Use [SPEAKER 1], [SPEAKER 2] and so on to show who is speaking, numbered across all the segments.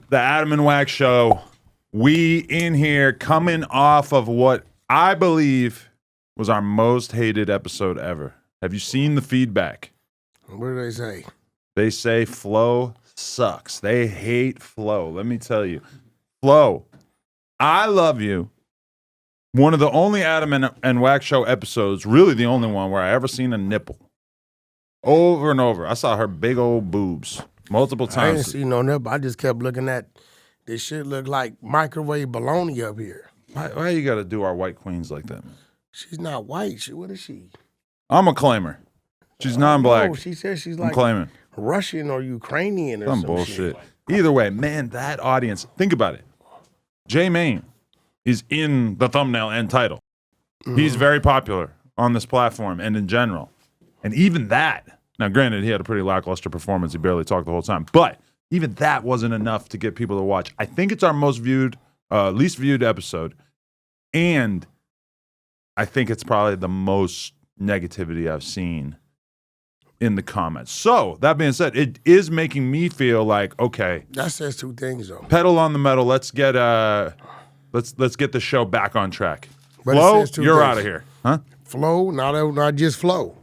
[SPEAKER 1] the Adam and Wack show. We in here coming off of what I believe was our most hated episode ever. Have you seen the feedback?
[SPEAKER 2] What do they say?
[SPEAKER 1] They say Flo sucks. They hate Flo. Let me tell you. Flo, I love you. One of the only Adam and Wack show episodes, really the only one where I ever seen a nipple. Over and over. I saw her big old boobs multiple times.
[SPEAKER 2] I didn't see no nipple. I just kept looking at this shit look like microwave bologna up here.
[SPEAKER 1] Why you got to do our white queens like that, man?
[SPEAKER 2] She's not white. What is she?
[SPEAKER 1] I'm a claimer. She's non-black.
[SPEAKER 2] No, she says she's like
[SPEAKER 1] claiming.
[SPEAKER 2] Russian or Ukrainian or
[SPEAKER 1] some bullshit. Either way, man, that audience, think about it. J Mane is in the thumbnail and title. Mm-hmm. He's very popular on this platform and in general. And even that, now granted, he had a pretty lackluster performance. He barely talked the whole time. But even that wasn't enough to get people to watch. I think it's our most viewed, least viewed episode. And I think it's probably the most negativity I've seen in the comments. So, that being said, it is making me feel like, okay.
[SPEAKER 2] That says two things, though.
[SPEAKER 1] Pedal on the metal. Let's get let's get the show back on track. But Flo, you're out of here. Huh?
[SPEAKER 2] Flo, not just Flo.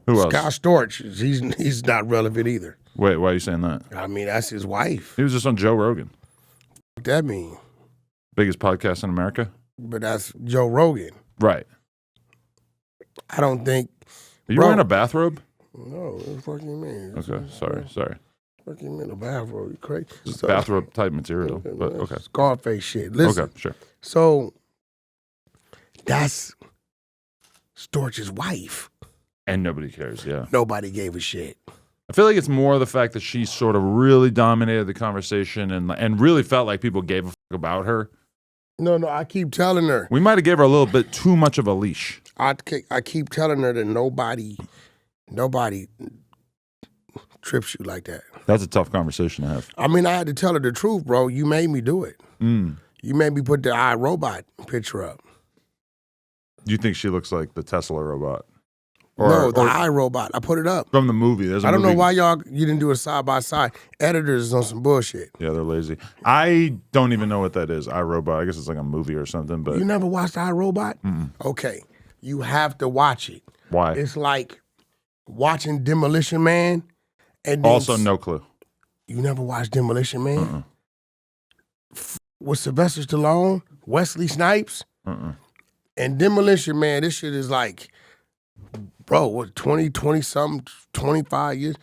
[SPEAKER 1] Who else?
[SPEAKER 2] Scott Storch. He's not relevant either.
[SPEAKER 1] Wait, why are you saying that?
[SPEAKER 2] I mean, that's his wife.
[SPEAKER 1] He was just on Joe Rogan.
[SPEAKER 2] What that mean?
[SPEAKER 1] Biggest podcast in America?
[SPEAKER 2] But that's Joe Rogan.
[SPEAKER 1] Right.
[SPEAKER 2] I don't think.
[SPEAKER 1] Are you wearing a bathrobe?
[SPEAKER 2] No, what the fuck you mean?
[SPEAKER 1] Okay, sorry.
[SPEAKER 2] What you mean a bathrobe? You crazy?
[SPEAKER 1] It's bathrobe type material, but okay.
[SPEAKER 2] Scarface shit. Listen.
[SPEAKER 1] Okay, sure.
[SPEAKER 2] So, that's Storch's wife.
[SPEAKER 1] And nobody cares, yeah.
[SPEAKER 2] Nobody gave a shit.
[SPEAKER 1] I feel like it's more the fact that she sort of really dominated the conversation and really felt like people gave a fuck about her.
[SPEAKER 2] No, I keep telling her.
[SPEAKER 1] We might have gave her a little bit too much of a leash.
[SPEAKER 2] I keep telling her that nobody trips you like that.
[SPEAKER 1] That's a tough conversation to have.
[SPEAKER 2] I mean, I had to tell her the truth, bro. You made me do it. You made me put the iRobot picture up.
[SPEAKER 1] You think she looks like the Tesla robot?
[SPEAKER 2] No, the iRobot. I put it up.
[SPEAKER 1] From the movie.
[SPEAKER 2] I don't know why you didn't do it side by side. Editors is on some bullshit.
[SPEAKER 1] Yeah, they're lazy. I don't even know what that is, iRobot. I guess it's like a movie or something. But
[SPEAKER 2] you never watched iRobot? Okay. You have to watch it.
[SPEAKER 1] Why?
[SPEAKER 2] It's like watching Demolition Man. And
[SPEAKER 1] also, no clue.
[SPEAKER 2] You never watched Demolition Man? With Sylvester Stallone, Wesley Snipes? And Demolition Man, this shit is like, bro, what, 20-something, 25 years?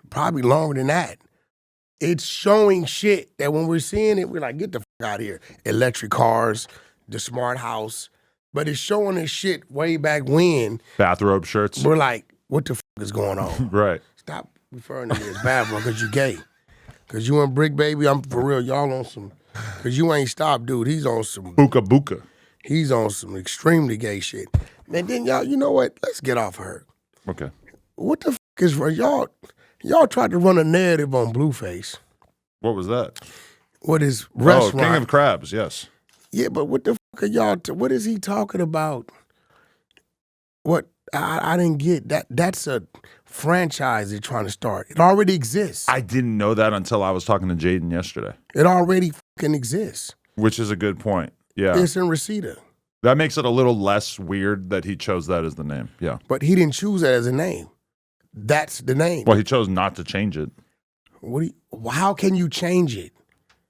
[SPEAKER 2] Probably longer than that. It's showing shit that when we're seeing it, we're like, get the fuck out of here. Electric cars, the smart house. But it's showing us shit way back when.
[SPEAKER 1] Bathrobe shirts.
[SPEAKER 2] We're like, what the fuck is going on?
[SPEAKER 1] Right.
[SPEAKER 2] Stop referring to me as bathrobe because you gay. Because you and Brick Baby, I'm for real, y'all on some, because you ain't stopped, dude. He's on some.
[SPEAKER 1] Buka.
[SPEAKER 2] He's on some extremely gay shit. And then y'all, you know what? Let's get off her.
[SPEAKER 1] Okay.
[SPEAKER 2] What the fuck is y'all tried to run a narrative on Blueface.
[SPEAKER 1] What was that?
[SPEAKER 2] What is restaurant?
[SPEAKER 1] Oh, King of Crabs, yes.
[SPEAKER 2] Yeah, but what the fuck are y'all, what is he talking about? What, I didn't get that. That's a franchise they're trying to start. It already exists.
[SPEAKER 1] I didn't know that until I was talking to Jaden yesterday.
[SPEAKER 2] It already fucking exists.
[SPEAKER 1] Which is a good point. Yeah.
[SPEAKER 2] It's in Reseda.
[SPEAKER 1] That makes it a little less weird that he chose that as the name. Yeah.
[SPEAKER 2] But he didn't choose that as a name. That's the name.
[SPEAKER 1] Well, he chose not to change it.
[SPEAKER 2] How can you change it?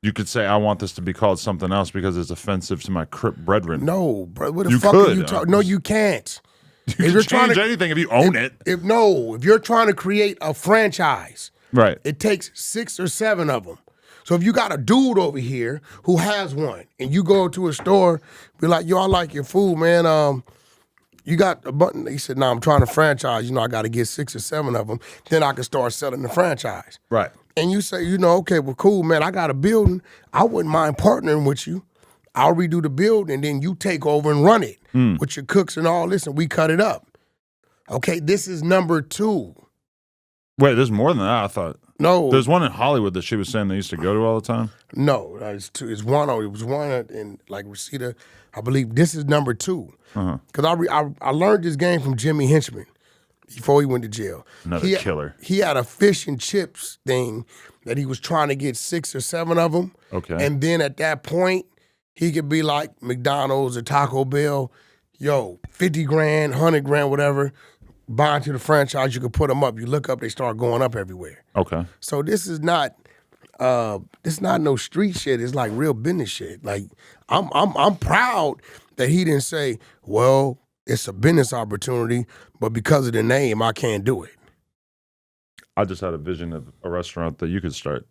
[SPEAKER 1] You could say, I want this to be called something else because it's offensive to my Crip brethren.
[SPEAKER 2] No, bro. What the fuck are you talking? No, you can't.
[SPEAKER 1] You can change anything if you own it.
[SPEAKER 2] If you're trying to create a franchise,
[SPEAKER 1] right?
[SPEAKER 2] It takes 6 or 7 of them. So if you got a dude over here who has one, and you go to a store, be like, yo, I like your food, man. You got a button. He said, no, I'm trying to franchise. I got to get 6 or 7 of them. Then I can start selling the franchise.
[SPEAKER 1] Right.
[SPEAKER 2] And you say, okay, well, cool, man. I got a building. I wouldn't mind partnering with you. I'll redo the building, and then you take over and run it with your cooks and all this, and we cut it up. Okay, this is number 2.
[SPEAKER 1] Wait, there's more than that, I thought.
[SPEAKER 2] No.
[SPEAKER 1] There's one in Hollywood that she was saying they used to go to all the time.
[SPEAKER 2] No, it's 2. It's one. It was one in like Reseda. I believe this is number 2. Because I learned this game from Jimmy Henchman. before he went to jail.
[SPEAKER 1] Another killer.
[SPEAKER 2] He had a fish and chips thing that he was trying to get 6 or 7 of them.
[SPEAKER 1] Okay.
[SPEAKER 2] And then at that point, he could be like McDonald's or Taco Bell, yo, 50 grand, 100 grand, whatever, buy into the franchise, you could put them up. You look up, they start going up everywhere.
[SPEAKER 1] Okay.
[SPEAKER 2] So this is not no street shit. It's like real business shit. Like I'm proud that he didn't say, well, it's a business opportunity, but because of the name, I can't do it.
[SPEAKER 1] I just had a vision of a restaurant that you could start.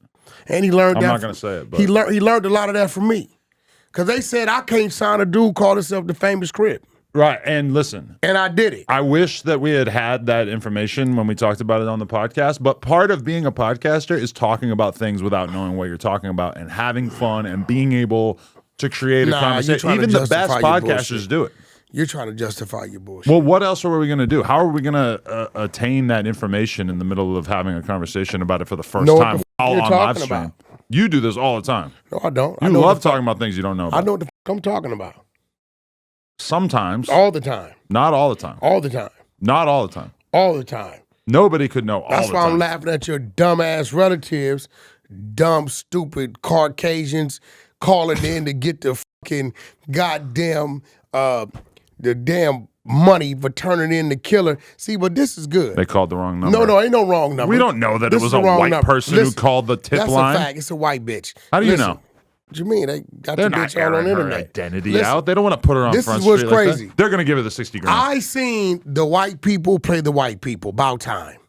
[SPEAKER 2] And he learned
[SPEAKER 1] I'm
[SPEAKER 2] that.
[SPEAKER 1] not going to say it, but
[SPEAKER 2] he learned a lot of that from me. Because they said I can't sign a dude called himself the famous Crip.
[SPEAKER 1] right. And listen,
[SPEAKER 2] And I did it.
[SPEAKER 1] I wish that we had that information when we talked about it on the podcast. But part of being a podcaster is talking about things without knowing what you're talking about and having fun and being able to create a conversation. Even the best podcasters do it.
[SPEAKER 2] You're trying to justify your bullshit.
[SPEAKER 1] Well, what else are we going to do? How are we going to attain that information in the middle of having a conversation about it for the first time while
[SPEAKER 2] you're
[SPEAKER 1] on
[SPEAKER 2] talking
[SPEAKER 1] live stream?
[SPEAKER 2] about.
[SPEAKER 1] You do this all the time.
[SPEAKER 2] No, I don't.
[SPEAKER 1] You love talking about things you don't know about.
[SPEAKER 2] I know what the fuck I'm talking about.
[SPEAKER 1] Sometimes.
[SPEAKER 2] All the time.
[SPEAKER 1] Not all the time.
[SPEAKER 2] All the time.
[SPEAKER 1] Not all the time.
[SPEAKER 2] All the time.
[SPEAKER 1] Nobody could know all the time.
[SPEAKER 2] That's why I'm laughing at your dumbass relatives, dumb, stupid Caucasians calling in to get the fucking goddamn the damn money for turning in the killer. See, but this is good.
[SPEAKER 1] They called the wrong number.
[SPEAKER 2] No, ain't no wrong number.
[SPEAKER 1] We don't know that
[SPEAKER 2] This
[SPEAKER 1] it was
[SPEAKER 2] is
[SPEAKER 1] a
[SPEAKER 2] the wrong
[SPEAKER 1] white
[SPEAKER 2] number.
[SPEAKER 1] person
[SPEAKER 2] Listen,
[SPEAKER 1] who called the tip
[SPEAKER 2] that's
[SPEAKER 1] line.
[SPEAKER 2] That's a fact. It's a white bitch.
[SPEAKER 1] How do you
[SPEAKER 2] Listen,
[SPEAKER 1] know?
[SPEAKER 2] What you mean? They got
[SPEAKER 1] They're
[SPEAKER 2] the
[SPEAKER 1] not
[SPEAKER 2] bitch all on
[SPEAKER 1] airing
[SPEAKER 2] the
[SPEAKER 1] her
[SPEAKER 2] internet.
[SPEAKER 1] identity
[SPEAKER 2] Listen,
[SPEAKER 1] out. They don't want to put her on
[SPEAKER 2] this
[SPEAKER 1] Front
[SPEAKER 2] is what's
[SPEAKER 1] Street like that.
[SPEAKER 2] crazy.
[SPEAKER 1] They're going to give her the 60 grand.
[SPEAKER 2] I seen the white people play the white people. About time.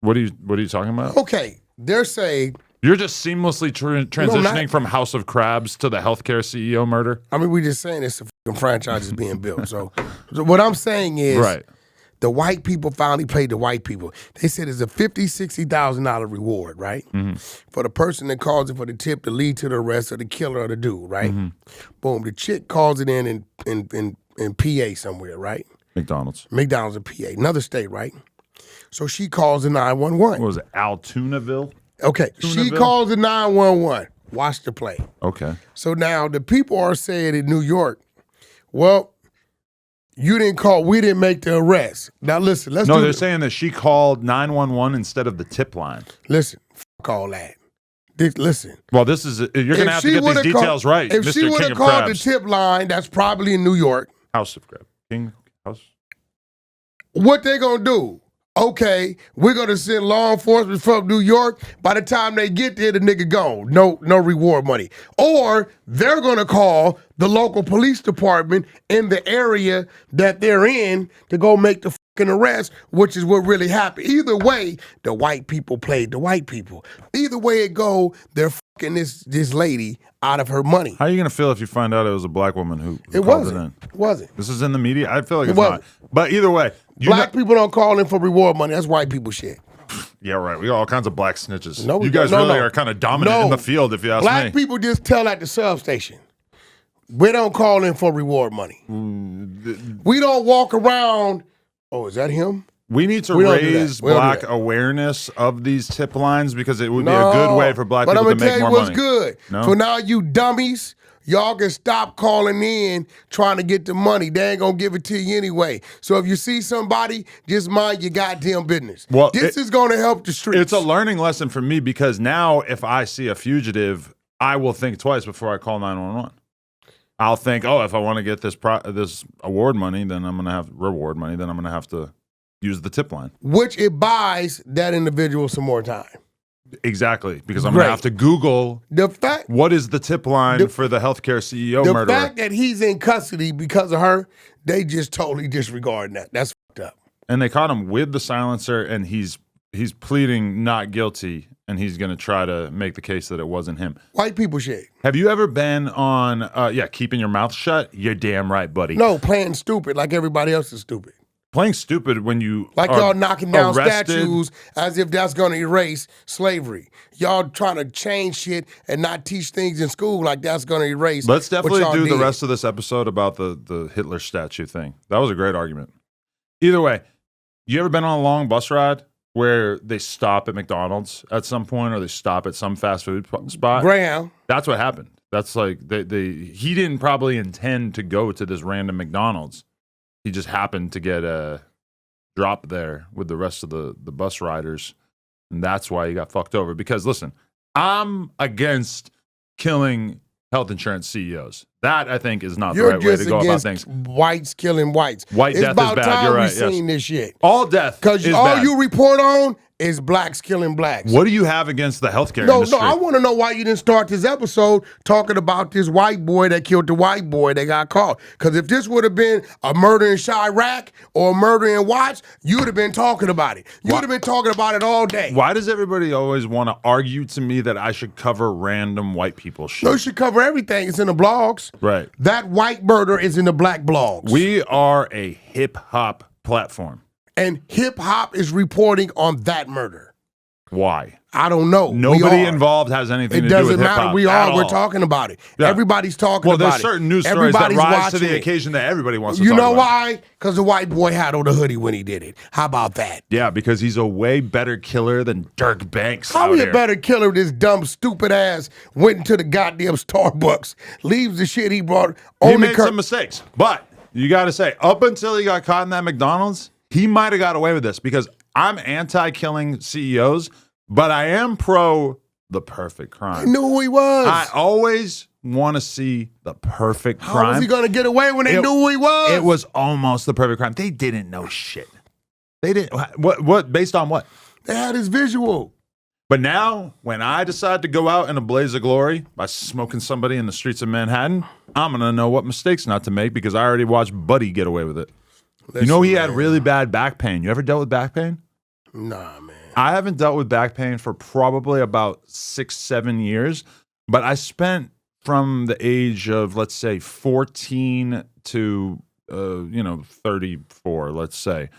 [SPEAKER 1] What are you talking about?
[SPEAKER 2] Okay, they're saying.
[SPEAKER 1] You're just seamlessly transitioning from House of Crabs to the healthcare CEO murder?
[SPEAKER 2] I mean, we just saying it's a fucking franchise is being built. So what I'm saying is,
[SPEAKER 1] right.
[SPEAKER 2] The white people finally played the white people. They said it's a $50,000-$60,000 reward, right?
[SPEAKER 1] Mm-hmm.
[SPEAKER 2] For the person that calls it for the tip to lead to the arrest of the killer or the dude, right?
[SPEAKER 1] Mm-hmm.
[SPEAKER 2] Boom. The chick calls it in PA somewhere, right?
[SPEAKER 1] McDonald's
[SPEAKER 2] in PA, another state, right? So she calls the 911.
[SPEAKER 1] What was it? Altoonaville?
[SPEAKER 2] Okay, she calls the 911. Watch the play.
[SPEAKER 1] Okay.
[SPEAKER 2] So now the people are saying in New York, well, you didn't call, we didn't make the arrest. Now listen, let's
[SPEAKER 1] No,
[SPEAKER 2] do
[SPEAKER 1] they're
[SPEAKER 2] this.
[SPEAKER 1] saying that she called 911 instead of the tip line.
[SPEAKER 2] Listen, fuck all that. Listen.
[SPEAKER 1] Well, this is, you're going to have to get these details right,
[SPEAKER 2] If
[SPEAKER 1] Mr.
[SPEAKER 2] she would
[SPEAKER 1] King
[SPEAKER 2] have
[SPEAKER 1] of
[SPEAKER 2] called
[SPEAKER 1] Crabs.
[SPEAKER 2] the tip line, that's probably in New York.
[SPEAKER 1] House of Crabs. King House.
[SPEAKER 2] What they gonna do? Okay, we're gonna send law enforcement from New York. By the time they get there, the nigga gone. No reward money. Or they're gonna call the local police department in the area that they're in to go make the fucking arrest, which is what really happened. Either way, the white people played the white people. Either way it go, they're fucking this lady out of her money.
[SPEAKER 1] How are you going to feel if you find out it was a black woman who
[SPEAKER 2] It
[SPEAKER 1] called
[SPEAKER 2] wasn't.
[SPEAKER 1] it in?
[SPEAKER 2] It wasn't.
[SPEAKER 1] This is in the media? I feel like it's
[SPEAKER 2] wasn't.
[SPEAKER 1] not. But either way.
[SPEAKER 2] Black people don't call in for reward money. That's white people shit.
[SPEAKER 1] Yeah, right. We got all kinds of black snitches.
[SPEAKER 2] No,
[SPEAKER 1] you guys really are kind of dominant in the field, if you ask me.
[SPEAKER 2] Black people just tell at the substation. We don't call in for reward money. We don't walk around, oh, is that him?
[SPEAKER 1] We need to
[SPEAKER 2] We don't do
[SPEAKER 1] raise
[SPEAKER 2] that. We don't do
[SPEAKER 1] black
[SPEAKER 2] that.
[SPEAKER 1] awareness of these tip lines because it would be a good way for black people to make more
[SPEAKER 2] But I'm
[SPEAKER 1] money.
[SPEAKER 2] gonna tell you what's good.
[SPEAKER 1] No?
[SPEAKER 2] So now you dummies, y'all can stop calling in trying to get the money. They ain't gonna give it to you anyway. So if you see somebody, just mind your goddamn business.
[SPEAKER 1] Well,
[SPEAKER 2] this is gonna help the streets.
[SPEAKER 1] It's a learning lesson for me because now if I see a fugitive, I will think twice before I call 911. I'll think, oh, if I want to get this award money, then I'm going to have reward money. Then I'm going to have to use the tip line.
[SPEAKER 2] Which it buys that individual some more time.
[SPEAKER 1] Exactly, because I'm going to have to Google what is the tip line for the healthcare CEO murderer.
[SPEAKER 2] The fact that he's in custody because of her, they just totally disregarding that. That's fucked up.
[SPEAKER 1] And they caught him with the silencer, and he's pleading not guilty, and he's going to try to make the case that it wasn't him.
[SPEAKER 2] White people shit.
[SPEAKER 1] Have you ever been on, keeping your mouth shut? You're damn right, buddy.
[SPEAKER 2] No, playing stupid like everybody else is stupid.
[SPEAKER 1] Playing stupid when you
[SPEAKER 2] like
[SPEAKER 1] are
[SPEAKER 2] y'all knocking down
[SPEAKER 1] arrested.
[SPEAKER 2] statues as if that's going to erase slavery. Y'all trying to change shit and not teach things in school like that's going to erase.
[SPEAKER 1] Let's definitely
[SPEAKER 2] what y'all
[SPEAKER 1] do the
[SPEAKER 2] did.
[SPEAKER 1] rest of this episode about the Hitler statue thing. That was a great argument. Either way, you ever been on a long bus ride where they stop at McDonald's at some point or they stop at some fast food spot?
[SPEAKER 2] Greyhound.
[SPEAKER 1] That's what happened. That's like he didn't probably intend to go to this random McDonald's. He just happened to get drop there with the rest of the bus riders. And that's why he got fucked over. Because listen, I'm against killing health insurance CEOs. That, I think, is not the right way to go about things.
[SPEAKER 2] Whites killing whites.
[SPEAKER 1] White death is bad.
[SPEAKER 2] It's about time
[SPEAKER 1] You're right.
[SPEAKER 2] we've seen this shit.
[SPEAKER 1] All death
[SPEAKER 2] because all you report on is blacks killing blacks.
[SPEAKER 1] What do you have against the healthcare industry?
[SPEAKER 2] No, I want to know why you didn't start this episode talking about this white boy that killed the white boy that got caught. Because if this would have been a murder in Chirac or a murder in Watts, you would have been talking about it. You would have been talking about it all day.
[SPEAKER 1] Why does everybody always want to argue to me that I should cover random white people shit?
[SPEAKER 2] No, you should cover everything. It's in the blogs.
[SPEAKER 1] Right.
[SPEAKER 2] That white murder is in the black blogs.
[SPEAKER 1] We are a hip-hop platform.
[SPEAKER 2] And hip-hop is reporting on that murder.
[SPEAKER 1] Why?
[SPEAKER 2] I don't know.
[SPEAKER 1] Nobody involved has anything to do with hip-hop.
[SPEAKER 2] It doesn't matter. We're talking about it. Yeah. Everybody's talking about it.
[SPEAKER 1] Well, there's certain news stories that rise to the occasion that everybody wants to talk about.
[SPEAKER 2] You know why? Because the white boy had on the hoodie when he did it. How about that?
[SPEAKER 1] Yeah, because he's a way better killer than Dirk Banks.
[SPEAKER 2] How he a better killer? This dumb, stupid ass went into the goddamn Starbucks, leaves the shit he brought.
[SPEAKER 1] He made some mistakes, but you got to say, up until he got caught in that McDonald's, he might have got away with this because I'm anti-killing CEOs, but I am pro the perfect crime.
[SPEAKER 2] I knew who he was.
[SPEAKER 1] I always want to see the perfect crime.
[SPEAKER 2] How was he going to get away when they knew who he was?
[SPEAKER 1] It was almost the perfect crime. They didn't know shit. They didn't. What? Based on what?
[SPEAKER 2] They had his visual.
[SPEAKER 1] But now, when I decide to go out in a blaze of glory by smoking somebody in the streets of Manhattan, I'm going to know what mistakes not to make because I already watched Buddy get away with it. Listen, you know he had really bad back pain. You ever dealt with back pain?
[SPEAKER 2] Nah, man.
[SPEAKER 1] I haven't dealt with back pain for probably about 6-7 years, but I spent from the age of, let's say, 14 to, 34, let's say.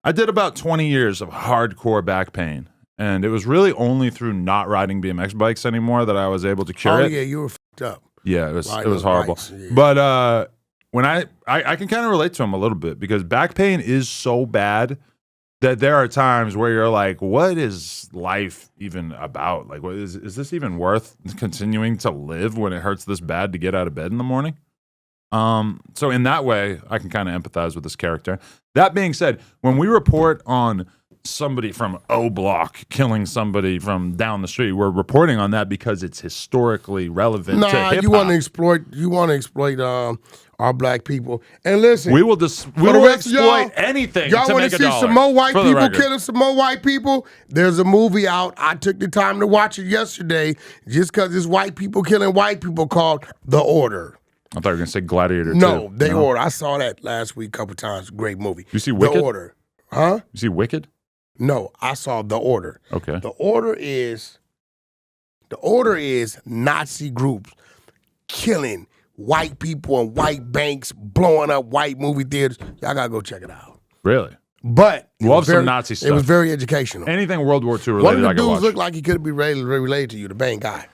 [SPEAKER 1] I did about 20 years of hardcore back pain, and it was really only through not riding BMX bikes anymore that I was able to cure it.
[SPEAKER 2] Oh, yeah, you were fucked up.
[SPEAKER 1] Yeah, it was horrible. Bikes, yeah. But when I can kind of relate to him a little bit because back pain is so bad that there are times where you're like, what is life even about? Like, what is this even worth continuing to live when it hurts this bad to get out of bed in the morning? So in that way, I can kind of empathize with this character. That being said, when we report on somebody from O Block killing somebody from down the street, we're reporting on that because it's historically relevant to hip-hop.
[SPEAKER 2] You want to exploit our black people. And listen,
[SPEAKER 1] we will exploit anything
[SPEAKER 2] y'all
[SPEAKER 1] to make a dollar.
[SPEAKER 2] Y'all want to see some more white people killing some more white people? There's a movie out. I took the time to watch it yesterday just because it's white people killing white people called The Order.
[SPEAKER 1] I thought you were going to say Gladiator
[SPEAKER 2] No, The Order. I saw that last week a couple times. Great movie.
[SPEAKER 1] You see Wicked?
[SPEAKER 2] The Order. Huh?
[SPEAKER 1] You see Wicked?
[SPEAKER 2] No, I saw The Order.
[SPEAKER 1] Okay.
[SPEAKER 2] The Order is Nazi groups killing white people and white banks, blowing up white movie theaters. Y'all gotta go check it out.
[SPEAKER 1] Really?
[SPEAKER 2] But
[SPEAKER 1] love some Nazi stuff.
[SPEAKER 2] It was very educational.
[SPEAKER 1] Anything World War II related,
[SPEAKER 2] one of the
[SPEAKER 1] I can watch.
[SPEAKER 2] dudes looked like he could be related to you, the main guy.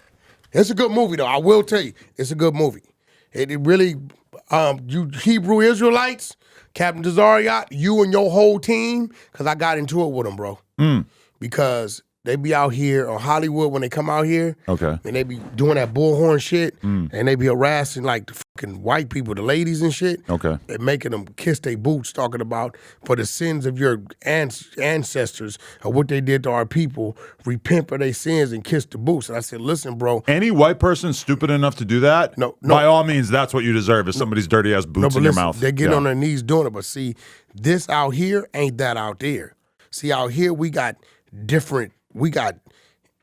[SPEAKER 2] It's a good movie though. I will tell you, it's a good movie. It really, you Hebrew Israelites, Captain Tazariot, you and your whole team, because I got into it with them, bro. Because they be out here on Hollywood when they come out here.
[SPEAKER 1] Okay.
[SPEAKER 2] And they be doing that bullhorn shit. And they be harassing like the fucking white people, the ladies and shit.
[SPEAKER 1] Okay.
[SPEAKER 2] They're making them kiss their boots, talking about for the sins of your ancestors or what they did to our people, repent for their sins and kiss the boots. And I said, listen, bro.
[SPEAKER 1] Any white person stupid enough to do that, by all means, that's what you deserve is somebody's dirty ass boots in your mouth.
[SPEAKER 2] They get on their knees doing it. But see, this out here ain't that out there. See, out here we got different. We got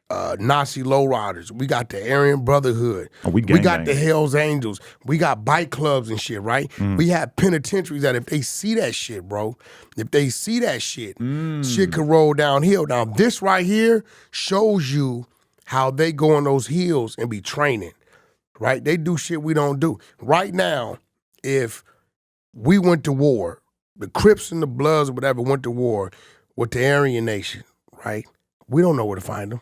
[SPEAKER 2] Nazi lowriders. We got the Aryan Brotherhood.
[SPEAKER 1] We
[SPEAKER 2] got the Hells Angels. We got bike clubs and shit, right? We have penitentiaries that if they see that shit, bro, if they see that shit, shit could roll downhill. Now, this right here shows you how they go on those hills and be training, right? They do shit we don't do. Right now, if we went to war, the Crips and the Bloods or whatever went to war with the Aryan Nation, right? We don't know where to find them.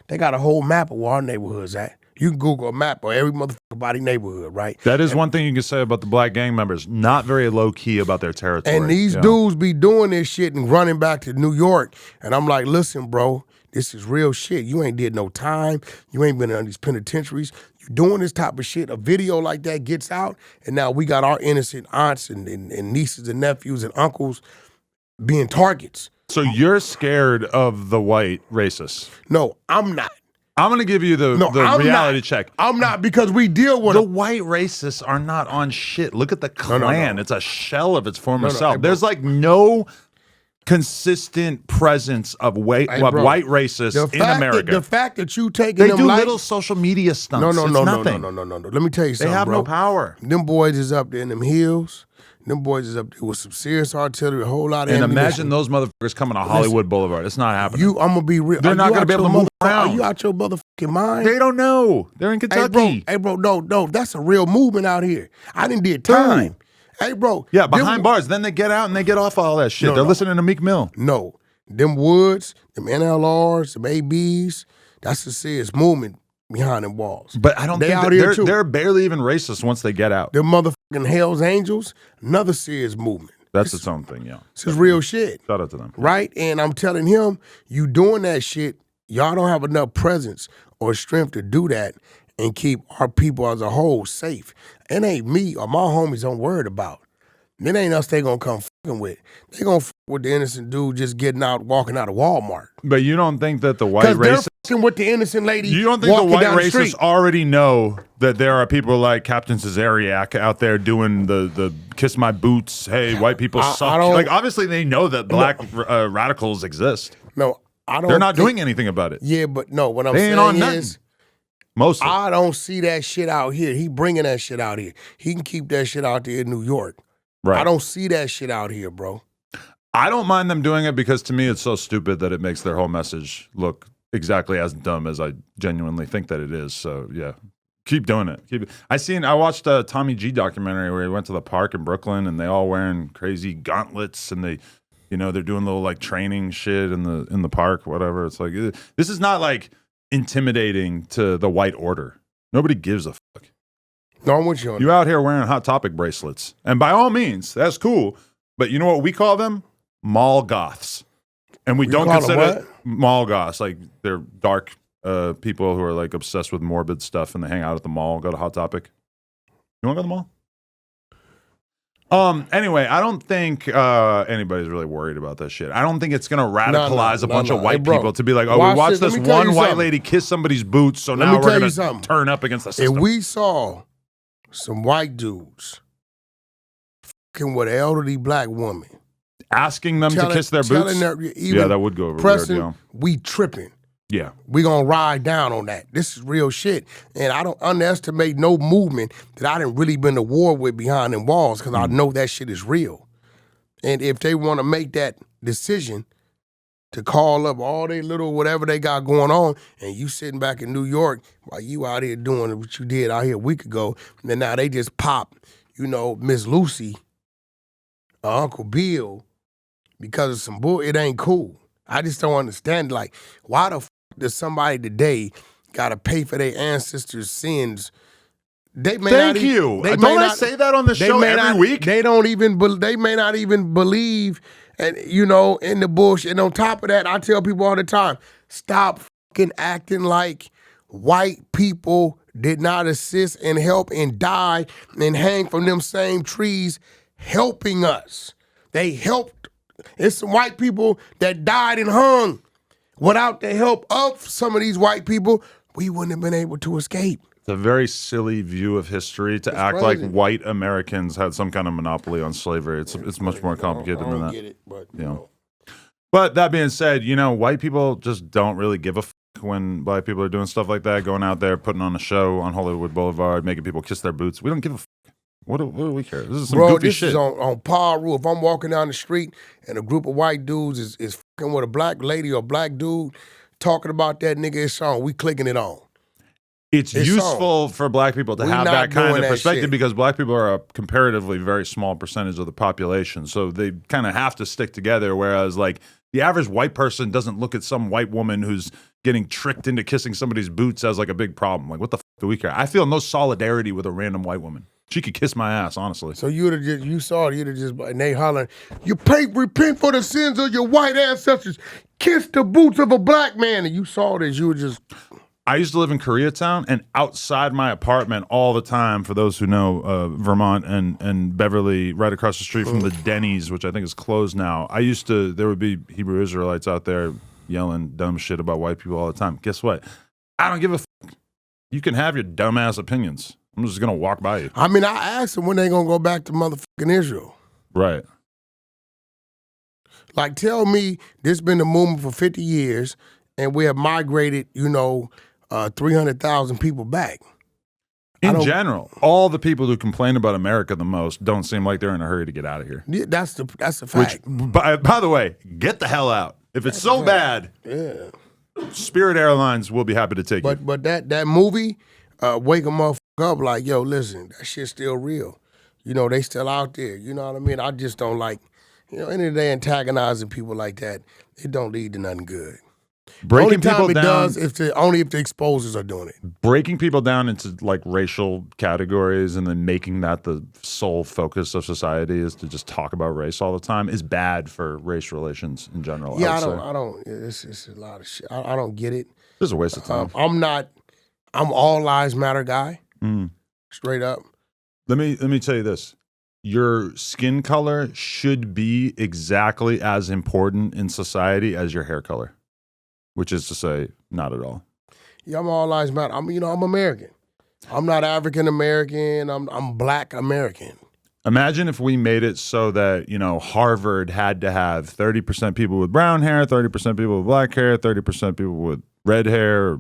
[SPEAKER 2] They got a whole map of where our neighborhood's at. You can Google a map of every motherfucker body neighborhood, right?
[SPEAKER 1] That is one thing you can say about the black gang members. Not very low-key about their territory.
[SPEAKER 2] And these dudes be doing this shit and running back to New York. And I'm like, listen, bro, this is real shit. You ain't did no time. You ain't been in these penitentiaries. You doing this type of shit. A video like that gets out, and now we got our innocent aunts and nieces and nephews and uncles being targets.
[SPEAKER 1] So you're scared of the white racists?
[SPEAKER 2] No, I'm not.
[SPEAKER 1] I'm going to give you the reality check.
[SPEAKER 2] I'm not, because we deal with
[SPEAKER 1] the
[SPEAKER 2] them.
[SPEAKER 1] white racists are not on shit. Look at the Klan.
[SPEAKER 2] No.
[SPEAKER 1] It's a shell of its former self.
[SPEAKER 2] Hey,
[SPEAKER 1] There's like no consistent presence of white racists in America.
[SPEAKER 2] The fact that you taking them
[SPEAKER 1] do
[SPEAKER 2] like,
[SPEAKER 1] little social media stunts.
[SPEAKER 2] No.
[SPEAKER 1] Nothing.
[SPEAKER 2] Let me tell you something,
[SPEAKER 1] They have
[SPEAKER 2] bro.
[SPEAKER 1] no power.
[SPEAKER 2] Them boys is up there in them hills. Them boys is up there with some serious artillery, a whole lot of
[SPEAKER 1] And
[SPEAKER 2] ammunition.
[SPEAKER 1] imagine those motherfuckers coming to Hollywood Boulevard. It's not happening.
[SPEAKER 2] I'm gonna be real.
[SPEAKER 1] They're not gonna be able to move around.
[SPEAKER 2] Are you out your motherfucking mind?
[SPEAKER 1] They don't know. They're in Kentucky.
[SPEAKER 2] Hey, bro, no, that's a real movement out here. I didn't did time. Hey, bro.
[SPEAKER 1] Yeah, behind bars. Then they get out and they get off all that shit. They're listening to Meek Mill.
[SPEAKER 2] No, them Woods, them NLRs, them ABs, that's a serious movement behind them walls.
[SPEAKER 1] But I don't think they're barely even racist once they get out.
[SPEAKER 2] Them motherfucking Hell's Angels, another serious movement.
[SPEAKER 1] That's its own thing, yeah.
[SPEAKER 2] This is real shit.
[SPEAKER 1] Shout out to them.
[SPEAKER 2] Right? And I'm telling him, you doing that shit, y'all don't have enough presence or strength to do that and keep our people as a whole safe. It ain't me or my homies I'm worried about. It ain't us they gonna come fucking with. They gonna fuck with the innocent dude just getting out, walking out of Walmart.
[SPEAKER 1] But you don't think that the white racists...
[SPEAKER 2] Because they're fucking with the innocent lady.
[SPEAKER 1] You don't think the white racists
[SPEAKER 2] street.
[SPEAKER 1] already know that there are people like Captain Cesariak out there doing the kiss my boots, hey, white people suck. Like, obviously they know that black radicals exist.
[SPEAKER 2] No, I don't.
[SPEAKER 1] They're not doing anything about it.
[SPEAKER 2] Yeah, but no, what I'm
[SPEAKER 1] They ain't on
[SPEAKER 2] saying
[SPEAKER 1] nothing.
[SPEAKER 2] is...
[SPEAKER 1] Mostly.
[SPEAKER 2] I don't see that shit out here. He bringing that shit out here. He can keep that shit out there in New York.
[SPEAKER 1] Right.
[SPEAKER 2] I don't see that shit out here, bro.
[SPEAKER 1] I don't mind them doing it because to me it's so stupid that it makes their whole message look exactly as dumb as I genuinely think that it is. So yeah, keep doing it. I watched a Tommy G documentary where he went to the park in Brooklyn and they all wearing crazy gauntlets and they're doing little like training shit in the park, whatever. It's like this is not like intimidating to the white order. Nobody gives a fuck.
[SPEAKER 2] No, I'm with you on
[SPEAKER 1] You out here wearing Hot Topic bracelets. And by all means, that's cool. But you know what we call them? Mall goths. And we don't consider it mall goths. Like they're dark people who are like obsessed with morbid stuff and they hang out at the mall, go to Hot Topic. You want to go to the mall? Anyway, I don't think anybody's really worried about that shit. I don't think it's going to radicalize a bunch of white people to be like, we watched this one white lady kiss somebody's boots, so now we're going to turn up against the system.
[SPEAKER 2] If we saw some white dudes fucking with an elderly black woman,
[SPEAKER 1] asking them to kiss their boots, that would go over weird, yeah.
[SPEAKER 2] We tripping.
[SPEAKER 1] Yeah.
[SPEAKER 2] We gonna ride down on that. This is real shit. And I don't underestimate no movement that I didn't really been to war with behind them walls because I know that shit is real. And if they want to make that decision to call up all they little whatever they got going on and you sitting back in New York while you out here doing what you did out here a week ago, and then now they just pop, Miss Lucy or Uncle Bill because of some bull, it ain't cool. I just don't understand, like, why the f*** does somebody today got to pay for their ancestors' sins? They may
[SPEAKER 1] Thank you. Don't I say that on the show every week?
[SPEAKER 2] They may not even believe, and in the bullshit. And on top of that, I tell people all the time, stop fucking acting like white people did not assist and help and die and hang from them same trees helping us. They helped. It's some white people that died and hung. Without the help of some of these white people, we wouldn't have been able to escape.
[SPEAKER 1] It's a very silly view of history to act
[SPEAKER 2] crazy.
[SPEAKER 1] like white Americans had some kind of monopoly on slavery. It's much more complicated than that.
[SPEAKER 2] I don't get it, but
[SPEAKER 1] But that being said, white people just don't really give a fuck when black people are doing stuff like that, going out there, putting on a show on Hollywood Boulevard, making people kiss their boots. We don't give a fuck. What do we care? This is some goofy shit.
[SPEAKER 2] This is on par rule. If I'm walking down the street and a group of white dudes is fucking with a black lady or black dude talking about that nigga, it's on. We clicking it on.
[SPEAKER 1] It's useful for black people to have that kind of perspective because black people are a comparatively very small percentage of the population. So they kind of have to stick together. Whereas like the average white person doesn't look at some white woman who's getting tricked into kissing somebody's boots as like a big problem. Like what the fuck do we care? I feel no solidarity with a random white woman. She could kiss my ass, honestly.
[SPEAKER 2] So you'd have just, and they hollering, repent for the sins of your white ancestors. Kiss the boots of a black man. And you saw this, you were just.
[SPEAKER 1] I used to live in Koreatown, and outside my apartment all the time, for those who know Vermont and Beverly, right across the street from the Denny's, which I think is closed now, there would be Hebrew Israelites out there yelling dumb shit about white people all the time. Guess what? I don't give a fuck. You can have your dumbass opinions. I'm just going to walk by you.
[SPEAKER 2] I mean, I asked them when they going to go back to motherfucking Israel.
[SPEAKER 1] Right.
[SPEAKER 2] Like, tell me this been the movement for 50 years, and we have migrated, 300,000 people back.
[SPEAKER 1] In general, all the people who complain about America the most don't seem like they're in a hurry to get out of here.
[SPEAKER 2] Yeah, that's the fact.
[SPEAKER 1] Which, by the way, get the hell out. If it's so bad, Spirit Airlines will be happy to take you.
[SPEAKER 2] But that movie, wake a motherfucker up like, yo, listen, that shit's still real. They still out there. You know what I mean? I just don't like, any of the day antagonizing people like that, it don't lead to nothing good.
[SPEAKER 1] Breaking
[SPEAKER 2] the only time
[SPEAKER 1] people
[SPEAKER 2] it
[SPEAKER 1] down,
[SPEAKER 2] does only if the exposers are doing it.
[SPEAKER 1] Breaking people down into like racial categories and then making that the sole focus of society is to just talk about race all the time is bad for race relations in general.
[SPEAKER 2] Yeah, I don't. It's a lot of shit. I don't get it.
[SPEAKER 1] It's a waste of time.
[SPEAKER 2] I'm all lives matter guy. Straight up.
[SPEAKER 1] Let me tell you this. Your skin color should be exactly as important in society as your hair color. Which is to say, not at all.
[SPEAKER 2] Yeah, I'm all lives matter. I'm American. I'm not African American. I'm Black American.
[SPEAKER 1] Imagine if we made it so that Harvard had to have 30% people with brown hair, 30% people with black hair, 30% people with red hair.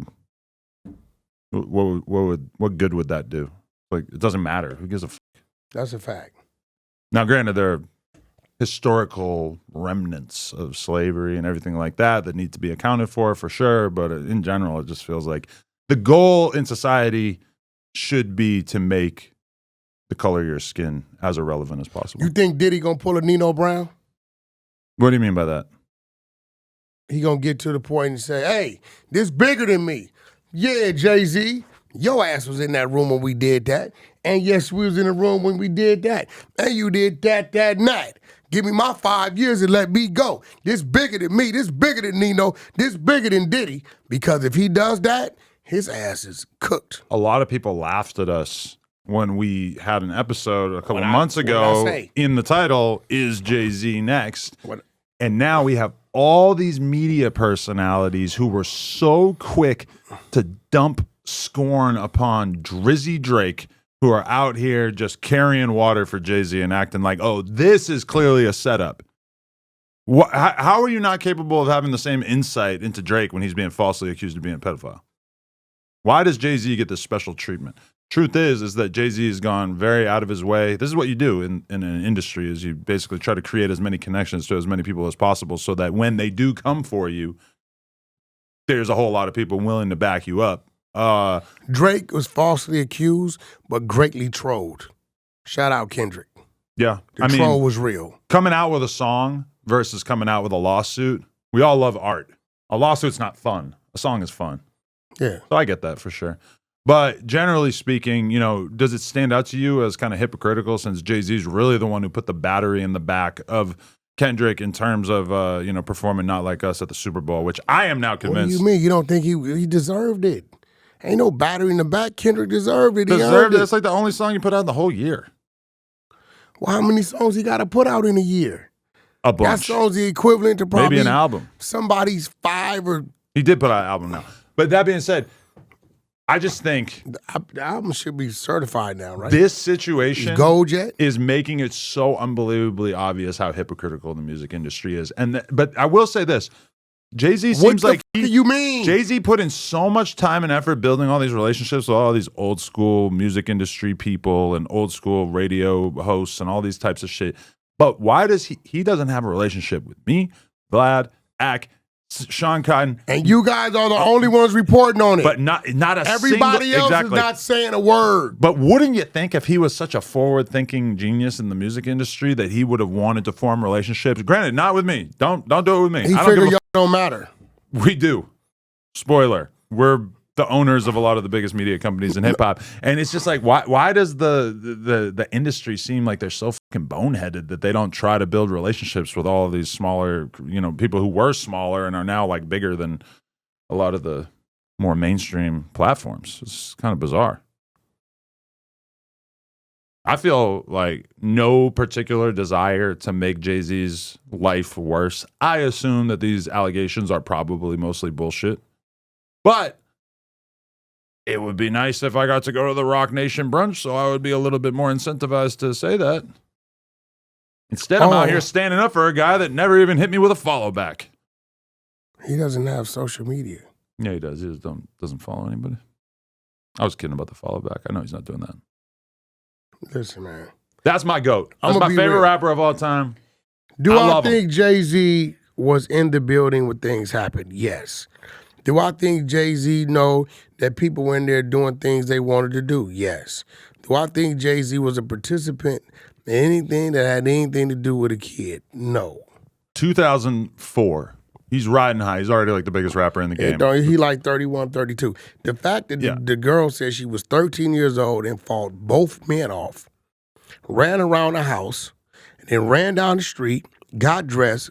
[SPEAKER 1] What good would that do? Like, it doesn't matter. Who gives a fuck?
[SPEAKER 2] That's a fact.
[SPEAKER 1] Now, granted, there are historical remnants of slavery and everything like that need to be accounted for sure. But in general, it just feels like the goal in society should be to make the color of your skin as irrelevant as possible.
[SPEAKER 2] You think Diddy gonna pull a Nino Brown?
[SPEAKER 1] What do you mean by that?
[SPEAKER 2] He gonna get to the point and say, hey, this bigger than me. Yeah, Jay-Z, your ass was in that room when we did that. And yes, we was in the room when we did that. And you did that night. Give me my 5 years and let me go. This bigger than me. This bigger than Nino. This bigger than Diddy. Because if he does that, his ass is cooked.
[SPEAKER 1] A lot of people laughed at us when we had an episode a couple months ago in the title, Is Jay-Z Next? And now we have all these media personalities who were so quick to dump scorn upon Drizzy Drake, who are out here just carrying water for Jay-Z and acting like, oh, this is clearly a setup. How are you not capable of having the same insight into Drake when he's being falsely accused of being a pedophile? Why does Jay-Z get this special treatment? Truth is that Jay-Z has gone very out of his way. This is what you do in an industry, is you basically try to create as many connections to as many people as possible so that when they do come for you, there's a whole lot of people willing to back you up.
[SPEAKER 2] Drake was falsely accused, but greatly trolled. Shout out Kendrick.
[SPEAKER 1] Yeah.
[SPEAKER 2] The troll was real.
[SPEAKER 1] Coming out with a song versus coming out with a lawsuit. We all love art. A lawsuit's not fun. A song is fun.
[SPEAKER 2] Yeah.
[SPEAKER 1] So I get that for sure. But generally speaking, does it stand out to you as kind of hypocritical since Jay-Z's really the one who put the battery in the back of Kendrick in terms of, performing Not Like Us at the Super Bowl, which I am now convinced.
[SPEAKER 2] What do you mean? You don't think he deserved it? Ain't no battery in the back. Kendrick deserved it.
[SPEAKER 1] Deserved it. It's like the only song you put out the whole year.
[SPEAKER 2] Well, how many songs he got to put out in a year?
[SPEAKER 1] A bunch.
[SPEAKER 2] That song's the equivalent to probably
[SPEAKER 1] maybe an album.
[SPEAKER 2] Somebody's 5 or...
[SPEAKER 1] He did put out an album now. But that being said, I just think...
[SPEAKER 2] The album should be certified now, right?
[SPEAKER 1] This situation
[SPEAKER 2] Gold yet?
[SPEAKER 1] is making it so unbelievably obvious how hypocritical the music industry is. But I will say this. Jay-Z seems like
[SPEAKER 2] you mean?
[SPEAKER 1] Jay-Z put in so much time and effort building all these relationships with all these old school music industry people and old school radio hosts and all these types of shit. But why does he doesn't have a relationship with me, Vlad, Ack, Sean Cotton,
[SPEAKER 2] and you guys are the only ones reporting on it.
[SPEAKER 1] But not a
[SPEAKER 2] everybody else is not saying a word.
[SPEAKER 1] But wouldn't you think if he was such a forward-thinking genius in the music industry that he would have wanted to form relationships? Granted, not with me. Don't do it with me.
[SPEAKER 2] He figured y'all don't matter.
[SPEAKER 1] We do. Spoiler. We're the owners of a lot of the biggest media companies in hip hop, and it's just like why does the industry seem like they're so fucking boneheaded that they don't try to build relationships with all of these smaller people who were smaller and are now like bigger than a lot of the more mainstream platforms. It's kind of bizarre. I feel like no particular desire to make Jay-Z's life worse. I assume that these allegations are probably mostly bullshit. But it would be nice if I got to go to the Rock Nation brunch, so I would be a little bit more incentivized to say that. Instead, I'm out here standing up for a guy that never even hit me with a follow back.
[SPEAKER 2] He doesn't have social media.
[SPEAKER 1] Yeah, he does. He just doesn't follow anybody. I was kidding about the follow back. I know he's not doing that.
[SPEAKER 2] Listen, man.
[SPEAKER 1] That's my GOAT. That's my favorite rapper of all time.
[SPEAKER 2] Do I think Jay-Z was in the building when things happened? Yes. Do I think Jay-Z know that people were in there doing things they wanted to do? Yes. Do I think Jay-Z was a participant in anything that had anything to do with a kid? No.
[SPEAKER 1] 2004. He's riding high. He's already like the biggest rapper in the game.
[SPEAKER 2] He like 31, 32. The fact that the girl said she was 13 years old and fought both men off, ran around the house, and then ran down the street, got dressed,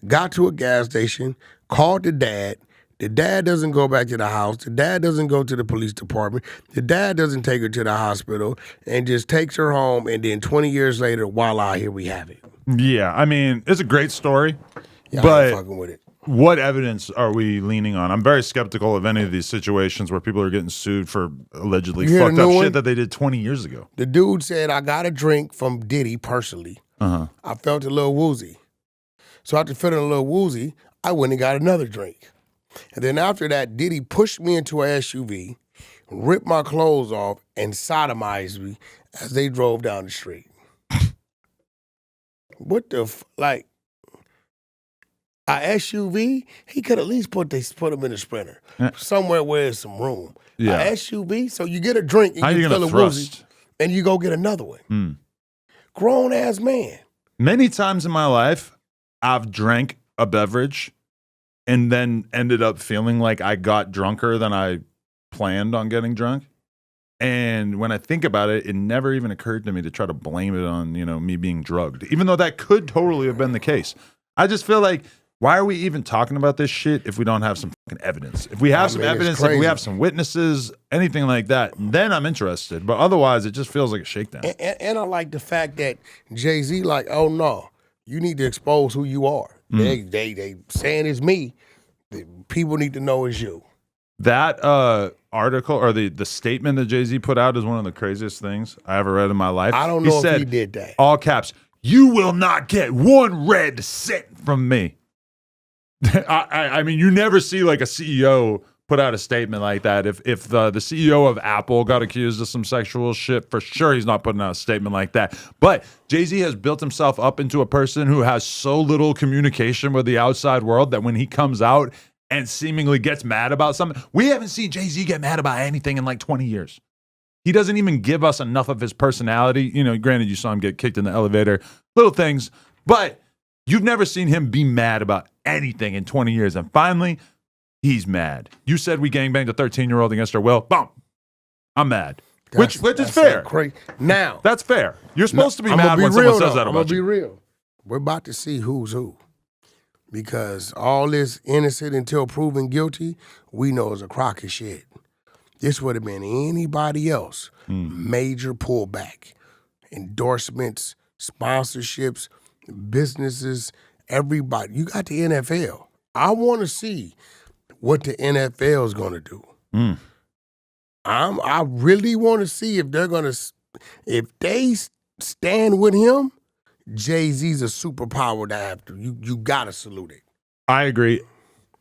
[SPEAKER 2] got to a gas station, called the dad. The dad doesn't go back to the house. The dad doesn't go to the police department. The dad doesn't take her to the hospital and just takes her home. And then 20 years later, voila, here we have it.
[SPEAKER 1] Yeah, I mean, it's a great story.
[SPEAKER 2] Yeah,
[SPEAKER 1] but
[SPEAKER 2] I'm fucking with it.
[SPEAKER 1] What evidence are we leaning on? I'm very skeptical of any of these situations where people are getting sued for allegedly fucked up shit that they did 20 years ago.
[SPEAKER 2] The dude said, I got a drink from Diddy personally. I felt a little woozy. So after feeling a little woozy, I went and got another drink. And then after that, Diddy pushed me into an SUV, ripped my clothes off, and sodomized me as they drove down the street. What the like? A SUV? He could at least put him in a Sprinter, somewhere where there's some room. Yeah. A SUV? So you get a drink and you feel a woozy, and you go get another one. Grown ass man.
[SPEAKER 1] Many times in my life, I've drank a beverage and then ended up feeling like I got drunker than I planned on getting drunk. And when I think about it, it never even occurred to me to try to blame it on, me being drugged, even though that could totally have been the case. I just feel like, why are we even talking about this shit if we don't have some fucking evidence? If we have some evidence, if we have some witnesses, anything like that, then I'm interested. But otherwise, it just feels like a shakedown.
[SPEAKER 2] And I like the fact that Jay-Z like, oh no, you need to expose who you are. They saying it's me. People need to know it's you.
[SPEAKER 1] That article or the statement that Jay-Z put out is one of the craziest things I ever read in my life.
[SPEAKER 2] I don't know if he did that.
[SPEAKER 1] All caps, you will not get one red cent from me. I mean, you never see like a CEO put out a statement like that. If the CEO of Apple got accused of some sexual shit, for sure he's not putting out a statement like that. But Jay-Z has built himself up into a person who has so little communication with the outside world that when he comes out and seemingly gets mad about something, we haven't seen Jay-Z get mad about anything in like 20 years. He doesn't even give us enough of his personality. Granted, you saw him get kicked in the elevator, little things, but you've never seen him be mad about anything in 20 years. And finally, he's mad. You said we gangbanged a 13-year-old against her will. Boom. I'm mad. Which is fair.
[SPEAKER 2] Now.
[SPEAKER 1] That's fair. You're supposed to be mad when someone says that about you.
[SPEAKER 2] I'm going to be real. We're about to see who's who. Because all this innocent until proven guilty, we know is a crock of shit. This would have been anybody else. Major pullback. Endorsements, sponsorships, businesses, everybody. You got the NFL. I want to see what the NFL is going to do. I really want to see if they're going to, if they stand with him, Jay-Z's a superpower to have to. You got to salute it.
[SPEAKER 1] I agree.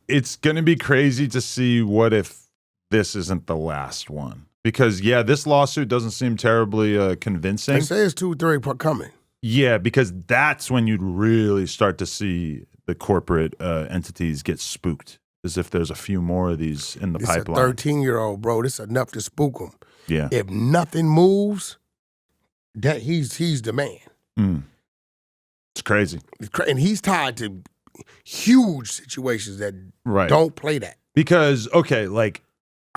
[SPEAKER 1] It's going to be crazy to see what if this isn't the last one. Because, this lawsuit doesn't seem terribly convincing.
[SPEAKER 2] They say it's 2-3 coming.
[SPEAKER 1] Yeah, because that's when you'd really start to see the corporate entities get spooked, as if there's a few more of these in the pipeline.
[SPEAKER 2] It's a 13-year-old, bro. This is enough to spook him.
[SPEAKER 1] Yeah.
[SPEAKER 2] If nothing moves, that he's the man.
[SPEAKER 1] It's crazy.
[SPEAKER 2] And he's tied to huge situations that don't play that.
[SPEAKER 1] Because,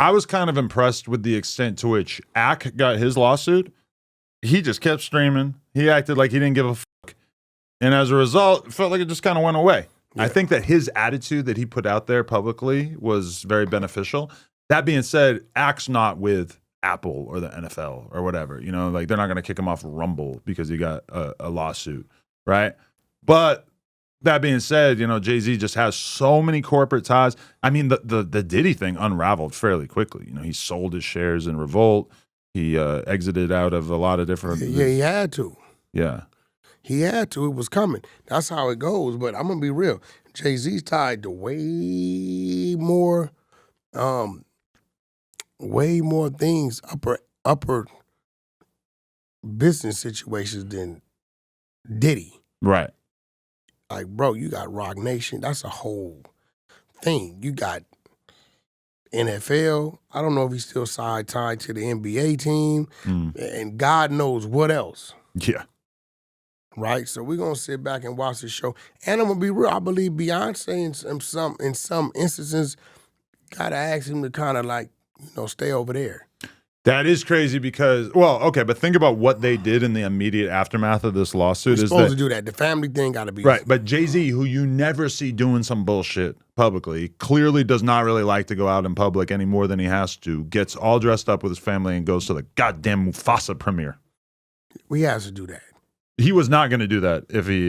[SPEAKER 1] I was kind of impressed with the extent to which Ack got his lawsuit. He just kept streaming. He acted like he didn't give a fuck. And as a result, it felt like it just kind of went away. Yeah. I think that his attitude that he put out there publicly was very beneficial. That being said, Act's not with Apple or the NFL or whatever. You know, like they're not going to kick him off Rumble because he got a lawsuit, right? But that being said, you know, Jay-Z just has so many corporate ties. I mean, the Diddy thing unraveled fairly quickly. You know, he sold his shares in Revolt. He exited out of a lot of different.
[SPEAKER 2] Yeah, he had to.
[SPEAKER 1] Yeah.
[SPEAKER 2] He had to. It was coming. That's how it goes. But I'm gonna be real. Jay-Z's tied to way more things, upper business situations than Diddy.
[SPEAKER 1] Right.
[SPEAKER 2] Like, bro, you got Rock Nation. That's a whole thing. You got NFL. I don't know if he's still tied to the NBA team, and God knows what else.
[SPEAKER 1] Yeah.
[SPEAKER 2] Right? So we're gonna sit back and watch the show. And I'm gonna be real. I believe Beyonce in some instances gotta ask him to kind of like, you know, stay over there.
[SPEAKER 1] That is crazy because, well, okay, but think about what they did in the immediate aftermath of this lawsuit.
[SPEAKER 2] You're supposed to do that. The family thing got to be
[SPEAKER 1] right. But Jay-Z, who you never see doing some bullshit publicly, clearly does not really like to go out in public any more than he has to, gets all dressed up with his family and goes to the goddamn Mufasa premiere.
[SPEAKER 2] He has to do that.
[SPEAKER 1] He was not going to do that if he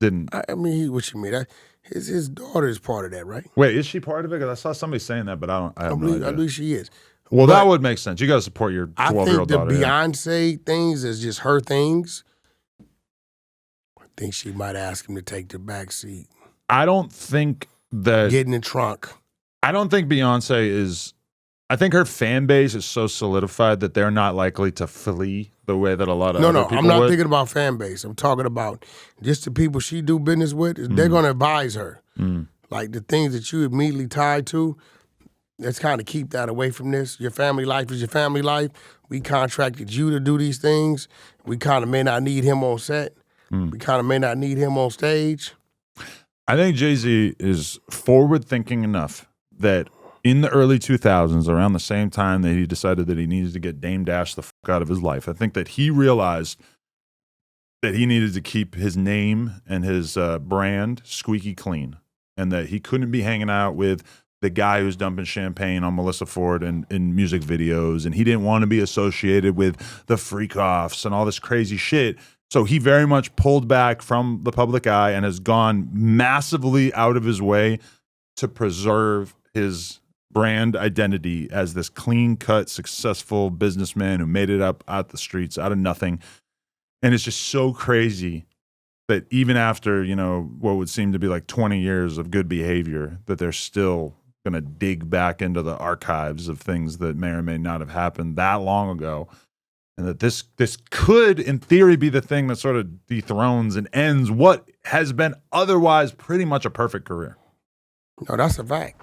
[SPEAKER 1] didn't.
[SPEAKER 2] I mean, what you mean? His daughter is part of that, right?
[SPEAKER 1] Wait, is she part of it? Because I saw somebody saying that, but I have no idea.
[SPEAKER 2] I believe she is.
[SPEAKER 1] Well, that would make sense. You got to support your 12-year-old daughter.
[SPEAKER 2] I think the Beyonce things is just her things. I think she might ask him to take the back seat.
[SPEAKER 1] I don't think that...
[SPEAKER 2] Get in the trunk.
[SPEAKER 1] I don't think Beyonce is... I think her fan base is so solidified that they're not likely to flee the way that a lot of other people
[SPEAKER 2] I'm not
[SPEAKER 1] would.
[SPEAKER 2] thinking about fan base. I'm talking about just the people she do business with. They're going to advise her. Like the things that you immediately tied to, let's kind of keep that away from this. Your family life is your family life. We contracted you to do these things. We kind of may not need him on set. We kind of may not need him on stage.
[SPEAKER 1] I think Jay-Z is forward-thinking enough that in the early 2000s, around the same time that he decided that he needed to get Dame Dash the fuck out of his life, I think that he realized that he needed to keep his name and his brand squeaky clean, and that he couldn't be hanging out with the guy who's dumping champagne on Melissa Ford in music videos, and he didn't want to be associated with the freak-offs and all this crazy shit. So he very much pulled back from the public eye and has gone massively out of his way to preserve his brand identity as this clean-cut, successful businessman who made it up out the streets, out of nothing. And it's just so crazy that even after, you know, what would seem to be like 20 years of good behavior, that they're still going to dig back into the archives of things that may or may not have happened that long ago. And that this could, in theory, be the thing that sort of dethrones and ends what has been otherwise pretty much a perfect career.
[SPEAKER 2] No, that's a fact.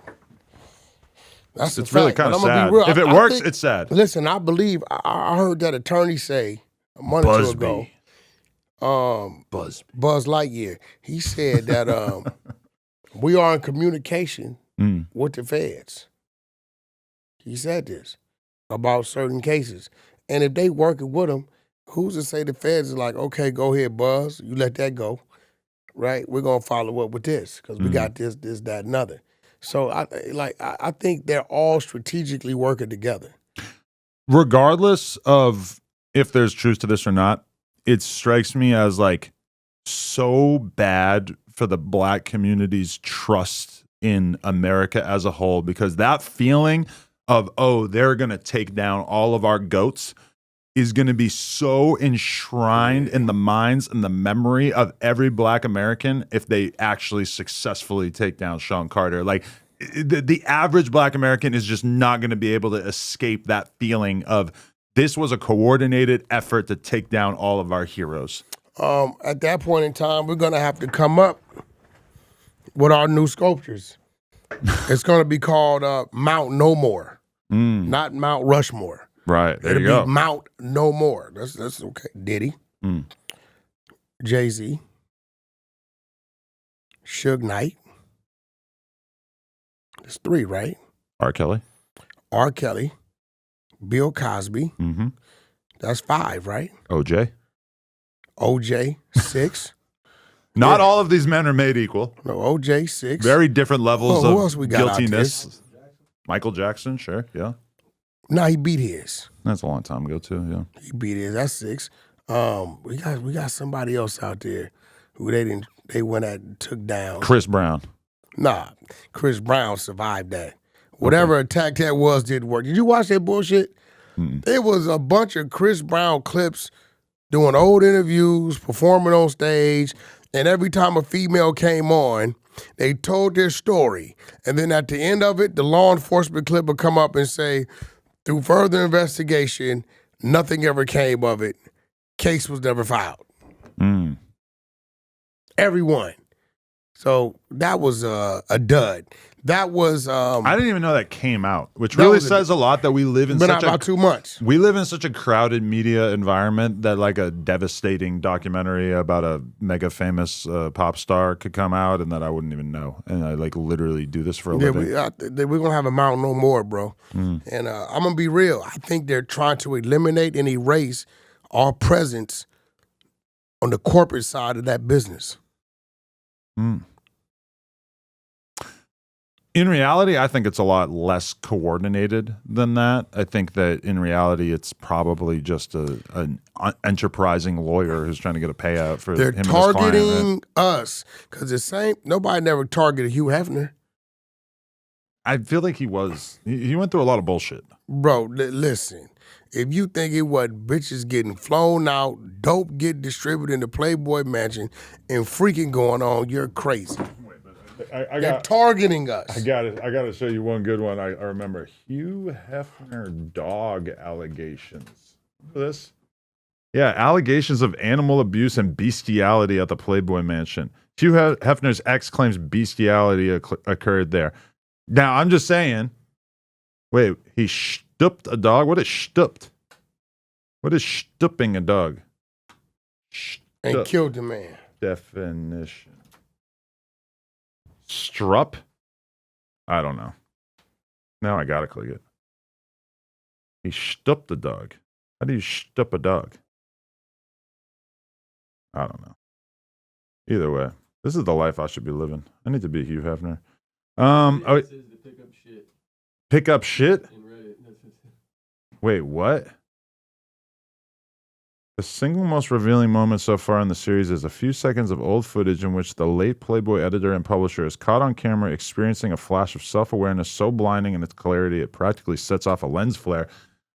[SPEAKER 1] It's really kind of sad. If it works, it's sad.
[SPEAKER 2] Listen, I believe I heard that attorney say a month or two ago. Buzz Lightyear. He said that we are in communication with the feds. He said this about certain cases, and if they working with them, who's to say the feds is like, okay, go ahead, Buzz, you let that go, right? We're gonna follow up with this because we got this, that, and other. So I think they're all strategically working together.
[SPEAKER 1] Regardless of if there's truth to this or not, it strikes me as like so bad for the black community's trust in America as a whole, because that feeling of, oh, they're going to take down all of our goats is going to be so enshrined in the minds and the memory of every black American if they actually successfully take down Sean Carter. Like the average black American is just not going to be able to escape that feeling of this was a coordinated effort to take down all of our heroes.
[SPEAKER 2] At that point in time, we're going to have to come up with our new sculptures. It's going to be called Mount No More, not Mount Rushmore.
[SPEAKER 1] Right, there
[SPEAKER 2] It'll
[SPEAKER 1] you go.
[SPEAKER 2] Be Mount No More. That's okay. Diddy, Jay-Z, Suge Knight. That's 3, right?
[SPEAKER 1] R. Kelly.
[SPEAKER 2] R. Kelly, Bill Cosby. That's 5, right?
[SPEAKER 1] OJ.
[SPEAKER 2] OJ, 6.
[SPEAKER 1] Not all of these men are made equal.
[SPEAKER 2] No, OJ, 6.
[SPEAKER 1] Very different levels
[SPEAKER 2] who
[SPEAKER 1] of
[SPEAKER 2] else we got
[SPEAKER 1] guiltiness. Michael Jackson, sure, yeah.
[SPEAKER 2] Nah, he beat his.
[SPEAKER 1] That's a long time ago too, yeah.
[SPEAKER 2] He beat his. That's 6. We got somebody else out there who they went at and took down.
[SPEAKER 1] Chris Brown.
[SPEAKER 2] Nah, Chris Brown survived that. Whatever attack that was didn't work. Did you watch that bullshit? It was a bunch of Chris Brown clips doing old interviews, performing on stage, and every time a female came on, they told their story. And then at the end of it, the law enforcement clip would come up and say, through further investigation, nothing ever came of it. Case was never filed. Everyone. So that was a dud. That was
[SPEAKER 1] I didn't even know that came out, which really says a lot that we live in
[SPEAKER 2] been
[SPEAKER 1] such
[SPEAKER 2] out about 2 months.
[SPEAKER 1] We live in such a crowded media environment that like a devastating documentary about a mega famous pop star could come out and that I wouldn't even know. And I like literally do this for a living.
[SPEAKER 2] We're gonna have a Mount No More, bro. And I'm gonna be real. I think they're trying to eliminate and erase our presence on the corporate side of that business.
[SPEAKER 1] In reality, I think it's a lot less coordinated than that. I think that in reality, it's probably just an enterprising lawyer who's trying to get a payout for
[SPEAKER 2] They're
[SPEAKER 1] him and his client,
[SPEAKER 2] targeting us because nobody never targeted Hugh Hefner.
[SPEAKER 1] I feel like he went through a lot of bullshit.
[SPEAKER 2] Bro, listen. If you think it was bitches getting flown out, dope getting distributed in the Playboy Mansion, and freaking going on, you're crazy. They're targeting us.
[SPEAKER 1] I got to show you one good one. I remember Hugh Hefner dog allegations. Remember this? Yeah, allegations of animal abuse and bestiality at the Playboy Mansion. Hugh Hefner's ex claims bestiality occurred there. Now, I'm just saying, wait, he stooped a dog? What is stooped? What is stooping a dog?
[SPEAKER 2] And killed the man.
[SPEAKER 1] Definition. Strup? I don't know. Now I gotta click it. He stooped a dog. How do you stoop a dog? I don't know. Either way, this is the life I should be living. I need to be Hugh Hefner.
[SPEAKER 3] It says to pick up shit.
[SPEAKER 1] Pick up shit?
[SPEAKER 3] In Reddit.
[SPEAKER 1] Wait, what? The single most revealing moment so far in the series is a few seconds of old footage in which the late Playboy editor and publisher is caught on camera experiencing a flash of self-awareness so blinding in its clarity it practically sets off a lens flare.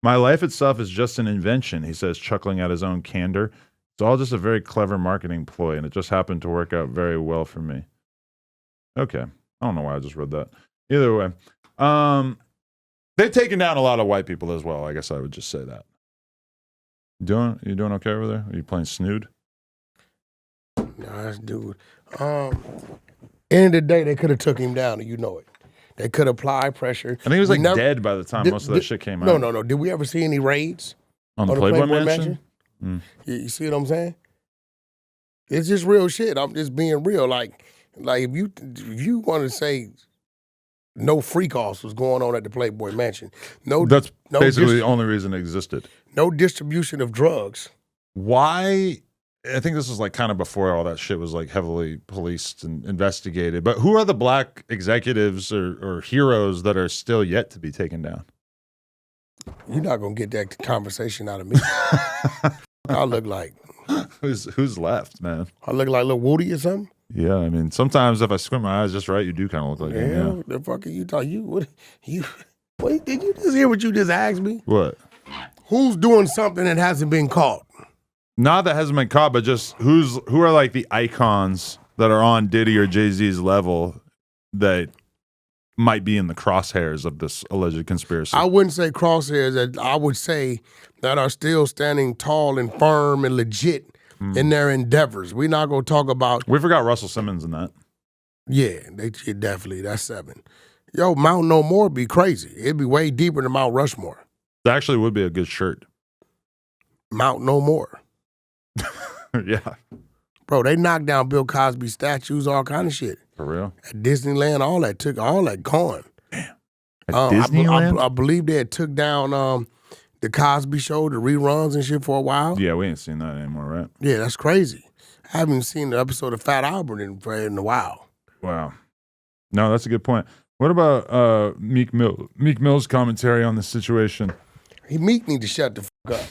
[SPEAKER 1] My life itself is just an invention, he says, chuckling at his own candor. It's all just a very clever marketing ploy, and it just happened to work out very well for me. Okay. I don't know why I just read that. Either way. They've taken down a lot of white people as well. I guess I would just say that. You doing okay over there? Are you playing Snood?
[SPEAKER 2] No, that's dude. End of the day, they could have took him down, and you know it. They could apply pressure.
[SPEAKER 1] I think he was dead by the time most of that shit came out.
[SPEAKER 2] No. Did we ever see any raids
[SPEAKER 1] on the Playboy Mansion?
[SPEAKER 2] You see what I'm saying? It's just real shit. I'm just being real. Like if you want to say no freak-offs was going on at the Playboy Mansion.
[SPEAKER 1] That's basically the only reason it existed.
[SPEAKER 2] No distribution of drugs.
[SPEAKER 1] Why? I think this was kind of before all that shit was heavily policed and investigated. But who are the black executives or heroes that are still yet to be taken down?
[SPEAKER 2] You're not gonna get that conversation out of me. I look like
[SPEAKER 1] who's left, man?
[SPEAKER 2] I look like Lil Woody or something.
[SPEAKER 1] Yeah, I mean, sometimes if I squint my eyes just right, you do kind of look like him.
[SPEAKER 2] Yeah, the fuck are you talking? Wait, did you just hear what you just asked me?
[SPEAKER 1] What?
[SPEAKER 2] Who's doing something that hasn't been caught?
[SPEAKER 1] Not that hasn't been caught, but just who are the icons that are on Diddy or Jay-Z's level that might be in the crosshairs of this alleged conspiracy?
[SPEAKER 2] I wouldn't say crosshairs. I would say that are still standing tall and firm and legit in their endeavors. We're not going to talk about...
[SPEAKER 1] We forgot Russell Simmons in that.
[SPEAKER 2] Yeah, definitely. That's 7. Yo, Mount No More be crazy. It'd be way deeper than Mount Rushmore.
[SPEAKER 1] That actually would be a good shirt.
[SPEAKER 2] Mount No More.
[SPEAKER 1] Yeah.
[SPEAKER 2] Bro, they knocked down Bill Cosby statues, all kind of shit.
[SPEAKER 1] For real?
[SPEAKER 2] At Disneyland, all that gone.
[SPEAKER 1] Damn. At Disneyland?
[SPEAKER 2] I believe they had took down the Cosby Show, the reruns and shit for a while.
[SPEAKER 1] Yeah, we ain't seen that anymore, right?
[SPEAKER 2] Yeah, that's crazy. I haven't seen the episode of Fat Albert in a while.
[SPEAKER 1] Wow. No, that's a good point. What about Meek Mill? Meek Mill's commentary on the situation.
[SPEAKER 2] Meek need to shut the fuck up.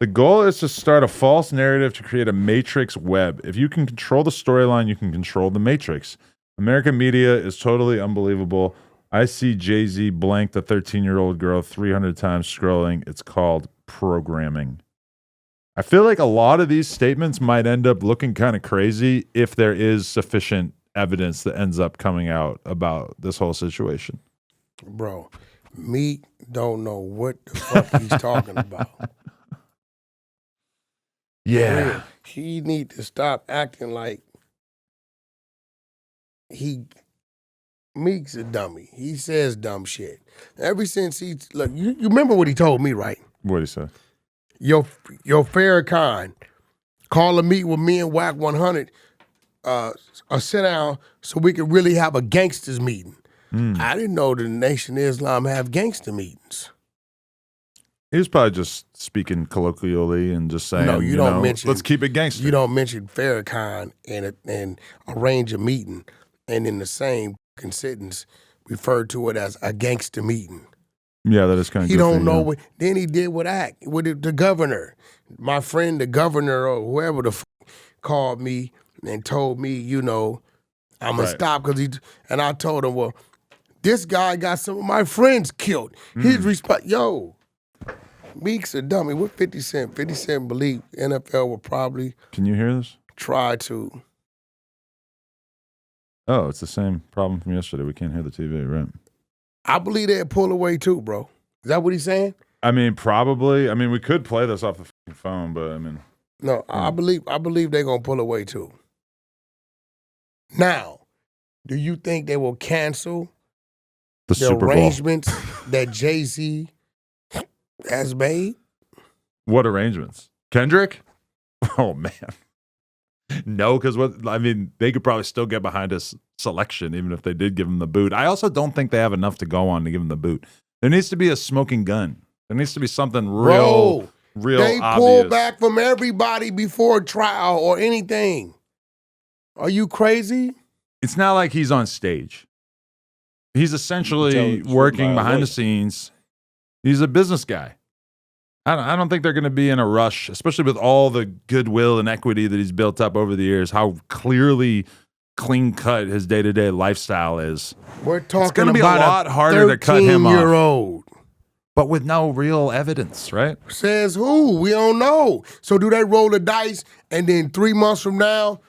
[SPEAKER 1] The goal is to start a false narrative to create a matrix web. If you can control the storyline, you can control the matrix. American media is totally unbelievable. I see Jay-Z blank the 13-year-old girl 300 times scrolling. It's called programming. I feel like a lot of these statements might end up looking kind of crazy if there is sufficient evidence that ends up coming out about this whole situation.
[SPEAKER 2] Bro, Meek don't know what the fuck he's talking about.
[SPEAKER 1] Yeah.
[SPEAKER 2] He need to stop acting like Meek's a dummy. He says dumb shit. Ever since you remember what he told me, right?
[SPEAKER 1] What'd he say?
[SPEAKER 2] Your Farrakhan call a meet with me and Wack 100 a sit down so we could really have a gangsters meeting. I didn't know the Nation of Islam have gangster meetings.
[SPEAKER 1] He was probably just speaking colloquially and just saying,
[SPEAKER 2] No, you don't mention.
[SPEAKER 1] Let's keep it gangster.
[SPEAKER 2] You don't mention Farrakhan and arrange a meeting, and in the same sentence refer to it as a gangster meeting.
[SPEAKER 1] Yeah, that is kind of.
[SPEAKER 2] He don't know what. Then he did with the governor. My friend, the governor or whoever the called me and told me, I'm gonna stop because and I told him, well, this guy got some of my friends killed. His response, Meek's a dummy. What 50 Cent? 50 Cent believed NFL will probably.
[SPEAKER 1] Can you hear this?
[SPEAKER 2] Try to.
[SPEAKER 1] Oh, it's the same problem from yesterday. We can't hear the TV, right?
[SPEAKER 2] I believe they'd pull away too, bro. Is that what he's saying?
[SPEAKER 1] I mean, probably. I mean, we could play this off the phone, but I mean.
[SPEAKER 2] No, I believe they're gonna pull away too. Now, do you think they will cancel the
[SPEAKER 1] Super Bowl
[SPEAKER 2] arrangements that Jay-Z has made?
[SPEAKER 1] What arrangements? Kendrick? Oh man. No, because they could probably still get behind his selection even if they did give him the boot. I also don't think they have enough to go on to give him the boot. There needs to be a smoking gun. There needs to be something real
[SPEAKER 2] they
[SPEAKER 1] obvious.
[SPEAKER 2] pull back from everybody before trial or anything. Are you crazy?
[SPEAKER 1] It's not like he's on stage. He's essentially working behind the scenes. He's a business guy. I don't think they're going to be in a rush, especially with all the goodwill and equity that he's built up over the years, how clearly clean-cut his day-to-day lifestyle is.
[SPEAKER 2] We're talking
[SPEAKER 1] it's going to be
[SPEAKER 2] about
[SPEAKER 1] a lot harder to cut him off.
[SPEAKER 2] 13-year-old.
[SPEAKER 1] But with no real evidence, right?
[SPEAKER 2] Says who? We don't know. So do they roll the dice and then 3 months from now,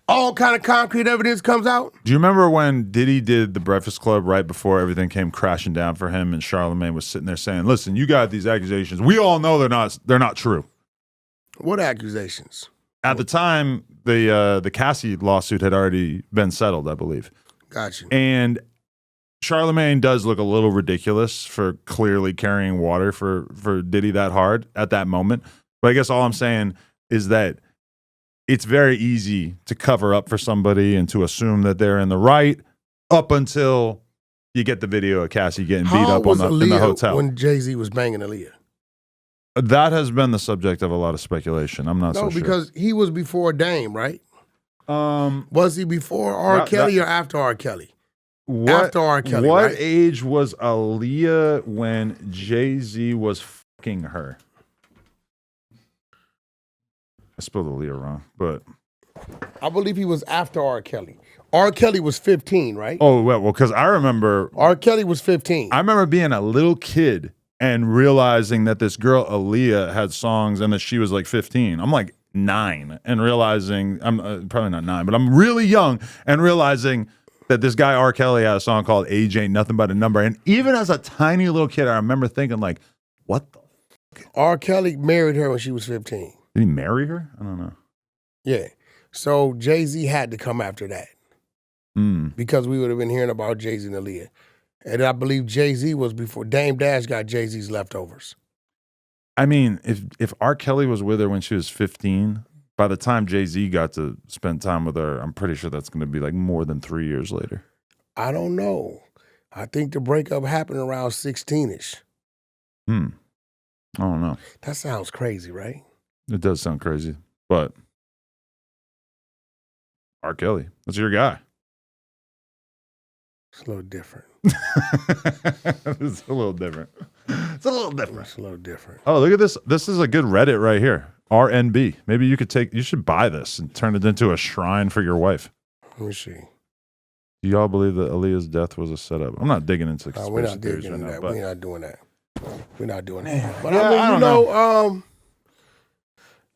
[SPEAKER 2] all kind of concrete evidence comes out?
[SPEAKER 1] Do you remember when Diddy did the Breakfast Club right before everything came crashing down for him and Charlemagne was sitting there saying, listen, you got these accusations. We all know they're not true.
[SPEAKER 2] What accusations?
[SPEAKER 1] At the time, the Cassie lawsuit had already been settled, I believe.
[SPEAKER 2] Got you.
[SPEAKER 1] And Charlemagne does look a little ridiculous for clearly carrying water for Diddy that hard at that moment. But I guess all I'm saying is that it's very easy to cover up for somebody and to assume that they're in the right up until you get the video of Cassie getting beat up in the hotel.
[SPEAKER 2] When Jay-Z was banging Aliyah?
[SPEAKER 1] That has been the subject of a lot of speculation. I'm not so sure.
[SPEAKER 2] No, because he was before Dame, right? Was he before R. Kelly or after R. Kelly? After R. Kelly,
[SPEAKER 1] what
[SPEAKER 2] right?
[SPEAKER 1] age was Aliyah when Jay-Z was fucking her? I spelled Aliyah wrong, but
[SPEAKER 2] I believe he was after R. Kelly. R. Kelly was 15, right?
[SPEAKER 1] Oh, well, because I remember
[SPEAKER 2] R. Kelly was 15.
[SPEAKER 1] I remember being a little kid and realizing that this girl Aliyah had songs and that she was like 15. I'm like 9 and realizing I'm probably not 9, but I'm really young and realizing that this guy R. Kelly had a song called "Age Ain't Nothing But a Number." And even as a tiny little kid, I remember thinking like, "What the?"
[SPEAKER 2] R. Kelly married her when she was 15.
[SPEAKER 1] Did he marry her? I don't know.
[SPEAKER 2] Yeah. So Jay-Z had to come after that. Because we would have been hearing about Jay-Z and Aliyah. And I believe Jay-Z was before Dame Dash got Jay-Z's leftovers.
[SPEAKER 1] I mean, if R. Kelly was with her when she was 15, by the time Jay-Z got to spend time with her, I'm pretty sure that's going to be like more than 3 years later.
[SPEAKER 2] I don't know. I think the breakup happened around 16-ish.
[SPEAKER 1] I don't know.
[SPEAKER 2] That sounds crazy, right?
[SPEAKER 1] It does sound crazy, but R. Kelly, that's your guy.
[SPEAKER 2] It's a little different.
[SPEAKER 1] It's a little different. It's a little different.
[SPEAKER 2] It's a little different.
[SPEAKER 1] Oh, look at this. This is a good Reddit right here. RNB. Maybe you should buy this and turn it into a shrine for your wife.
[SPEAKER 2] Let me see.
[SPEAKER 1] Do y'all believe that Aliyah's death was a setup? I'm not digging into
[SPEAKER 2] We're
[SPEAKER 1] conspiracy
[SPEAKER 2] not
[SPEAKER 1] theories
[SPEAKER 2] digging
[SPEAKER 1] right
[SPEAKER 2] into
[SPEAKER 1] now.
[SPEAKER 2] that.
[SPEAKER 1] But
[SPEAKER 2] We're not doing that. We're not doing that. But
[SPEAKER 1] Yeah,
[SPEAKER 2] I mean,
[SPEAKER 1] I don't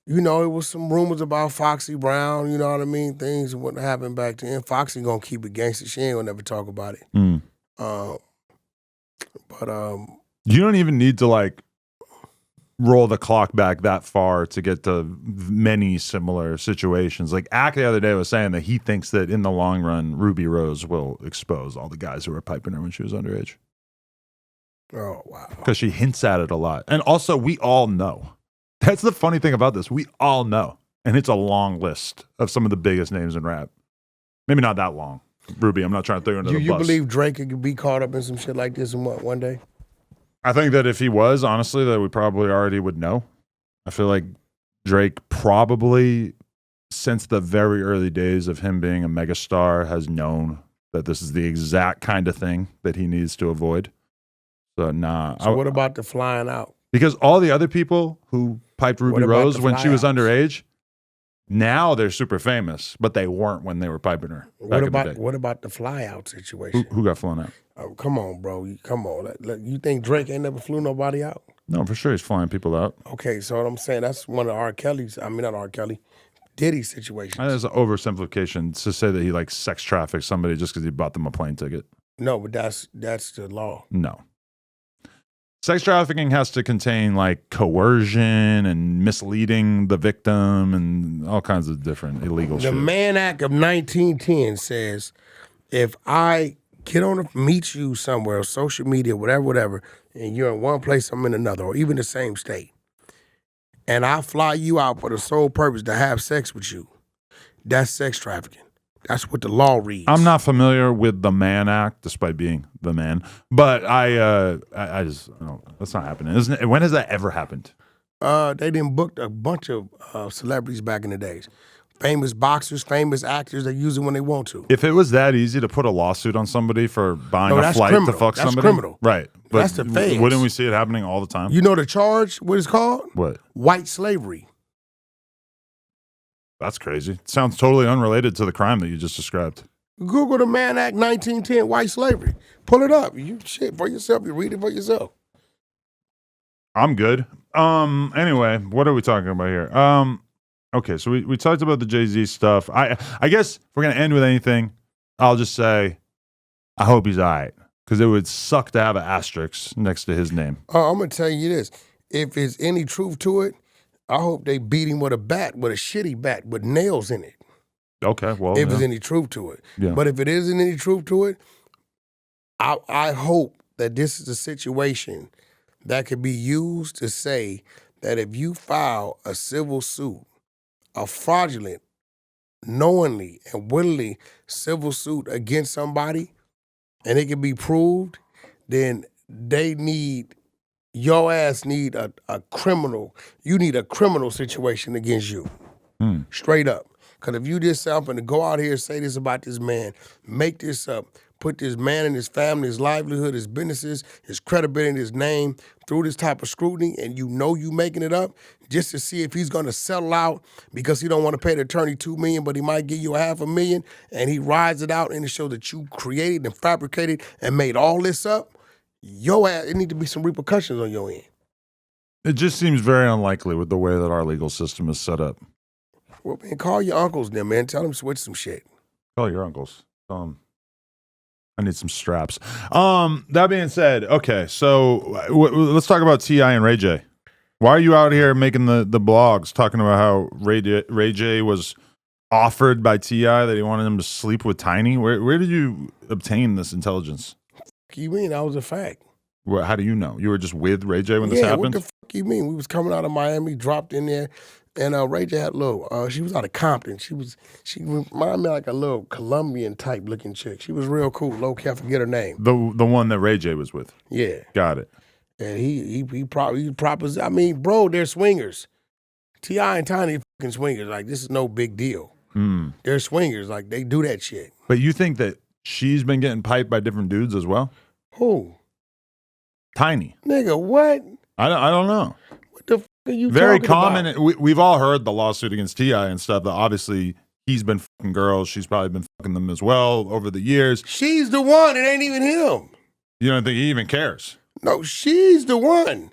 [SPEAKER 2] it was some rumors about Foxy Brown, you know what I mean? Things what happened back then. Foxy gonna keep it gangster. She ain't gonna never talk about it.
[SPEAKER 1] Mm.
[SPEAKER 2] But
[SPEAKER 1] You don't even need to like roll the clock back that far to get to many similar situations. Like Ack the other day was saying that he thinks that in the long run, Ruby Rose will expose all the guys who were piping her when she was underage.
[SPEAKER 2] oh wow.
[SPEAKER 1] Because she hints at it a lot. And also, we all know. That's the funny thing about this. We all know. And it's a long list of some of the biggest names in rap. Maybe not that long. Ruby, I'm not trying to throw you under the bus.
[SPEAKER 2] You believe Drake could be caught up in some shit like this in one day?
[SPEAKER 1] I think that if he was, honestly, that we probably already would know. I feel like Drake probably, since the very early days of him being a megastar, has known that this is the exact kind of thing that he needs to avoid. So, nah.
[SPEAKER 2] So what about the flying out?
[SPEAKER 1] Because all the other people who piped Ruby
[SPEAKER 2] What about
[SPEAKER 1] Rose
[SPEAKER 2] the
[SPEAKER 1] when she was
[SPEAKER 2] flyouts?
[SPEAKER 1] underage, now they're super famous, but they weren't when they were piping her. Back in the day.
[SPEAKER 2] What about the fly out situation?
[SPEAKER 1] Who got flown out?
[SPEAKER 2] Oh, come on, bro. Come on. You think Drake ain't never flew nobody out?
[SPEAKER 1] No, for sure he's flying people out.
[SPEAKER 2] Okay, so what I'm saying, that's one of R. Kelly's, I mean, not R. Kelly, Diddy's situations.
[SPEAKER 1] That's an oversimplification to say that he like sex trafficked somebody just because he bought them a plane ticket.
[SPEAKER 2] No, but that's the law.
[SPEAKER 1] No. Sex trafficking has to contain like coercion and misleading the victim and all kinds of different illegal
[SPEAKER 2] The
[SPEAKER 1] shit.
[SPEAKER 2] Mann Act of 1910 says if I meet you somewhere, social media, whatever, and you're in one place, I'm in another, or even the same state, and I fly you out for the sole purpose to have sex with you, that's sex trafficking. That's what the law reads.
[SPEAKER 1] I'm not familiar with the Mann Act, despite being the man, but I just that's not happening. Isn't it? When has that ever happened?
[SPEAKER 2] They didn't book a bunch of celebrities back in the days. Famous boxers, famous actors, they use it when they want to.
[SPEAKER 1] If it was that easy to put a lawsuit on somebody for buying a
[SPEAKER 2] that's
[SPEAKER 1] flight
[SPEAKER 2] criminal.
[SPEAKER 1] to fuck
[SPEAKER 2] That's
[SPEAKER 1] somebody,
[SPEAKER 2] criminal.
[SPEAKER 1] right? But
[SPEAKER 2] That's the feds.
[SPEAKER 1] Wouldn't we see it happening all the time?
[SPEAKER 2] You know the charge, what it's called?
[SPEAKER 1] What?
[SPEAKER 2] White slavery.
[SPEAKER 1] That's crazy. It sounds totally unrelated to the crime that you just described.
[SPEAKER 2] Google the Mann Act 1910, white slavery. Pull it up. You shit for yourself. You read it for yourself.
[SPEAKER 1] I'm good. Anyway, what are we talking about here? Okay, so we talked about the Jay-Z stuff. I guess if we're gonna end with anything, I'll just say I hope he's all right. Because it would suck to have an asterisk next to his name.
[SPEAKER 2] I'm going to tell you this. If there's any truth to it, I hope they beat him with a shitty bat, with nails in it.
[SPEAKER 1] Okay, well.
[SPEAKER 2] If there's any truth to it.
[SPEAKER 1] Yeah.
[SPEAKER 2] But if it isn't any truth to it, I hope that this is a situation that could be used to say that if you file a civil suit, a fraudulent, knowingly and willingly civil suit against somebody, and it can be proved, then your ass need a criminal. You need a criminal situation against you. Straight up. Because if you just I'm going to go out here and say this about this man, make this up, put this man and his family, his livelihood, his businesses, his credibility, his name through this type of scrutiny, and you know you making it up just to see if he's going to settle out because he don't want to pay the attorney $2 million, but he might give you $500,000, and he rides it out and it shows that you created and fabricated and made all this up. Your ass, it need to be some repercussions on your end.
[SPEAKER 1] It just seems very unlikely with the way that our legal system is set up.
[SPEAKER 2] Well, man, call your uncles then, man. Tell them to switch some shit.
[SPEAKER 1] Call your uncles. I need some straps. That being said, okay, so let's talk about T.I. and Ray J. Why are you out here making the blogs talking about how Ray J was offered by T.I. that he wanted him to sleep with Tiny? Where did you obtain this intelligence?
[SPEAKER 2] What you mean? That was a fact.
[SPEAKER 1] How do you know? You were just with Ray J when this
[SPEAKER 2] What
[SPEAKER 1] happened?
[SPEAKER 2] the fuck you mean? We was coming out of Miami, dropped in there, and Ray J had a little, she was out of Compton. She reminded me like a little Colombian type looking chick. She was real cool. Low key, I forget her name.
[SPEAKER 1] The one that Ray J was with.
[SPEAKER 2] Yeah.
[SPEAKER 1] Got it.
[SPEAKER 2] And he proposed. I mean, bro, they're swingers. T.I. and Tiny fucking swingers. Like, this is no big deal. They're swingers. Like, they do that shit.
[SPEAKER 1] But you think that she's been getting piped by different dudes as well?
[SPEAKER 2] Who?
[SPEAKER 1] Tiny.
[SPEAKER 2] Nigga, what?
[SPEAKER 1] I don't know.
[SPEAKER 2] What the fuck are you
[SPEAKER 1] Very
[SPEAKER 2] talking
[SPEAKER 1] common.
[SPEAKER 2] about?
[SPEAKER 1] We've all heard the lawsuit against T.I. and stuff. That obviously he's been fucking girls. She's probably been fucking them as well over the years.
[SPEAKER 2] She's the one. It ain't even him.
[SPEAKER 1] You don't think he even cares?
[SPEAKER 2] No, she's the one.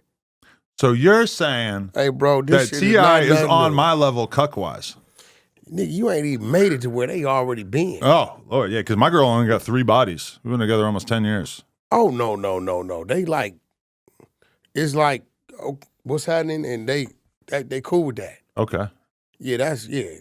[SPEAKER 1] So you're saying
[SPEAKER 2] Hey, bro, this
[SPEAKER 1] that
[SPEAKER 2] shit
[SPEAKER 1] T.I.
[SPEAKER 2] is
[SPEAKER 1] is
[SPEAKER 2] not
[SPEAKER 1] on
[SPEAKER 2] new.
[SPEAKER 1] my level cuck-wise?
[SPEAKER 2] Nigga, you ain't even made it to where they already been.
[SPEAKER 1] Oh, Lord, yeah, because my girl only got 3 bodies. We've been together almost 10 years.
[SPEAKER 2] Oh, no. They like, it's like, oh, what's happening? And they cool with that.
[SPEAKER 1] Okay.
[SPEAKER 2] Yeah,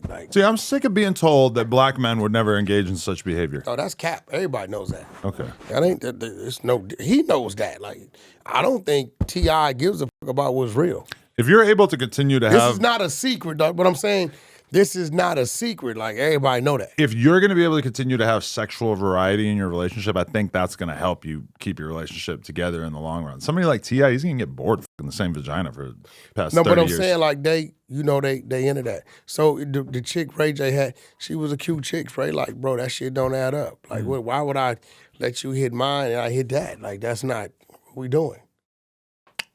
[SPEAKER 2] like,
[SPEAKER 1] See, I'm sick of being told that black men would never engage in such behavior.
[SPEAKER 2] oh, that's cap. Everybody knows that.
[SPEAKER 1] Okay.
[SPEAKER 2] That ain't, it's no, he knows that. Like, I don't think T.I. gives a fuck about what's real.
[SPEAKER 1] If you're able to continue to
[SPEAKER 2] This
[SPEAKER 1] have...
[SPEAKER 2] is not a secret, dog. But I'm saying, this is not a secret. Like, everybody know that.
[SPEAKER 1] If you're going to be able to continue to have sexual variety in your relationship, I think that's going to help you keep your relationship together in the long run. Somebody like T.I., he's going to get bored fucking the same vagina for the past 30
[SPEAKER 2] No, but I'm
[SPEAKER 1] years.
[SPEAKER 2] saying like they into that. So the chick Ray J had, she was a cute chick. Ray like, bro, that shit don't add up. Like, why would I let you hit mine and I hit that? Like, that's not what we doing.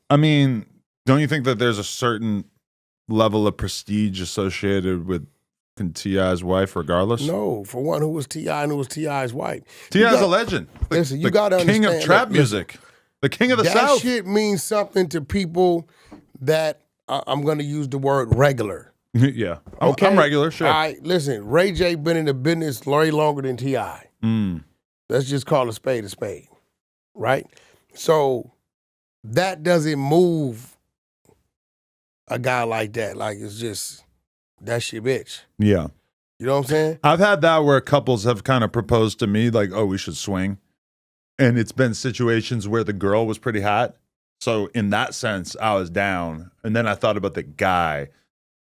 [SPEAKER 1] I mean, don't you think that there's a certain level of prestige associated with T.I.'s wife regardless?
[SPEAKER 2] No, for one, who was T.I. and who was T.I.'s wife?
[SPEAKER 1] T.I.'s a legend.
[SPEAKER 2] Listen, you
[SPEAKER 1] the
[SPEAKER 2] gotta
[SPEAKER 1] king of
[SPEAKER 2] understand
[SPEAKER 1] trap
[SPEAKER 2] that,
[SPEAKER 1] music. The king of the
[SPEAKER 2] that
[SPEAKER 1] South.
[SPEAKER 2] shit means something to people that I'm going to use the word regular.
[SPEAKER 1] Yeah.
[SPEAKER 2] Okay?
[SPEAKER 1] I'm regular, sure.
[SPEAKER 2] All right, listen, Ray J been in the business way longer than T.I. Let's just call a spade, right? So that doesn't move a guy like that. Like, it's just, that's your bitch.
[SPEAKER 1] Yeah.
[SPEAKER 2] You know what I'm saying?
[SPEAKER 1] I've had that where couples have kind of proposed to me, like, oh, we should swing. And it's been situations where the girl was pretty hot. So in that sense, I was down. And then I thought about the guy.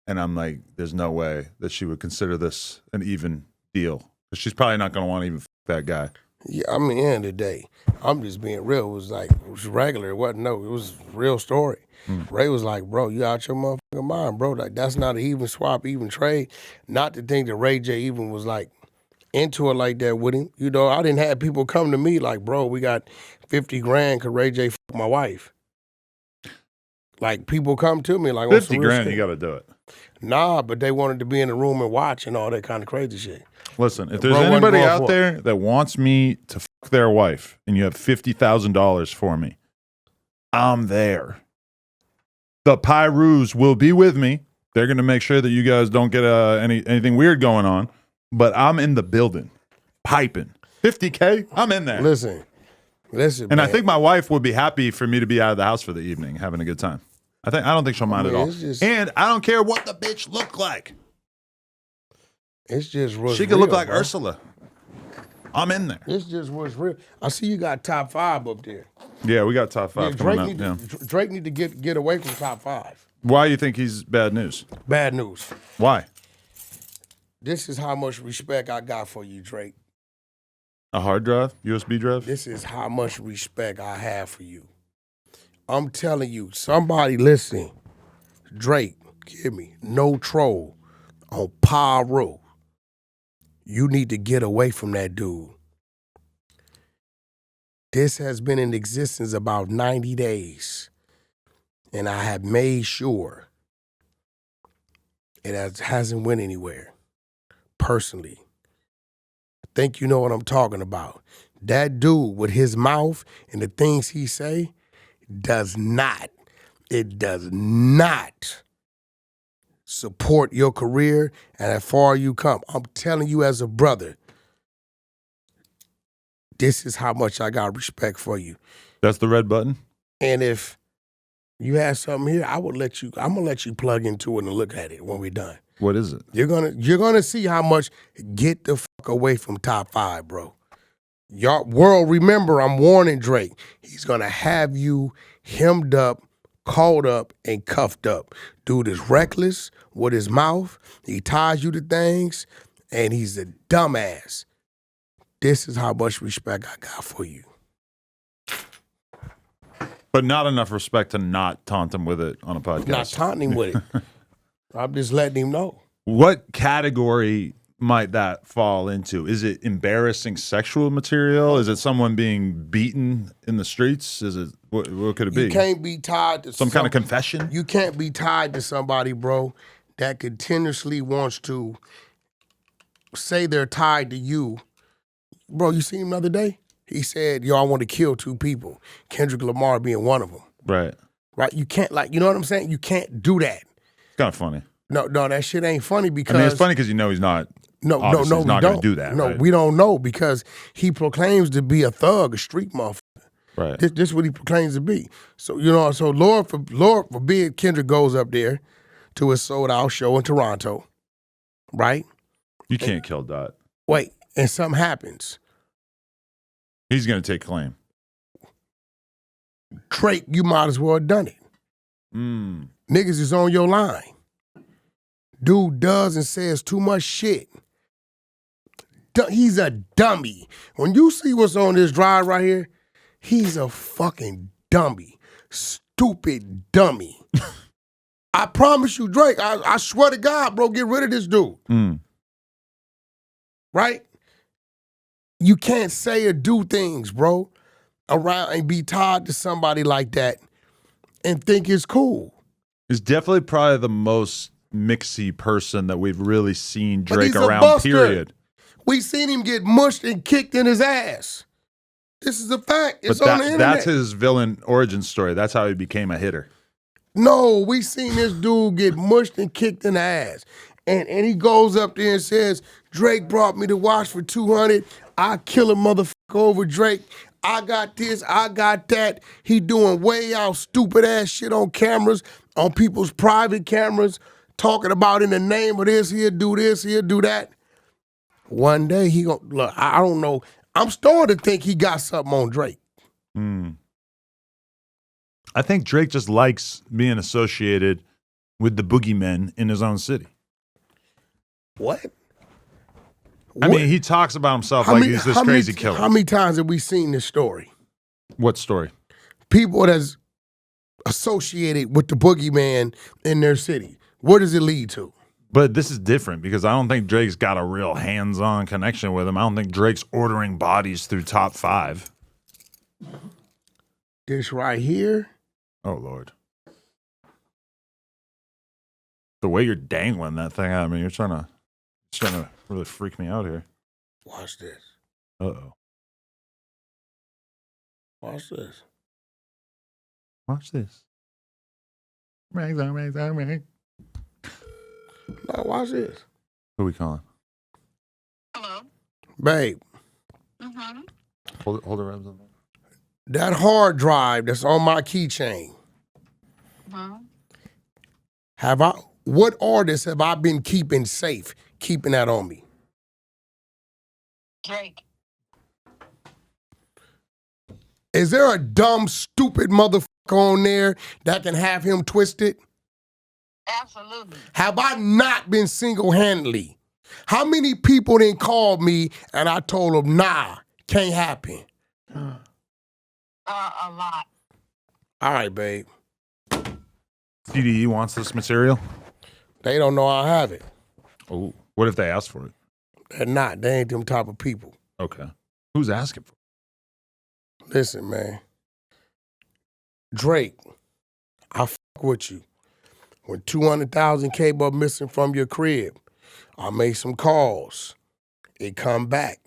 [SPEAKER 1] And I'm like, there's no way that she would consider this an even deal. Because she's probably not going to want to even that guy.
[SPEAKER 2] Yeah, I mean, end of the day, I'm just being real. It was regular. It wasn't, it was a real story. Ray was like, bro, you out your motherfucking mind, bro. Like, that's not an even swap, even trade. Not to think that Ray J even was like into it like that with him. You know, I didn't have people come to me like, bro, we got 50 grand because Ray J fucked my wife. Like, people come to me like,
[SPEAKER 1] 50 grand, you got to do it.
[SPEAKER 2] Nah, but they wanted to be in the room and watch and all that kind of crazy shit.
[SPEAKER 1] Listen, if there's
[SPEAKER 2] Bro wasn't
[SPEAKER 1] anybody
[SPEAKER 2] going
[SPEAKER 1] out
[SPEAKER 2] for it.
[SPEAKER 1] there that wants me to fuck their wife and you have $50,000 for me, I'm there. The Pyrus will be with me. They're going to make sure that you guys don't get anything weird going on. But I'm in the building, piping. 50K, I'm in there.
[SPEAKER 2] Listen,
[SPEAKER 1] And
[SPEAKER 2] man.
[SPEAKER 1] I think my wife would be happy for me to be out of the house for the evening, having a good time. I don't think she'll mind at all.
[SPEAKER 2] it's just-
[SPEAKER 1] And I don't care what the bitch look like.
[SPEAKER 2] It's just what's
[SPEAKER 1] She could look
[SPEAKER 2] real,
[SPEAKER 1] like
[SPEAKER 2] bro.
[SPEAKER 1] Ursula. I'm in there.
[SPEAKER 2] It's just what's real. I see you got top 5 up there.
[SPEAKER 1] Yeah, we got top 5
[SPEAKER 2] Yeah,
[SPEAKER 1] coming up. Yeah.
[SPEAKER 2] Drake need to get away from top 5.
[SPEAKER 1] Why do you think he's bad news?
[SPEAKER 2] Bad news.
[SPEAKER 1] Why?
[SPEAKER 2] This is how much respect I got for you, Drake.
[SPEAKER 1] A hard drive? USB drive?
[SPEAKER 2] This is how much respect I have for you. I'm telling you, somebody listening, Drake, hear me, no troll on Pyro. You need to get away from that dude. This has been in existence about 90 days. And I have made sure it hasn't went anywhere. Personally. I think you know what I'm talking about. That dude with his mouth and the things he say does not support your career and how far you come. I'm telling you as a brother, this is how much I got respect for you.
[SPEAKER 1] That's the red button?
[SPEAKER 2] And if you have something here, I'm gonna let you plug into it and look at it when we're done.
[SPEAKER 1] What is it?
[SPEAKER 2] You're gonna see how much. Get the fuck away from top 5, bro. Y'all world, remember, I'm warning Drake. He's gonna have you hemmed up, called up, and cuffed up. Dude is reckless with his mouth. He ties you to things, and he's a dumbass. This is how much respect I got for you.
[SPEAKER 1] But not enough respect to not taunt him with it on a podcast.
[SPEAKER 2] Not taunting him with it. I'm just letting him know.
[SPEAKER 1] What category might that fall into? Is it embarrassing sexual material? Is it someone being beaten in the streets? Is it what could it be?
[SPEAKER 2] You can't be tied to
[SPEAKER 1] some kind of confession?
[SPEAKER 2] You can't be tied to somebody, bro, that continuously wants to say they're tied to you. Bro, you seen him the other day? He said, yo, I want to kill 2 people. Kendrick Lamar being one of them.
[SPEAKER 1] Right.
[SPEAKER 2] Right? You can't, like, you know what I'm saying? You can't do that.
[SPEAKER 1] It's kind of funny.
[SPEAKER 2] No, that shit ain't funny because...
[SPEAKER 1] I mean, it's funny because you know he's not...
[SPEAKER 2] No,
[SPEAKER 1] he's not going to do that,
[SPEAKER 2] No,
[SPEAKER 1] right?
[SPEAKER 2] we don't know because he proclaims to be a thug, a street motherfucker.
[SPEAKER 1] Right.
[SPEAKER 2] This is what he proclaims to be. So, you know, so Lord forbid Kendrick goes up there to his sold-out show in Toronto, right?
[SPEAKER 1] You can't kill Dot.
[SPEAKER 2] Wait, and something happens.
[SPEAKER 1] He's going to take claim.
[SPEAKER 2] Drake, you might as well have done it. Niggas is on your line. Dude does and says too much shit. He's a dummy. When you see what's on this drive right here, he's a fucking dummy. Stupid dummy. I promise you, Drake, I swear to God, bro, get rid of this dude. Right? You can't say or do things, bro, around and be tied to somebody like that and think it's cool.
[SPEAKER 1] He's definitely probably the most mixy person that we've really seen
[SPEAKER 2] But
[SPEAKER 1] Drake
[SPEAKER 2] he's a
[SPEAKER 1] around,
[SPEAKER 2] buster.
[SPEAKER 1] period.
[SPEAKER 2] We seen him get mushed and kicked in his ass. This is a fact. It's
[SPEAKER 1] But
[SPEAKER 2] on the internet.
[SPEAKER 1] that's his villain origin story. That's how he became a hitter.
[SPEAKER 2] No, we seen this dude get mushed and kicked in the ass. And he goes up there and says, Drake brought me to watch for 200. I kill a motherfucker over Drake. I got this, I got that. He doing way out stupid ass shit on cameras, on people's private cameras, talking about in the name of this, he'll do that. One day he gonna, look, I don't know. I'm starting to think he got something on Drake.
[SPEAKER 1] I think Drake just likes being associated with the boogeymen in his own city.
[SPEAKER 2] What?
[SPEAKER 1] I mean, he talks about himself like he's this crazy killer.
[SPEAKER 2] How many times have we seen this story?
[SPEAKER 1] What story?
[SPEAKER 2] People that's associated with the boogeyman in their city. Where does it lead to?
[SPEAKER 1] But this is different because I don't think Drake's got a real hands-on connection with him. I don't think Drake's ordering bodies through Top 5.
[SPEAKER 2] This right here.
[SPEAKER 1] Oh, Lord. The way you're dangling that thing at me, you're trying to really freak me out here.
[SPEAKER 2] Watch this.
[SPEAKER 1] Uh-oh.
[SPEAKER 2] Watch this.
[SPEAKER 1] Watch this. Ring.
[SPEAKER 2] No, watch this.
[SPEAKER 1] Who we calling?
[SPEAKER 4] Hello.
[SPEAKER 2] Babe,
[SPEAKER 1] Hold it right.
[SPEAKER 2] that hard drive that's on my keychain, what artists have I been keeping safe, keeping that on me?
[SPEAKER 4] Drake.
[SPEAKER 2] Is there a dumb, stupid motherfucker on there that can have him twisted?
[SPEAKER 4] Absolutely.
[SPEAKER 2] Have I not been single-handedly? How many people didn't call me and I told them, nah, can't happen?
[SPEAKER 4] A lot.
[SPEAKER 2] All right, babe.
[SPEAKER 1] CDE wants this material?
[SPEAKER 2] They don't know I have it.
[SPEAKER 1] Oh, what if they ask for it?
[SPEAKER 2] They're not. They ain't them type of people.
[SPEAKER 1] Okay. Who's asking for it?
[SPEAKER 2] Listen, man. Drake, I fuck with you. When 200,000 came up missing from your crib, I made some calls. It come back.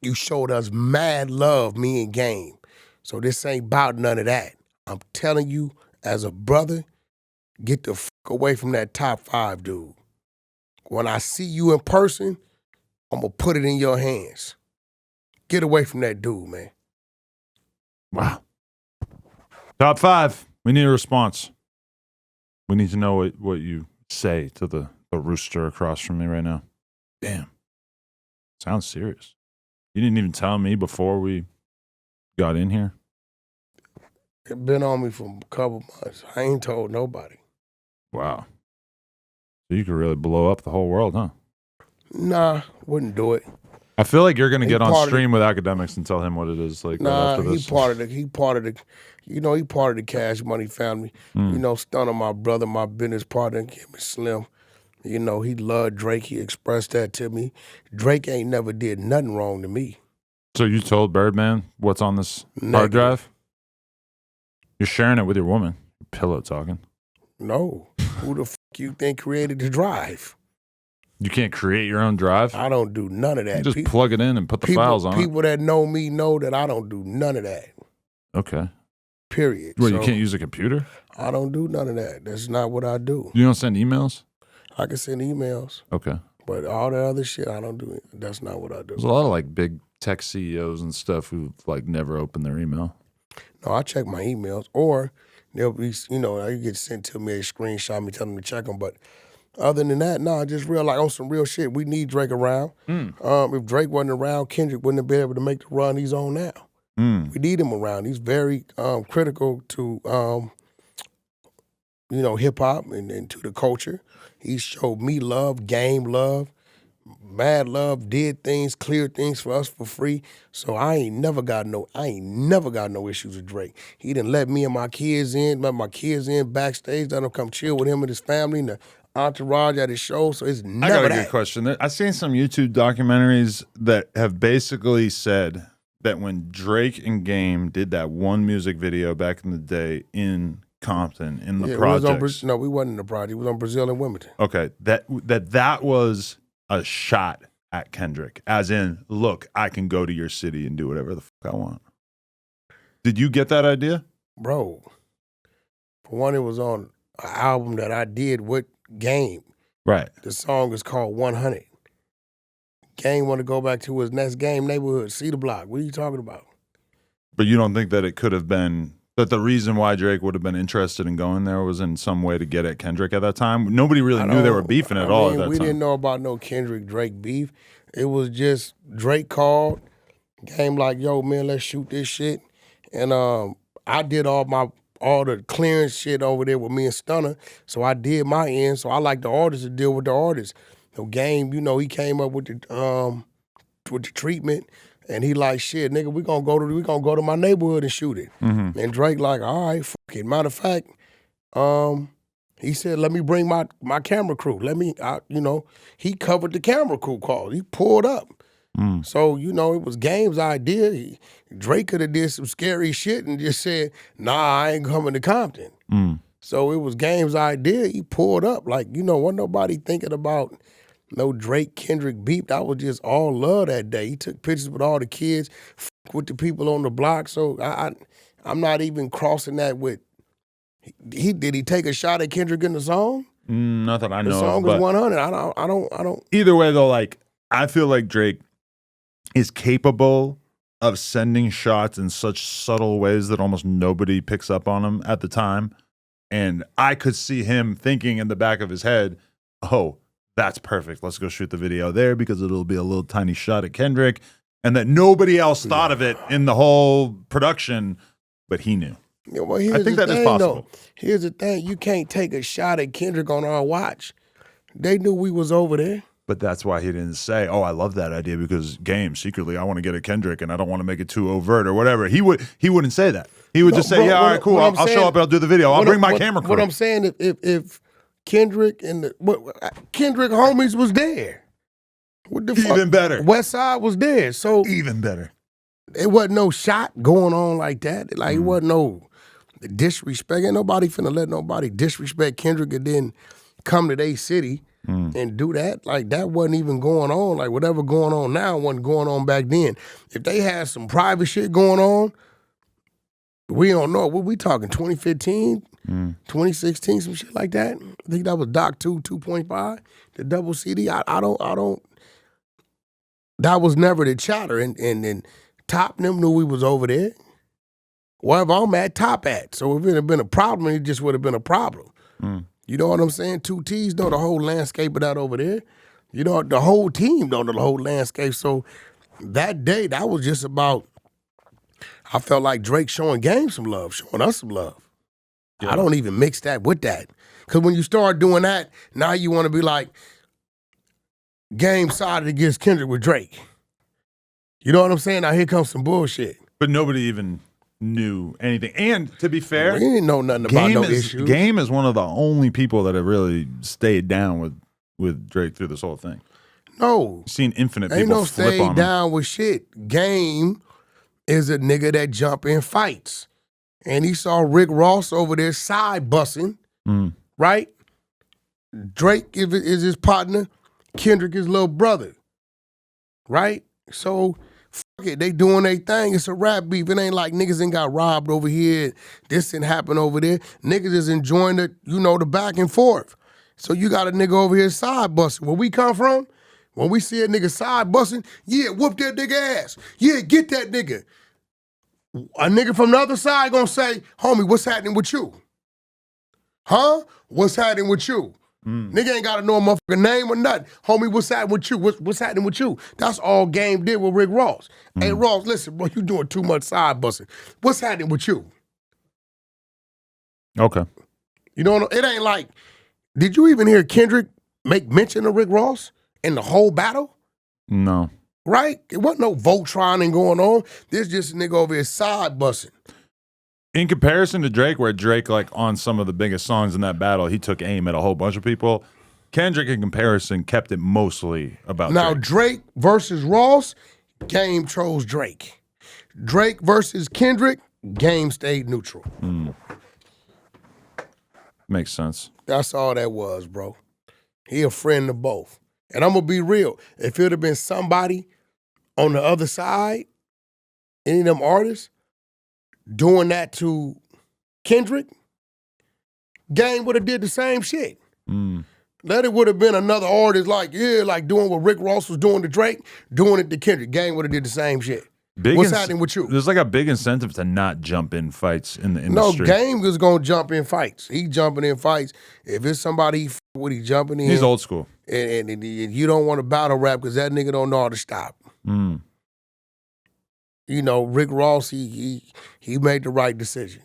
[SPEAKER 2] You showed us mad love, me and Game. So this ain't about none of that. I'm telling you, as a brother, get the fuck away from that Top 5 dude. When I see you in person, I'm gonna put it in your hands. Get away from that dude, man.
[SPEAKER 1] Wow. Top 5. We need a response. We need to know what you say to the rooster across from me right now. Damn. Sounds serious. You didn't even tell me before we got in here?
[SPEAKER 2] It been on me for a couple months. I ain't told nobody.
[SPEAKER 1] Wow. So you could really blow up the whole world, huh?
[SPEAKER 2] Nah, wouldn't do it.
[SPEAKER 1] I feel like you're going to get on
[SPEAKER 2] part of
[SPEAKER 1] stream with academics and tell him what it is like right
[SPEAKER 2] Nah,
[SPEAKER 1] after this.
[SPEAKER 2] he part of the Cash Money family. You know, stunning my brother, my business partner, give me Slim. You know, he loved Drake. He expressed that to me. Drake ain't never did nothing wrong to me.
[SPEAKER 1] So you told Birdman what's on this hard
[SPEAKER 2] Negative.
[SPEAKER 1] drive? You're sharing it with your woman. Pillow talking.
[SPEAKER 2] No. Who the fuck you think created the drive?
[SPEAKER 1] You can't create your own drive?
[SPEAKER 2] I don't do none of that.
[SPEAKER 1] You just plug it in and put the files on it.
[SPEAKER 2] People that know me know that I don't do none of that.
[SPEAKER 1] Okay.
[SPEAKER 2] Period.
[SPEAKER 1] Well,
[SPEAKER 2] So,
[SPEAKER 1] you can't use a computer?
[SPEAKER 2] I don't do none of that. That's not what I do.
[SPEAKER 1] You don't send emails?
[SPEAKER 2] I can send emails,
[SPEAKER 1] Okay.
[SPEAKER 2] but all that other shit, I don't do it. That's not what I do.
[SPEAKER 1] There's a lot of like big tech CEOs and stuff who like never open their email.
[SPEAKER 2] No, I check my emails, or they'll be, you know, they get sent to me, a screenshot me telling me to check them. But other than that, no, I just real like on some real shit. We need Drake around. If Drake wasn't around, Kendrick wouldn't have been able to make the run he's on now. We need him around. He's very critical to, you know, hip hop and to the culture. He showed me love, game love, mad love, did things, cleared things for us for free. So I ain't never got no issues with Drake. He done let me and my kids in, let my kids in backstage, let them come chill with him and his family and the entourage at his show. So it's
[SPEAKER 1] I
[SPEAKER 2] never
[SPEAKER 1] got a
[SPEAKER 2] that.
[SPEAKER 1] good question. I've seen some YouTube documentaries that have basically said that when Drake and Game did that one music video back in the day in Compton, in the
[SPEAKER 2] Yeah,
[SPEAKER 1] projects.
[SPEAKER 2] no, we wasn't in the project. It was on Brazil and Wilmington.
[SPEAKER 1] Okay, that was a shot at Kendrick, as in, look, I can go to your city and do whatever the fuck I want. Did you get that idea?
[SPEAKER 2] Bro, for one, it was on an album that I did with Game.
[SPEAKER 1] Right.
[SPEAKER 2] The song is called 100. Game want to go back to his next Game neighborhood, Cedar Block. What are you talking about?
[SPEAKER 1] But you don't think that it could have been, that the reason why Drake would have been interested in going there was in some way to get at Kendrick at that time? Nobody really knew they were beefing at all at that
[SPEAKER 2] we
[SPEAKER 1] time.
[SPEAKER 2] didn't know about no Kendrick-Drake beef. It was just Drake called, Game like, yo, man, let's shoot this shit. And I did all the clearance shit over there with me and Stunner. So I did my end. So I like the artists to deal with the artists. So Game, you know, he came up with the treatment, and he like, shit, nigga, we gonna go to my neighborhood and shoot it. And Drake like, all right, fuck it. Matter of fact, he said, let me bring my camera crew. You know, he covered the camera crew call. He pulled up. So, you know, it was Game's idea. Drake could have did some scary shit and just said, nah, I ain't coming to Compton. So it was Game's idea. He pulled up. Like, you know, wasn't nobody thinking about no Drake, Kendrick beef. That was just all love that day. He took pictures with all the kids, with the people on the block. So I'm not even crossing that with, did he take a shot at Kendrick in the song?
[SPEAKER 1] Not that I know
[SPEAKER 2] The song
[SPEAKER 1] of,
[SPEAKER 2] was
[SPEAKER 1] but
[SPEAKER 2] 100. I don't.
[SPEAKER 1] either way, though, like, I feel like Drake is capable of sending shots in such subtle ways that almost nobody picks up on him at the time. And I could see him thinking in the back of his head, oh, that's perfect. Let's go shoot the video there because it'll be a little tiny shot at Kendrick. And that nobody else thought of it in the whole production, but he knew.
[SPEAKER 2] Yeah, well,
[SPEAKER 1] I think that is possible.
[SPEAKER 2] Here's the thing. You can't take a shot at Kendrick on our watch. They knew we was over there.
[SPEAKER 1] But that's why he didn't say, oh, I love that idea because Game, secretly, I want to get at Kendrick and I don't want to make it too overt or whatever. He wouldn't say that. He would just say,
[SPEAKER 2] bro,
[SPEAKER 1] yeah, all right, cool. I'll show up and I'll do the video. I'll bring my camera crew.
[SPEAKER 2] What I'm saying, if Kendrick and Kendrick homies was there, what the fuck?
[SPEAKER 1] Even better.
[SPEAKER 2] West Side was there. So
[SPEAKER 1] Even better.
[SPEAKER 2] it wasn't no shot going on like that. Like, it wasn't no disrespect. Ain't nobody finna let nobody disrespect Kendrick and then come to their city and do that. Like, that wasn't even going on. Like, whatever going on now wasn't going on back then. If they had some private shit going on, we don't know. What we talking, 2015, 2016, some shit like that? I think that was Doc 2, 2.5, the double CD. I don't, that was never the chatter. And Top and them knew we was over there. Wherever I'm at, Top at. So if it had been a problem, it just would have been a problem. You know what I'm saying? 2 T's know the whole landscape of that over there. You know, the whole team know the whole landscape. So that day, that was just about, I felt like Drake showing Game some love, showing us some love.
[SPEAKER 1] Yeah.
[SPEAKER 2] I don't even mix that with that. Because when you start doing that, now you want to be like, Game sided against Kendrick with Drake. You know what I'm saying? Now here comes some bullshit.
[SPEAKER 1] But nobody even knew anything. And to be fair,
[SPEAKER 2] We didn't know nothing about no issues.
[SPEAKER 1] Game is one of the only people that have really stayed down with with Drake through this whole thing.
[SPEAKER 2] No.
[SPEAKER 1] You've seen infinite
[SPEAKER 2] Ain't
[SPEAKER 1] people
[SPEAKER 2] no
[SPEAKER 1] flip
[SPEAKER 2] stay
[SPEAKER 1] on him.
[SPEAKER 2] down with shit. Game is a nigga that jump in fights. And he saw Rick Ross over there side busting, right? Drake is his partner. Kendrick his little brother, right? So, fuck it. They doing their thing. It's a rap beef. It ain't like niggas ain't got robbed over here. This didn't happen over there. Niggas is enjoying the back and forth. So you got a nigga over here side busting. Where we come from, when we see a nigga side busting, yeah, whoop that nigga ass. Yeah, get that nigga. A nigga from the other side gonna say, homie, what's happening with you? Huh? What's happening with you? Nigga ain't gotta know a motherfucking name or nothing. Homie, what's happening with you? What's happening with you? That's all Game did with Rick Ross. Hey, Ross, listen, bro, you doing too much side busting. What's happening with you?
[SPEAKER 1] Okay.
[SPEAKER 2] You know, it ain't like, did you even hear Kendrick make mention of Rick Ross in the whole battle?
[SPEAKER 1] No.
[SPEAKER 2] Right? It wasn't no Voltroning going on. There's just a nigga over here side busting.
[SPEAKER 1] In comparison to Drake, where Drake, like on some of the biggest songs in that battle, he took aim at a whole bunch of people. Kendrick, in comparison, kept it mostly about
[SPEAKER 2] Now,
[SPEAKER 1] Drake.
[SPEAKER 2] Drake versus Ross, Game chose Drake. Drake versus Kendrick, Game stayed neutral.
[SPEAKER 1] Makes sense.
[SPEAKER 2] That's all that was, bro. He a friend of both. And I'm going to be real. If it would have been somebody on the other side, any of them artists, doing that to Kendrick, Game would have did the same shit. That it would have been another artist like doing what Rick Ross was doing to Drake, doing it to Kendrick. Game would have did the same shit. What's happening with you?
[SPEAKER 1] There's like a big incentive to not jump in fights in the
[SPEAKER 2] No,
[SPEAKER 1] industry.
[SPEAKER 2] Game is going to jump in fights. He jumping in fights. If it's somebody he jumping in.
[SPEAKER 1] He's old school.
[SPEAKER 2] And you don't want to battle rap because that nigga don't know how to stop. You know, Rick Ross, he made the right decision.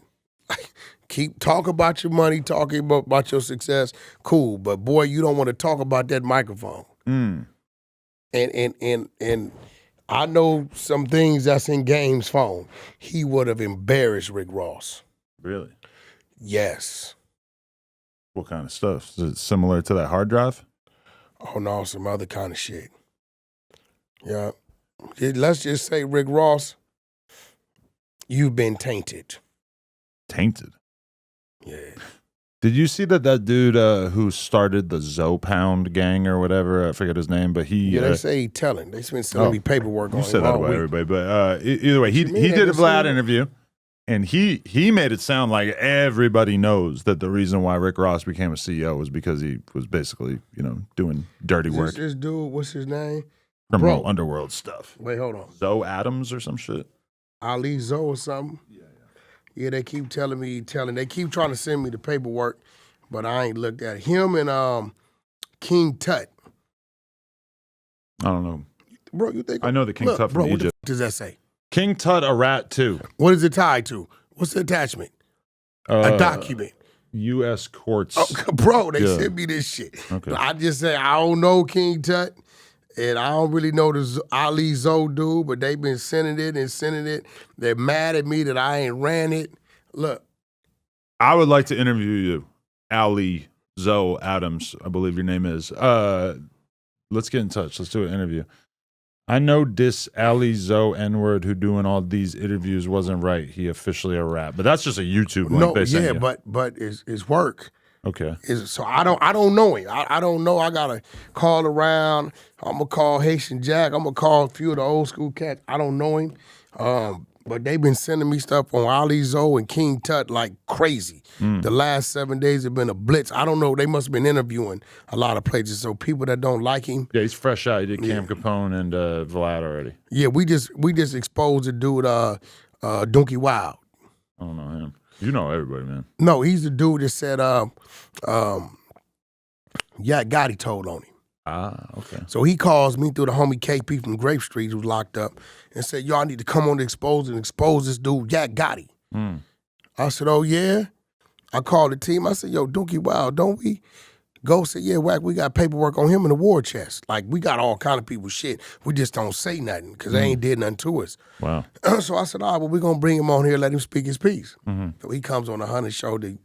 [SPEAKER 2] Keep talking about your money, talking about your success, cool. But boy, you don't want to talk about that microphone. And I know some things that's in Game's phone. He would have embarrassed Rick Ross.
[SPEAKER 1] Really?
[SPEAKER 2] Yes.
[SPEAKER 1] What kind of stuff? Is it similar to that hard drive?
[SPEAKER 2] Oh no, some other kind of shit. Yeah. Let's just say, Rick Ross, you've been tainted.
[SPEAKER 1] Tainted?
[SPEAKER 2] Yeah.
[SPEAKER 1] Did you see that dude who started the Zopound gang or whatever? I forget his name, but he...
[SPEAKER 2] Yeah, they say he telling. They been sending me paperwork on
[SPEAKER 1] You
[SPEAKER 2] him
[SPEAKER 1] said that
[SPEAKER 2] all
[SPEAKER 1] about
[SPEAKER 2] week.
[SPEAKER 1] everybody, but either way, he did a Vlad interview, and he made it sound like everybody knows that the reason why Rick Ross became a CEO was because he was basically, doing dirty work.
[SPEAKER 2] This dude, what's his name?
[SPEAKER 1] Criminal underworld stuff.
[SPEAKER 2] Wait, hold on.
[SPEAKER 1] Zoe Adams or some shit?
[SPEAKER 2] Ali Zoe or something? Yeah, they keep telling me, they keep trying to send me the paperwork, but I ain't looked at it. Him and King Tut.
[SPEAKER 1] I don't know.
[SPEAKER 2] Bro, you think...
[SPEAKER 1] I know the King Tut from
[SPEAKER 2] bro, what the
[SPEAKER 1] Egypt.
[SPEAKER 2] fuck does that say?
[SPEAKER 1] King Tut, a rat too.
[SPEAKER 2] What is it tied to? What's the attachment? A document.
[SPEAKER 1] U.S. courts.
[SPEAKER 2] Oh, bro, they sent me this shit.
[SPEAKER 1] Okay.
[SPEAKER 2] I just say, I don't know King Tut, and I don't really know the Ali Zoe dude, but they've been sending it. They're mad at me that I ain't ran it. Look.
[SPEAKER 1] I would like to interview you, Ali Zoe Adams, I believe your name is. Let's get in touch. Let's do an interview. I know this Ali Zoe N-word who doing all these interviews wasn't right. He officially a rap. But that's just a YouTube link they sent you.
[SPEAKER 2] but it's work.
[SPEAKER 1] Okay.
[SPEAKER 2] So I don't know him. I don't know. I gotta call around. I'm gonna call Haitian Jack. I'm gonna call a few of the old school cats. I don't know him. But they've been sending me stuff on Ali Zoe and King Tut like crazy. The last 7 days have been a blitz. I don't know. They must have been interviewing a lot of places. So people that don't like him.
[SPEAKER 1] Yeah, he's fresh out. He did Cam Capone and Vlad already.
[SPEAKER 2] Yeah, we just exposed the dude Donkey Wild.
[SPEAKER 1] I don't know him. You know everybody, man.
[SPEAKER 2] No, he's the dude that said Gotti told on him.
[SPEAKER 1] Ah, okay.
[SPEAKER 2] So he calls me through the homie KP from Grape Street who's locked up and said, y'all need to come on to expose this dude, Yak Gotti. I said, oh yeah? I called the team. I said, yo, Donkey Wild, don't we Ghost said, yeah, Wack, we got paperwork on him in the war chest. Like, we got all kind of people's shit. We just don't say nothing because they ain't did nothing to us.
[SPEAKER 1] Wow.
[SPEAKER 2] So I said, all right, well, we're going to bring him on here, let him speak his piece. So he comes on the Hunter Show, the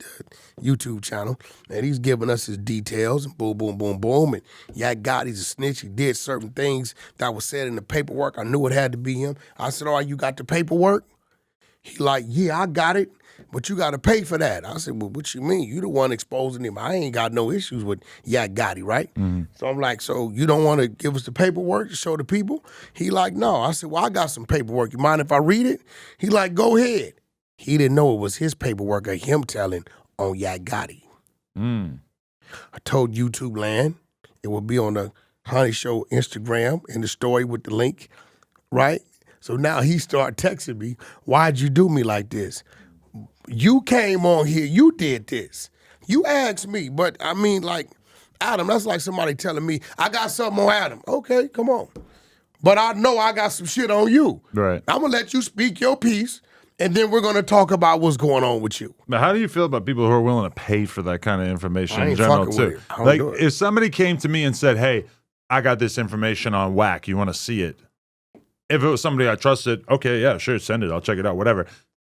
[SPEAKER 2] YouTube channel, and he's giving us his details, and boom, boom, boom, boom. And Yak God, he's a snitch. He did certain things that was said in the paperwork. I knew it had to be him. I said, all right, you got the paperwork? He like, yeah, I got it, but you got to pay for that. I said, well, what you mean? You the one exposing him. I ain't got no issues with Yak Gotti, right? So I'm like, so you don't want to give us the paperwork to show the people? He like, no. I said, well, I got some paperwork. You mind if I read it? He like, go ahead. He didn't know it was his paperwork or him telling on Yak Gotti. I told YouTube land it will be on the Honey Show Instagram in the story with the link, right? So now he started texting me, why'd you do me like this? You came on here, you did this. You asked me, but I mean, like, Adam, that's like somebody telling me, I got something on Adam. Okay, come on. But I know I got some shit on you.
[SPEAKER 1] Right.
[SPEAKER 2] I'm gonna let you speak your piece, and then we're gonna talk about what's going on with you.
[SPEAKER 1] Now, how do you feel about people who are willing to pay for that kind of information
[SPEAKER 2] I
[SPEAKER 1] in
[SPEAKER 2] ain't
[SPEAKER 1] general,
[SPEAKER 2] fucking
[SPEAKER 1] too?
[SPEAKER 2] with it. I don't
[SPEAKER 1] Like,
[SPEAKER 2] do it.
[SPEAKER 1] if somebody came to me and said, hey, I got this information on Wack, you want to see it? If it was somebody I trusted, okay, yeah, sure, send it. I'll check it out, whatever.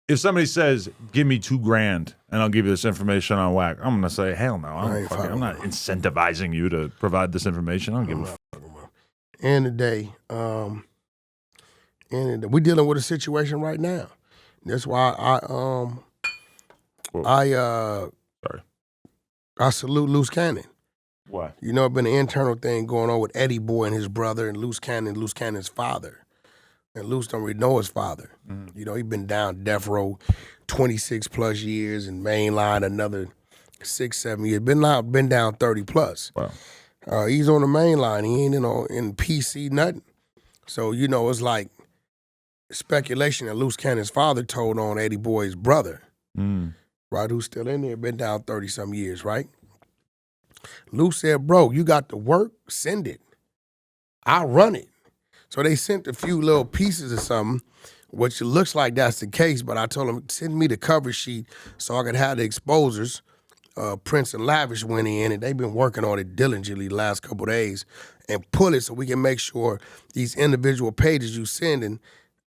[SPEAKER 1] If somebody says, give me $2,000 and I'll give you this information on Wack, I'm going to say, hell no. I'm not incentivizing you to provide this information. I don't give a fuck.
[SPEAKER 2] End of the day, we're dealing with a situation right now. That's why I salute Loose Cannon.
[SPEAKER 1] Why?
[SPEAKER 2] You know, it's been an internal thing going on with Eddie Boy and his brother and Loose Cannon's father. And Loose don't really know his father. You know, he been down death row 26 plus years and mainline another 6, 7 years. Been down 30 plus.
[SPEAKER 1] Wow.
[SPEAKER 2] He's on the main line. He ain't in PC nothing. So, you know, it's like speculation that Loose Cannon's father told on Eddie Boy's brother, right, who's still in there, been down 30-some years, right? Loose said, bro, you got the work, send it. I'll run it. So they sent a few little pieces of something, which looks like that's the case, but I told them, send me the cover sheet so I could have the exposers. Prince and Lavish went in, and they've been working on it diligently the last couple of days and pull it so we can make sure these individual pages you sending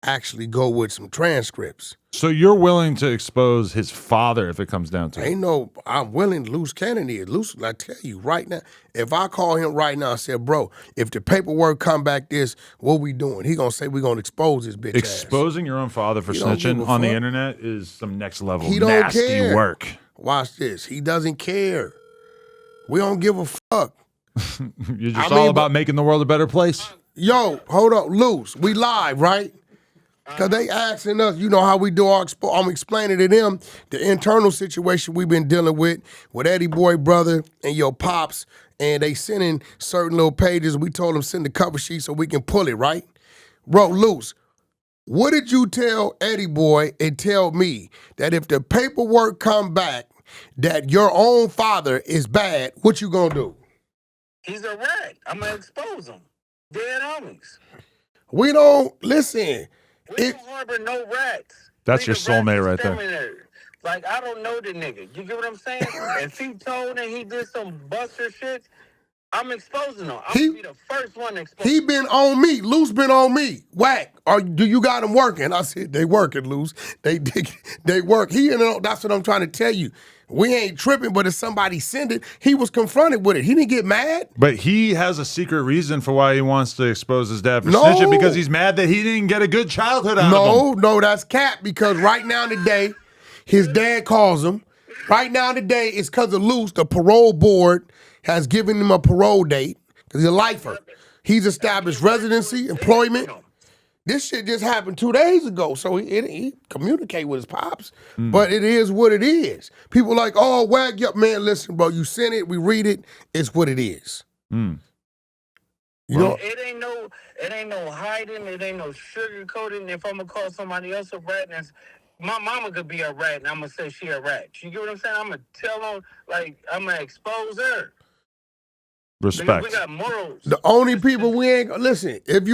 [SPEAKER 2] actually go with some transcripts.
[SPEAKER 1] So you're willing to expose his father if it comes down to it?
[SPEAKER 2] Ain't no, I'm willing to Loose Cannon is. Loose, I tell you right now, if I call him right now and say, bro, if the paperwork come back this, what we doing? He gonna say we gonna expose this bitch
[SPEAKER 1] Exposing your own father for
[SPEAKER 2] He don't give
[SPEAKER 1] snitching
[SPEAKER 2] a
[SPEAKER 1] on the
[SPEAKER 2] fuck.
[SPEAKER 1] internet is some next level
[SPEAKER 2] He don't
[SPEAKER 1] nasty
[SPEAKER 2] care.
[SPEAKER 1] work.
[SPEAKER 2] Watch this. He doesn't care. We don't give a fuck.
[SPEAKER 1] You're just all about making the world a better place?
[SPEAKER 2] Yo, hold up, Loose. We live, right? Because they asking us, you know how we do our I'm explaining to them the internal situation we've been dealing with Eddie Boy brother and your pops, and they sending certain little pages. We told them send the cover sheet so we can pull it, right? Bro, Loose, what did you tell Eddie Boy and tell me that if the paperwork come back that your own father is bad, what you gonna do?
[SPEAKER 5] He's a rat. I'm going to expose him. Dead homies.
[SPEAKER 2] We don't, listen.
[SPEAKER 5] We don't harbor no rats.
[SPEAKER 1] That's
[SPEAKER 5] We
[SPEAKER 1] your
[SPEAKER 5] the
[SPEAKER 1] soulmate
[SPEAKER 5] rat
[SPEAKER 1] right there.
[SPEAKER 5] exterminator. Like, I don't know the nigga. You get what I'm saying? If he told and he did some buster shit, I'm exposing him. I'm going to be the first one to expose
[SPEAKER 2] He been on me. Loose been on me. Wack, do you got him working? I said, they working, Loose. They work. That's what I'm trying to tell you. We ain't tripping, but if somebody send it, he was confronted with it. He didn't get mad.
[SPEAKER 1] But he has a secret reason for why he wants to expose his dad for
[SPEAKER 2] No.
[SPEAKER 1] snitching, because he's mad that he didn't get a good childhood out of him.
[SPEAKER 2] No, that's cap, because right now today, his dad calls him. Right now today, it's because of Loose, the parole board has given him a parole date, because he's a lifer. He's established residency, employment. This shit just happened 2 days ago, so he communicate with his pops. But it is what it is. People like, oh, Wack, up, man, listen, bro, you sent it, we read it, it's what it is. You know,
[SPEAKER 5] it ain't no hiding, it ain't no sugarcoating. If I'm gonna call somebody else a rat, and my mama could be a rat, and I'm gonna say she a rat. You get what I'm saying? I'm gonna tell them, like, I'm gonna expose her.
[SPEAKER 1] Respect.
[SPEAKER 5] We got morals.
[SPEAKER 2] the only people we ain't gonna listen. If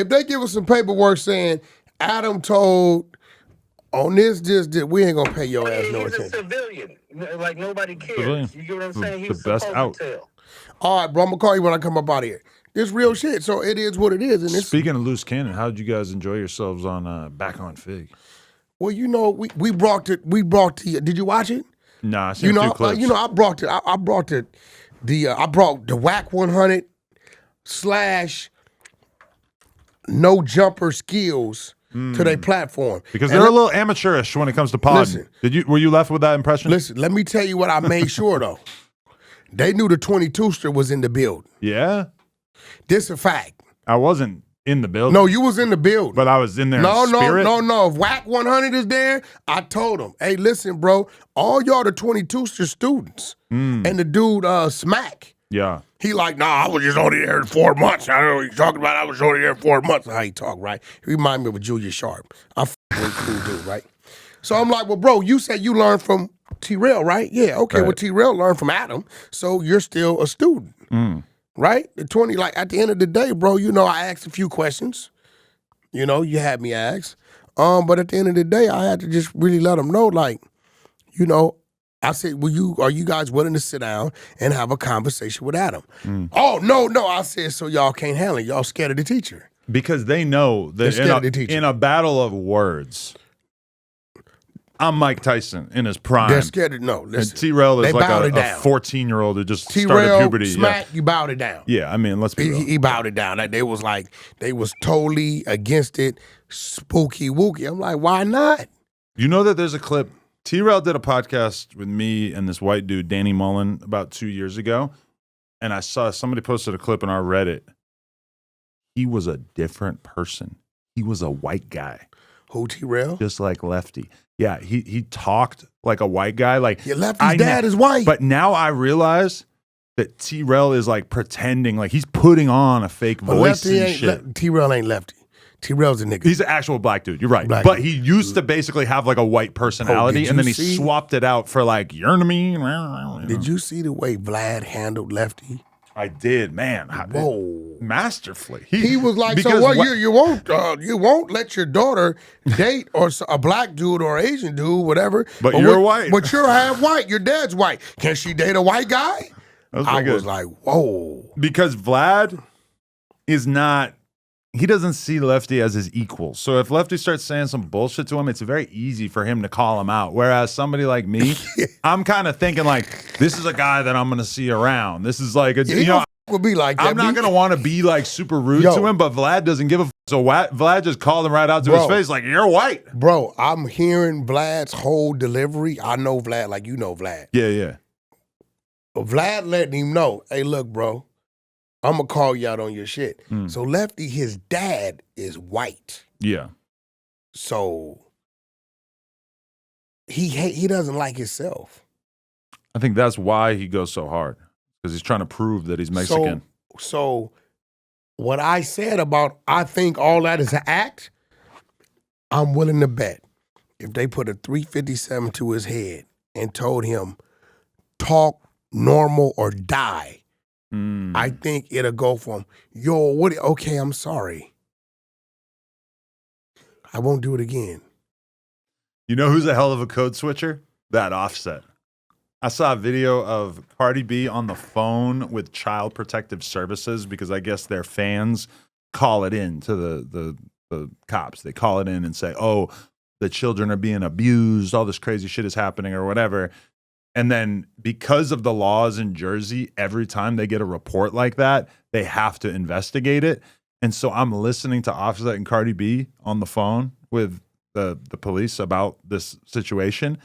[SPEAKER 2] they give us some paperwork saying Adam told On this, we ain't gonna pay your ass no
[SPEAKER 5] He's a
[SPEAKER 2] attention.
[SPEAKER 5] civilian. Like nobody cares.
[SPEAKER 1] Civilian.
[SPEAKER 5] You get what I'm saying? He
[SPEAKER 1] The
[SPEAKER 5] was
[SPEAKER 1] best
[SPEAKER 5] supposed
[SPEAKER 1] out.
[SPEAKER 5] to tell.
[SPEAKER 2] All right, bro, I'm gonna call you when I come up out of here. This real shit, so it is what it is. And it's,
[SPEAKER 1] Speaking of loose cannon, how did you guys enjoy yourselves on Back on Figg?
[SPEAKER 2] well, you know, we brought the. Did you watch it?
[SPEAKER 1] Nah, I seen a few clips.
[SPEAKER 2] I brought the Wack 100 / no jumper skills to their platform
[SPEAKER 1] because
[SPEAKER 2] And
[SPEAKER 1] they're a little amateurish when it comes to podding.
[SPEAKER 2] Listen.
[SPEAKER 1] Were you left with that impression?
[SPEAKER 2] Listen, let me tell you what I made sure though. They knew the 22ster was in the building.
[SPEAKER 1] Yeah,
[SPEAKER 2] This a fact.
[SPEAKER 1] I wasn't in the building.
[SPEAKER 2] No, you was in the building.
[SPEAKER 1] but I was in there.
[SPEAKER 2] No,
[SPEAKER 1] in spirit.
[SPEAKER 2] no. If Wack 100 is there, I told him, hey, listen, bro, all y'all the 22ster students. And the dude, Smack,
[SPEAKER 1] Yeah,
[SPEAKER 2] he like, nah, I was just only there 4 months. I don't know what you're talking about. I was only there 4 months. How he talk, right? He remind me of a Julius Sharp. I'm a cool dude, right? So I'm like, well, bro, you said you learned from T-Rail, right? Yeah, okay.
[SPEAKER 1] Right.
[SPEAKER 2] Well, T-Rail learned from Adam, so you're still a student, right? The 20, like at the end of the day, bro, you know, I asked a few questions. You know, you had me ask. But at the end of the day, I had to just really let them know, like, you know, I said, are you guys willing to sit down and have a conversation with Adam? Oh, no. I said, so y'all can't handle it. Y'all scared of the teacher.
[SPEAKER 1] because they know
[SPEAKER 2] They're
[SPEAKER 1] that
[SPEAKER 2] scared of the teacher.
[SPEAKER 1] in a battle of words, I'm Mike Tyson in his prime.
[SPEAKER 2] They're scared of, no,
[SPEAKER 1] And
[SPEAKER 2] listen.
[SPEAKER 1] T-Rail is
[SPEAKER 2] They
[SPEAKER 1] like
[SPEAKER 2] bowed
[SPEAKER 1] a
[SPEAKER 2] it down.
[SPEAKER 1] 14-year-old who just started
[SPEAKER 2] T-Rail,
[SPEAKER 1] puberty.
[SPEAKER 2] Smack, you bowed it down.
[SPEAKER 1] Yeah, I mean, let's be real.
[SPEAKER 2] He bowed it down. Like, they was totally against it, spooky wooky. I'm like, why not?
[SPEAKER 1] You know that there's a clip. T-Rail did a podcast with me and this white dude, Danny Mullen, about 2 years ago. And I saw somebody posted a clip on our Reddit. He was a different person. He was a white guy,
[SPEAKER 2] Who, T-Rail?
[SPEAKER 1] just like Lefty. Yeah, he talked like a white guy. Like
[SPEAKER 2] Your Lefty's dad is white.
[SPEAKER 1] But now I realize that T-Rail is like pretending, like he's putting on a fake
[SPEAKER 2] But
[SPEAKER 1] voice
[SPEAKER 2] Lefty
[SPEAKER 1] and
[SPEAKER 2] ain't,
[SPEAKER 1] shit.
[SPEAKER 2] T-Rail ain't Lefty. T-Rail's a nigga.
[SPEAKER 1] He's an actual black dude. You're right.
[SPEAKER 2] Black
[SPEAKER 1] but
[SPEAKER 2] dude.
[SPEAKER 1] he used to basically have like a white personality,
[SPEAKER 2] did
[SPEAKER 1] and then
[SPEAKER 2] you
[SPEAKER 1] he
[SPEAKER 2] see-
[SPEAKER 1] swapped it out for like, you know what I mean?
[SPEAKER 2] Did you see the way Vlad handled Lefty?
[SPEAKER 1] I did, man.
[SPEAKER 2] Whoa.
[SPEAKER 1] Masterfully.
[SPEAKER 2] He was like, so
[SPEAKER 1] because
[SPEAKER 2] what?
[SPEAKER 1] what-
[SPEAKER 2] You won't let your daughter date or a black dude or Asian dude, whatever.
[SPEAKER 1] But you're white.
[SPEAKER 2] But you're half white. Your dad's white. Can she date a white guy?
[SPEAKER 1] was
[SPEAKER 2] I
[SPEAKER 1] pretty
[SPEAKER 2] was
[SPEAKER 1] good.
[SPEAKER 2] like, whoa.
[SPEAKER 1] Because Vlad is not, he doesn't see Lefty as his equal. So if Lefty starts saying some bullshit to him, it's very easy for him to call him out. Whereas somebody like me, I'm kind of thinking like, this is a guy that I'm going to see around. This is like,
[SPEAKER 2] He would be like that.
[SPEAKER 1] I'm not going to want to be like super rude
[SPEAKER 2] Yo.
[SPEAKER 1] to him, but Vlad doesn't give a So Vlad just called him right out to
[SPEAKER 2] Bro.
[SPEAKER 1] his face like, you're white.
[SPEAKER 2] Bro, I'm hearing Vlad's whole delivery. I know Vlad like you know Vlad.
[SPEAKER 1] Yeah, yeah.
[SPEAKER 2] But Vlad letting him know, hey, look, bro, I'm going to call you out on your shit. So Lefty, his dad is white.
[SPEAKER 1] Yeah.
[SPEAKER 2] So he doesn't like himself.
[SPEAKER 1] I think that's why he goes so hard, because he's trying to prove that he's Mexican.
[SPEAKER 2] So what I said about I think all that is an act, I'm willing to bet if they put a 357 to his head and told him talk normal or die, I think it'll go from, yo, what? Okay, I'm sorry. I won't do it again.
[SPEAKER 1] You know who's a hell of a code switcher? That Offset. I saw a video of Cardi B on the phone with Child Protective Services because I guess their fans call it in to the cops. They call it in and say, oh, the children are being abused, all this crazy shit is happening or whatever. And then because of the laws in Jersey, every time they get a report like that, they have to investigate it. And so I'm listening to Offset and Cardi B on the phone with the police about this situation.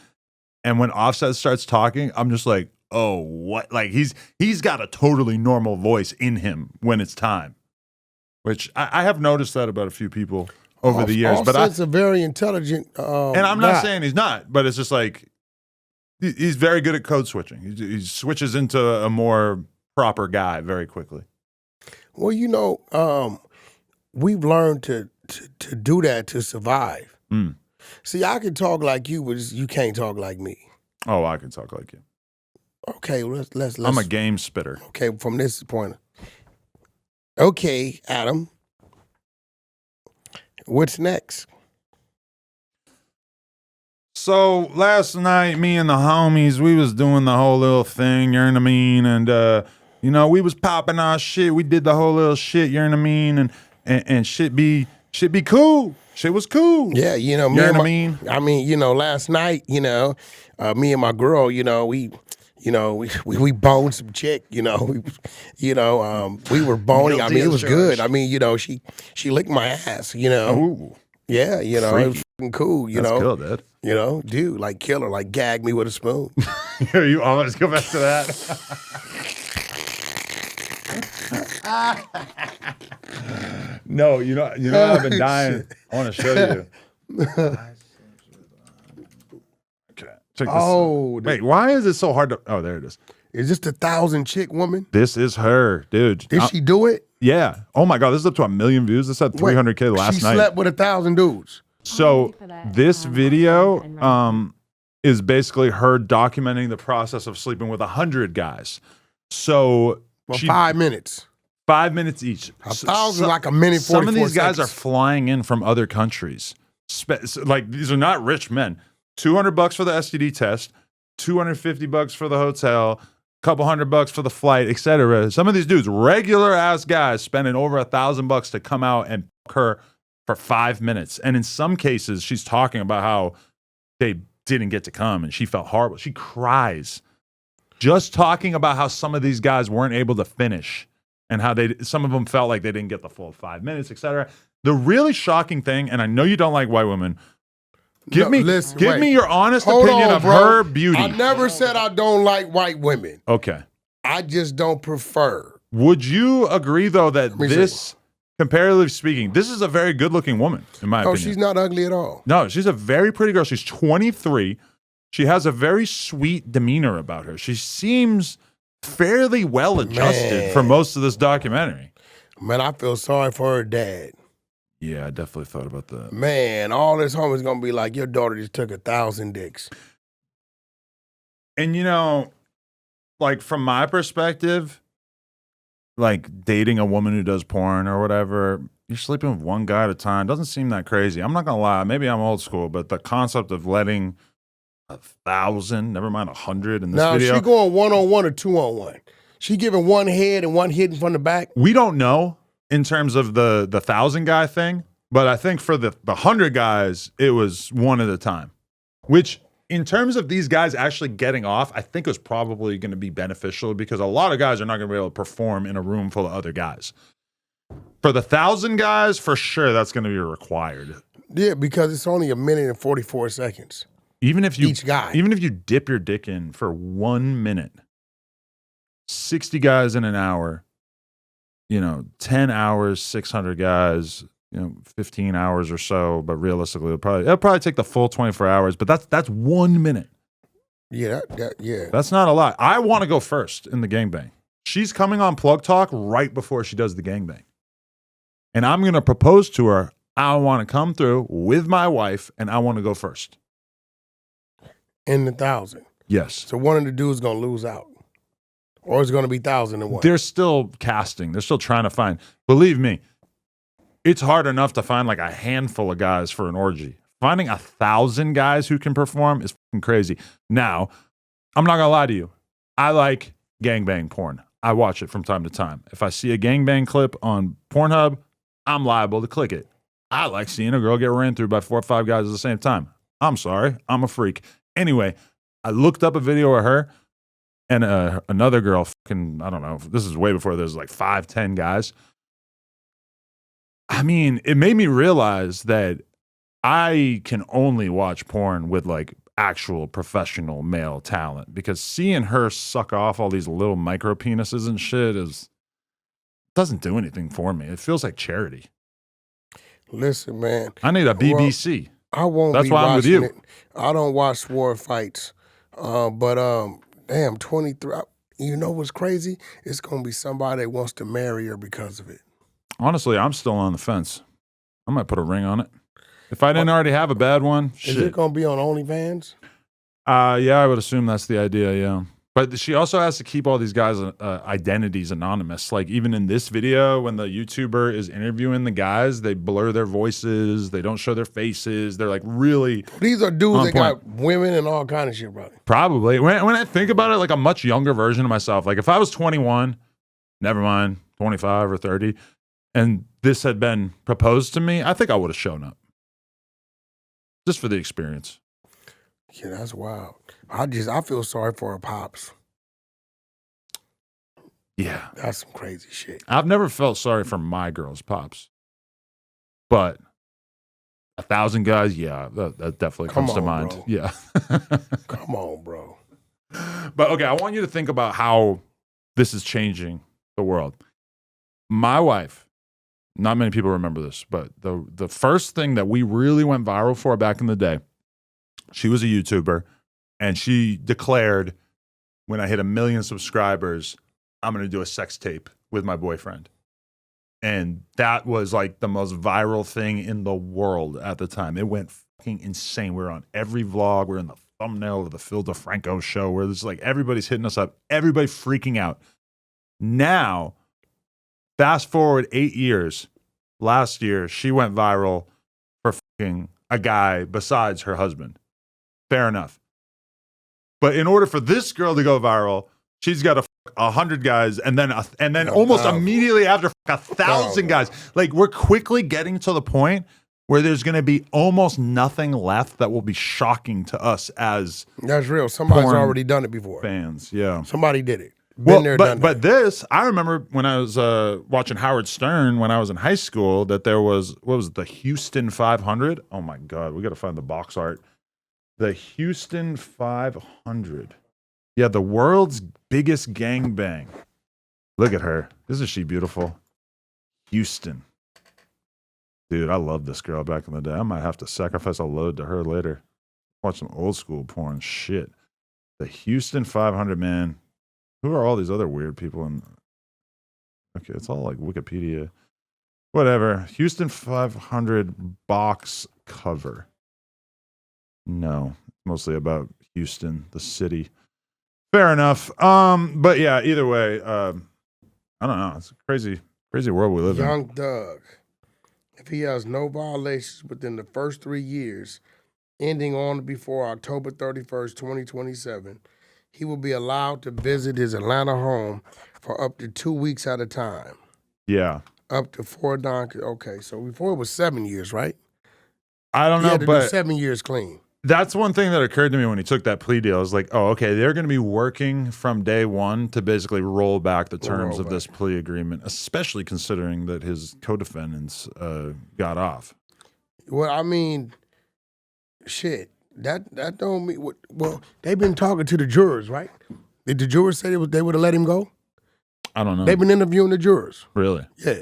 [SPEAKER 1] And when Offset starts talking, I'm just like, oh, what? Like he's got a totally normal voice in him when it's time, which I have noticed that about a few people over the years. But
[SPEAKER 2] Offset's a very intelligent.
[SPEAKER 1] and I'm not saying he's not, but it's just like he's very good at code switching. He switches into a more proper guy very quickly.
[SPEAKER 2] Well, you know, we've learned to do that to survive. See, I can talk like you, but you can't talk like me.
[SPEAKER 1] Oh, I can talk like you.
[SPEAKER 2] Okay, well, let's.
[SPEAKER 1] I'm a game spitter.
[SPEAKER 2] Okay, from this point. Okay, Adam. What's next?
[SPEAKER 1] So last night, me and the homies, we was doing the whole little thing, you know what I mean? And, you know, we was popping our shit. We did the whole little shit, you know what I mean? And shit be cool. Shit was cool.
[SPEAKER 2] Yeah, you know,
[SPEAKER 1] You know what I mean?
[SPEAKER 2] you know, last night, you know, me and my girl, you know, we boned some chick, you know, we were boning. I mean, it was good. I mean, you know, she licked my ass, you know.
[SPEAKER 1] Ooh.
[SPEAKER 2] Yeah, you know, it was fucking cool, you
[SPEAKER 1] That's
[SPEAKER 2] know.
[SPEAKER 1] cool, dude.
[SPEAKER 2] You know, dude, like killer, like gag me with a spoon.
[SPEAKER 1] You always go back to that. No, you know, I've been dying. I want to show you. Okay, check this.
[SPEAKER 2] Oh,
[SPEAKER 1] Wait, why is it so hard to? Oh, there it is.
[SPEAKER 2] is this the 1,000 chick woman?
[SPEAKER 1] This is her, dude.
[SPEAKER 2] Did she do it?
[SPEAKER 1] Yeah. Oh my God, this is up to 1 million views. This had 300K last
[SPEAKER 2] she
[SPEAKER 1] night.
[SPEAKER 2] slept with 1,000 dudes.
[SPEAKER 1] So this video is basically her documenting the process of sleeping with 100 guys. So
[SPEAKER 2] For 5 minutes.
[SPEAKER 1] 5 minutes each.
[SPEAKER 2] 1,000 like a minute, 44
[SPEAKER 1] Some of these guys are
[SPEAKER 2] seconds.
[SPEAKER 1] flying in from other countries. Like these are not rich men. $200 for the STD test, $250 for the hotel, couple $100 for the flight, etc. Some of these dudes, regular ass guys, spending over $1,000 to come out and fuck her for 5 minutes. And in some cases, she's talking about how they didn't get to come and she felt horrible. She cries just talking about how some of these guys weren't able to finish and how some of them felt like they didn't get the full 5 minutes, etc. The really shocking thing, and I know you don't like white women, give me your honest opinion of her beauty.
[SPEAKER 2] I never said I don't like white women.
[SPEAKER 1] Okay.
[SPEAKER 2] I just don't prefer.
[SPEAKER 1] Would you agree, though, that this, comparatively speaking, this is a very good-looking woman, in my opinion?
[SPEAKER 2] No, she's not ugly at all.
[SPEAKER 1] No, she's a very pretty girl. She's 23. She has a very sweet demeanor about her. She seems fairly well-adjusted for most of this documentary.
[SPEAKER 2] Man, I feel sorry for her dad.
[SPEAKER 1] Yeah, I definitely thought about that.
[SPEAKER 2] Man, all this homies gonna be like, your daughter just took 1,000 dicks.
[SPEAKER 1] And you know, like from my perspective, like dating a woman who does porn or whatever, you're sleeping with one guy at a time. Doesn't seem that crazy. I'm not gonna lie, maybe I'm old school, but the concept of letting 1,000, never mind 100 in this video.
[SPEAKER 2] Now, she going 1-on-1 or 2-on-1? She giving one head and one hitting from the back?
[SPEAKER 1] We don't know in terms of the 1,000 guy thing, but I think for the 100 guys, it was one at a time, which in terms of these guys actually getting off, I think was probably going to be beneficial because a lot of guys are not going to be able to perform in a room full of other guys. For the 1,000 guys, for sure, that's going to be required.
[SPEAKER 2] Yeah, because it's only 1 minute and 44 seconds.
[SPEAKER 1] Even if you
[SPEAKER 2] each guy.
[SPEAKER 1] Even if you dip your dick in for 1 minute, 60 guys in an hour, 10 hours, 600 guys, 15 hours or so, but realistically, it'll probably take the full 24 hours, but that's 1 minute.
[SPEAKER 2] Yeah, yeah.
[SPEAKER 1] That's not a lot. I want to go first in the gangbang. She's coming on Plug Talk right before she does the gangbang. And I'm going to propose to her, I want to come through with my wife, and I want to go first.
[SPEAKER 2] In the 1,000.
[SPEAKER 1] Yes.
[SPEAKER 2] So one of the dudes going to lose out. Or it's going to be 1,001.
[SPEAKER 1] They're still casting. They're still trying to find. Believe me, it's hard enough to find like a handful of guys for an orgy. Finding 1,000 guys who can perform is fucking crazy. Now, I'm not going to lie to you. I like gangbang porn. I watch it from time to time. If I see a gangbang clip on Pornhub, I'm liable to click it. I like seeing a girl get ran through by 4 or 5 guys at the same time. I'm sorry. I'm a freak. Anyway, I looked up a video of her and another girl, fucking, I don't know, this is way before there's like 5, 10 guys. I mean, it made me realize that I can only watch porn with like actual professional male talent because seeing her suck off all these little micro penises and shit doesn't do anything for me. It feels like charity. Listen,
[SPEAKER 2] man.
[SPEAKER 1] I need a BBC.
[SPEAKER 2] I won't.
[SPEAKER 1] That's why I'm with you.
[SPEAKER 2] It. I don't watch war fights, but damn, 23. You know what's crazy? It's gonna be somebody that wants to marry her because of it.
[SPEAKER 1] Honestly, I'm still on the fence. I might put a ring on it. If I didn't already have a bad one,
[SPEAKER 2] Is it gonna be on OnlyFans?
[SPEAKER 1] Yeah, I would assume that's the idea. Yeah, But she also has to keep all these guys' identities anonymous. Like even in this video, when the YouTuber is interviewing the guys, they blur their voices. They don't show their faces. They're like really.
[SPEAKER 2] These are dudes
[SPEAKER 1] on
[SPEAKER 2] that
[SPEAKER 1] point.
[SPEAKER 2] got women and all kind of shit, brother.
[SPEAKER 1] Probably. When I think about it, like a much younger version of myself. Like if I was 21, never mind, 25 or 30, and this had been proposed to me, I think I would have shown up. Just for the experience.
[SPEAKER 2] Yeah, that's wild. I feel sorry for her pops.
[SPEAKER 1] Yeah.
[SPEAKER 2] That's some crazy shit.
[SPEAKER 1] I've never felt sorry for my girl's pops. But 1,000 guys, yeah, that definitely comes to mind.
[SPEAKER 2] Bro.
[SPEAKER 1] Yeah.
[SPEAKER 2] Come on, bro.
[SPEAKER 1] But okay, I want you to think about how this is changing the world. My wife, not many people remember this, but the first thing that we really went viral for back in the day, she was a YouTuber, and she declared, when I hit 1 million subscribers, I'm going to do a sex tape with my boyfriend. And that was like the most viral thing in the world at the time. It went fucking insane. We were on every vlog. We were in the thumbnail of the Phil DeFranco show where there's like everybody's hitting us up, everybody freaking out. Now, fast forward 8 years, last year, she went viral for fucking a guy besides her husband. Fair enough. But in order for this girl to go viral, she's got to 100 guys and then almost immediately after 1,000 guys. Like we're quickly getting to the point where there's going to be almost nothing left that will be shocking to us as
[SPEAKER 2] that's real. Somebody's
[SPEAKER 1] porn
[SPEAKER 2] already done it before.
[SPEAKER 1] Fans, yeah.
[SPEAKER 2] Somebody did it. Been there, done
[SPEAKER 1] but this, I remember when I was watching Howard Stern when I was in high school that there was, what was it, the Houston 500? Oh my God, we got to find the box art. The Houston 500. Yeah, the world's biggest gangbang. Look at her. Isn't she beautiful? Houston. Dude, I love this girl back in the day. I might have to sacrifice a load to her later. Watch some old school porn. Shit. The Houston 500, man. Who are all these other weird people? Okay, it's all like Wikipedia. Whatever. Houston 500 box cover. No, mostly about Houston, the city. Fair enough. But yeah, either way, I don't know. It's a crazy world we live in.
[SPEAKER 2] Young Thug. If he has no violations within the first 3 years, ending on or before October 31st, 2027, he will be allowed to visit his Atlanta home for up to 2 weeks at a time.
[SPEAKER 1] Yeah.
[SPEAKER 2] Up to 4 donkeys. Okay, so before it was 7 years, right?
[SPEAKER 1] I don't
[SPEAKER 2] He
[SPEAKER 1] know,
[SPEAKER 2] had to
[SPEAKER 1] but
[SPEAKER 2] do 7 years clean.
[SPEAKER 1] that's one thing that occurred to me when he took that plea deal. I was like, oh, okay, they're going to be working from day one to basically roll back the terms of this plea agreement, especially considering that his co-defendants got off.
[SPEAKER 2] Well, I mean, shit, that don't mean what. Well, they've been talking to the jurors, right? Did the jurors say they would have let him go?
[SPEAKER 1] I don't know.
[SPEAKER 2] They've been interviewing the jurors.
[SPEAKER 1] Really?
[SPEAKER 2] Yeah.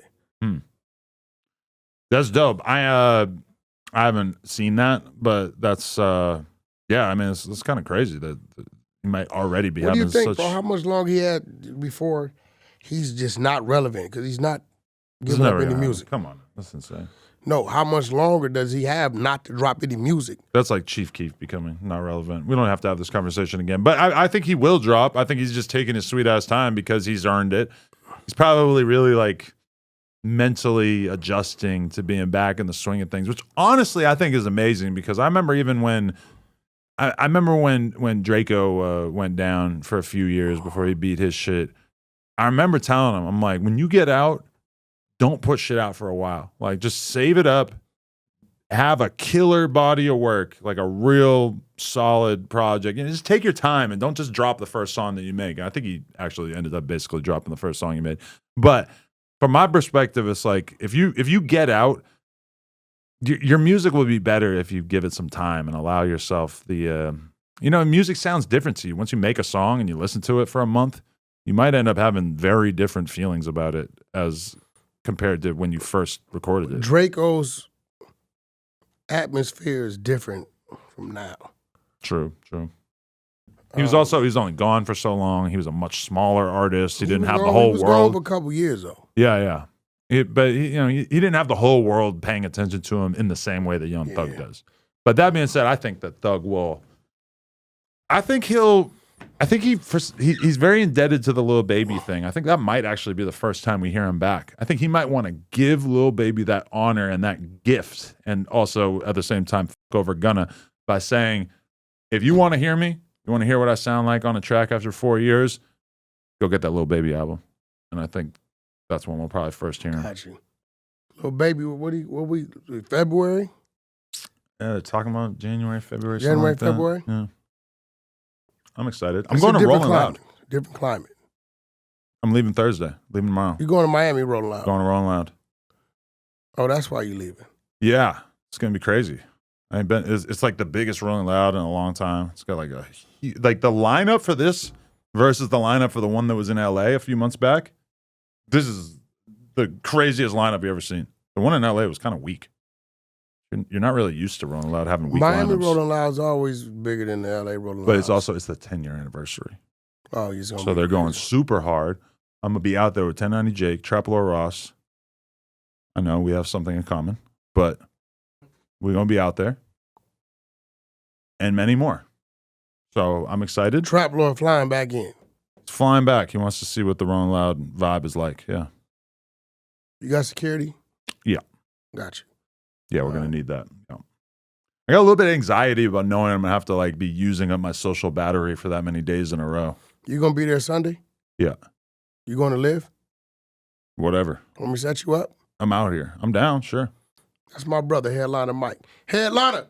[SPEAKER 1] That's dope. I haven't seen that, but that's yeah. I mean, it's kind of crazy that he might already be
[SPEAKER 2] What do
[SPEAKER 1] having
[SPEAKER 2] you think,
[SPEAKER 1] such.
[SPEAKER 2] bro? How much longer he had before he's just not relevant because he's not
[SPEAKER 1] It's
[SPEAKER 2] giving
[SPEAKER 1] never
[SPEAKER 2] up any
[SPEAKER 1] gonna happen.
[SPEAKER 2] music?
[SPEAKER 1] Come on, that's insane.
[SPEAKER 2] No, how much longer does he have not to drop any music?
[SPEAKER 1] That's like Chief Keef becoming not relevant. We don't have to have this conversation again. But I think he will drop. I think he's just taking his sweet ass time because he's earned it. He's probably really like mentally adjusting to being back in the swing of things, which honestly I think is amazing because I remember even when I remember when Draco went down for a few years before he beat his shit. I remember telling him, I'm like, when you get out, don't put shit out for a while. Like, just save it up. Have a killer body of work, like a real solid project. And just take your time and don't just drop the first song that you make. I think he actually ended up basically dropping the first song he made. But from my perspective, it's like if you get out, your music will be better if you give it some time and allow yourself the music sounds different to you. Once you make a song and you listen to it for a month, you might end up having very different feelings about it as compared to when you first recorded it.
[SPEAKER 2] Draco's atmosphere is different from now.
[SPEAKER 1] True. He was he's only gone for so long. He was a much smaller artist. He didn't have the whole
[SPEAKER 2] He was
[SPEAKER 1] world.
[SPEAKER 2] gone for a couple years though.
[SPEAKER 1] Yeah. He didn't have the whole world paying attention to him in the same way that Young Thug does. But that being said, I think that Thug will. I think he'll I think he's very indebted to the Lil Baby thing. I think that might actually be the first time we hear him back. I think he might want to give Lil Baby that honor and that gift, and also at the same time fuck over Gunna by saying, if you want to hear me, you want to hear what I sound like on a track after 4 years, go get that Lil Baby album. And I think that's when we'll probably first hear him.
[SPEAKER 2] Got you. Lil Baby, what we February?
[SPEAKER 1] Yeah, talking about January, February,
[SPEAKER 2] January,
[SPEAKER 1] something like
[SPEAKER 2] February?
[SPEAKER 1] that. Yeah. I'm excited. I'm
[SPEAKER 2] It's
[SPEAKER 1] going
[SPEAKER 2] a
[SPEAKER 1] to
[SPEAKER 2] different
[SPEAKER 1] Rolling Loud.
[SPEAKER 2] climate. Different climate.
[SPEAKER 1] I'm leaving Thursday. Leaving tomorrow.
[SPEAKER 2] You going to Miami Rolling Loud?
[SPEAKER 1] Going to Rolling Loud.
[SPEAKER 2] Oh, that's why you leaving.
[SPEAKER 1] Yeah, it's gonna be crazy. I ain't been. It's like the biggest Rolling Loud in a long time. It's got like the lineup for this versus the lineup for the one that was in LA a few months back. This is the craziest lineup you ever seen. The one in LA was kind of weak. You're not really used to Rolling Loud having weak
[SPEAKER 2] Miami
[SPEAKER 1] lineups.
[SPEAKER 2] Rolling Loud's always bigger than the LA Rolling Loud.
[SPEAKER 1] But it's the 10-year anniversary.
[SPEAKER 2] Oh, you're gonna
[SPEAKER 1] So they're going super hard. I'm gonna be out there with 1090 Jake, Trap Lord Ross. I know we have something in common, but we're gonna be out there, and many more. So I'm excited.
[SPEAKER 2] Trap Lord flying back in.
[SPEAKER 1] It's flying back. He wants to see what the Rolling Loud vibe is like. Yeah,
[SPEAKER 2] You got security?
[SPEAKER 1] Yeah.
[SPEAKER 2] Got you.
[SPEAKER 1] yeah, we're gonna need that. Yeah. I got a little bit of anxiety about knowing I'm gonna have to like be using up my social battery for that many days in a row.
[SPEAKER 2] You gonna be there Sunday?
[SPEAKER 1] Yeah.
[SPEAKER 2] You gonna live?
[SPEAKER 1] Whatever.
[SPEAKER 2] Want me to set you up?
[SPEAKER 1] I'm out here. I'm down. Sure.
[SPEAKER 2] That's my brother, Headliner Mike. Headliner!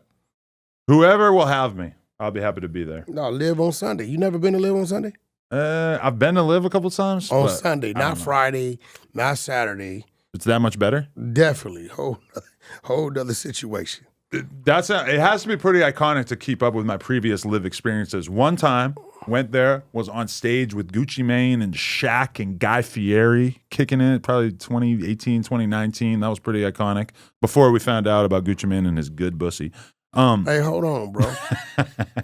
[SPEAKER 1] Whoever will have me, I'll be happy to be there.
[SPEAKER 2] No, live on Sunday. You never been to live on Sunday?
[SPEAKER 1] I've been to Live a couple times.
[SPEAKER 2] On
[SPEAKER 1] but
[SPEAKER 2] Sunday,
[SPEAKER 1] I don't
[SPEAKER 2] not
[SPEAKER 1] know.
[SPEAKER 2] Friday, not Saturday.
[SPEAKER 1] It's that much better.
[SPEAKER 2] Definitely. Whole other situation.
[SPEAKER 1] It has to be pretty iconic to keep up with my previous Live experiences. One time, went there, was on stage with Gucci Mane and Shaq and Guy Fieri kicking it, probably 2018, 2019. That was pretty iconic. Before we found out about Gucci Mane and his good pussy.
[SPEAKER 2] Hey, hold on, bro.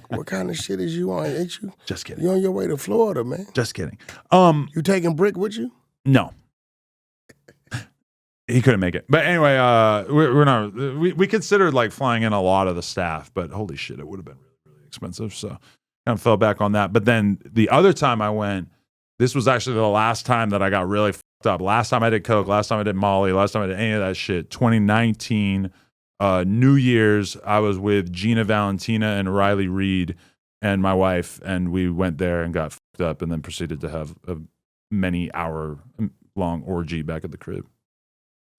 [SPEAKER 2] What kind of shit is you on? Ain't you?
[SPEAKER 1] Just kidding.
[SPEAKER 2] You on your way to Florida, man?
[SPEAKER 1] Just kidding.
[SPEAKER 2] You taking Brick with you?
[SPEAKER 1] No. He couldn't make it. But anyway, we're not. We considered like flying in a lot of the staff, but holy shit, it would have been really, really expensive. So kind of fell back on that. But then the other time I went, this was actually the last time that I got really fucked up. Last time I did coke. Last time I did Molly. Last time I did any of that shit. 2019, New Year's. I was with Gina Valentina and Riley Reid and my wife, and we went there and got fucked up, and then proceeded to have a many-hour-long orgy back at the crib.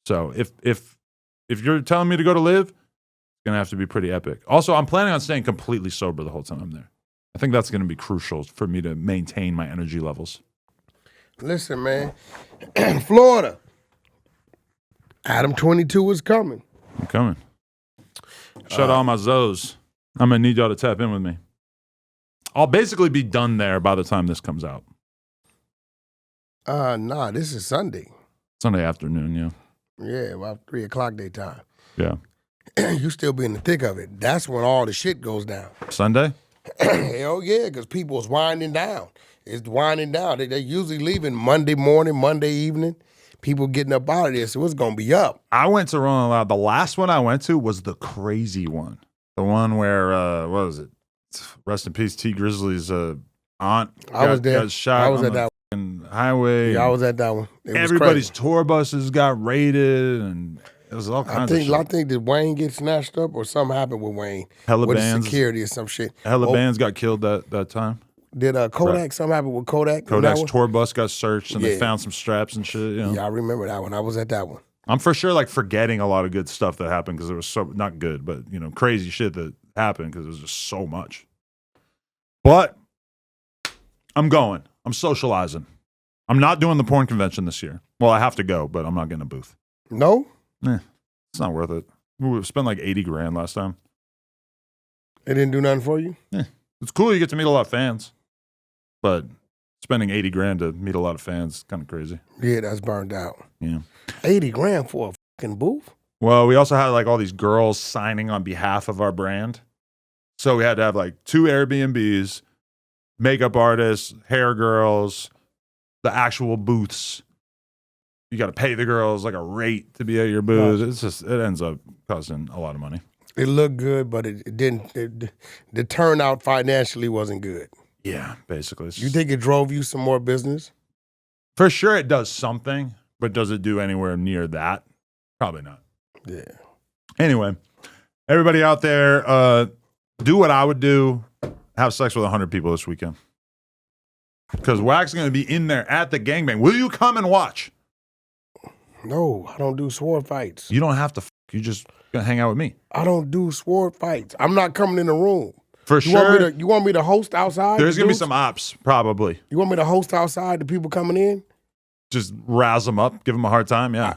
[SPEAKER 1] So if you're telling me to go to Live, it's gonna have to be pretty epic. Also, I'm planning on staying completely sober the whole time I'm there. I think that's gonna be crucial for me to maintain my energy levels.
[SPEAKER 2] Listen, man. Florida. Adam 22 is coming.
[SPEAKER 1] I'm coming. Shout out all my Zoes. I'm gonna need y'all to tap in with me. I'll basically be done there by the time this comes out.
[SPEAKER 2] Nah, this is Sunday.
[SPEAKER 1] Sunday afternoon, yeah.
[SPEAKER 2] Yeah, about 3 o'clock their time.
[SPEAKER 1] Yeah.
[SPEAKER 2] You still be in the thick of it. That's when all the shit goes down.
[SPEAKER 1] Sunday?
[SPEAKER 2] Hell yeah, because people's winding down. It's winding down. They're usually leaving Monday morning, Monday evening. People getting up out of there, so it's going to be up.
[SPEAKER 1] I went to Rolling Loud. The last one I went to was the crazy one. The one where, what was it? Rest in peace, T Grizzly's aunt
[SPEAKER 2] was there.
[SPEAKER 1] got shot
[SPEAKER 2] I was
[SPEAKER 1] on
[SPEAKER 2] at
[SPEAKER 1] the
[SPEAKER 2] that
[SPEAKER 1] fucking highway.
[SPEAKER 2] Yeah, I was at that one. It was
[SPEAKER 1] Everybody's
[SPEAKER 2] crazy.
[SPEAKER 1] tour buses got raided, and it was all kinds of shit.
[SPEAKER 2] I think did Wayne get snatched up or something happened with Wayne?
[SPEAKER 1] Hella
[SPEAKER 2] with
[SPEAKER 1] bands.
[SPEAKER 2] security or some shit.
[SPEAKER 1] Hella bands got killed that time.
[SPEAKER 2] Did Kodak,
[SPEAKER 1] Right.
[SPEAKER 2] something happened with Kodak?
[SPEAKER 1] Kodak's tour bus got searched, and they
[SPEAKER 2] Yeah.
[SPEAKER 1] found some straps and shit. You know?
[SPEAKER 2] Yeah, I remember that one. I was at that one.
[SPEAKER 1] I'm for sure like forgetting a lot of good stuff that happened because it was so not good, but you know, crazy shit that happened because it was just so much. But I'm going. I'm socializing. I'm not doing the porn convention this year. Well, I have to go, but I'm not getting a booth.
[SPEAKER 2] No?
[SPEAKER 1] It's not worth it. We spent like $80,000 last time.
[SPEAKER 2] They didn't do nothing for you?
[SPEAKER 1] It's cool. You get to meet a lot of fans, but spending $80,000 to meet a lot of fans is kind of crazy.
[SPEAKER 2] Yeah, that's burned out.
[SPEAKER 1] Yeah.
[SPEAKER 2] 80 grand for a fucking booth?
[SPEAKER 1] Well, we also had like all these girls signing on behalf of our brand. So we had to have like 2 Airbnbs, makeup artists, hair girls, the actual booths. You got to pay the girls like a rate to be at your booth. It's just, it ends up costing a lot of money.
[SPEAKER 2] It looked good, but it didn't. The turnout financially wasn't good.
[SPEAKER 1] Yeah, basically.
[SPEAKER 2] You think it drove you some more business?
[SPEAKER 1] For sure it does something, but does it do anywhere near that? Probably not.
[SPEAKER 2] Yeah.
[SPEAKER 1] Anyway, everybody out there, do what I would do. Have sex with 100 people this weekend. Because Wack's going to be in there at the gangbang. Will you come and watch?
[SPEAKER 2] No, I don't do sword fights.
[SPEAKER 1] You don't have to. You just going to hang out with me.
[SPEAKER 2] I don't do sword fights. I'm not coming in the room.
[SPEAKER 1] For sure.
[SPEAKER 2] You want me to host outside?
[SPEAKER 1] There's going to be
[SPEAKER 2] dudes?
[SPEAKER 1] some ops, probably.
[SPEAKER 2] You want me to host outside the people coming in?
[SPEAKER 1] Just razz them up, give them a hard time, yeah.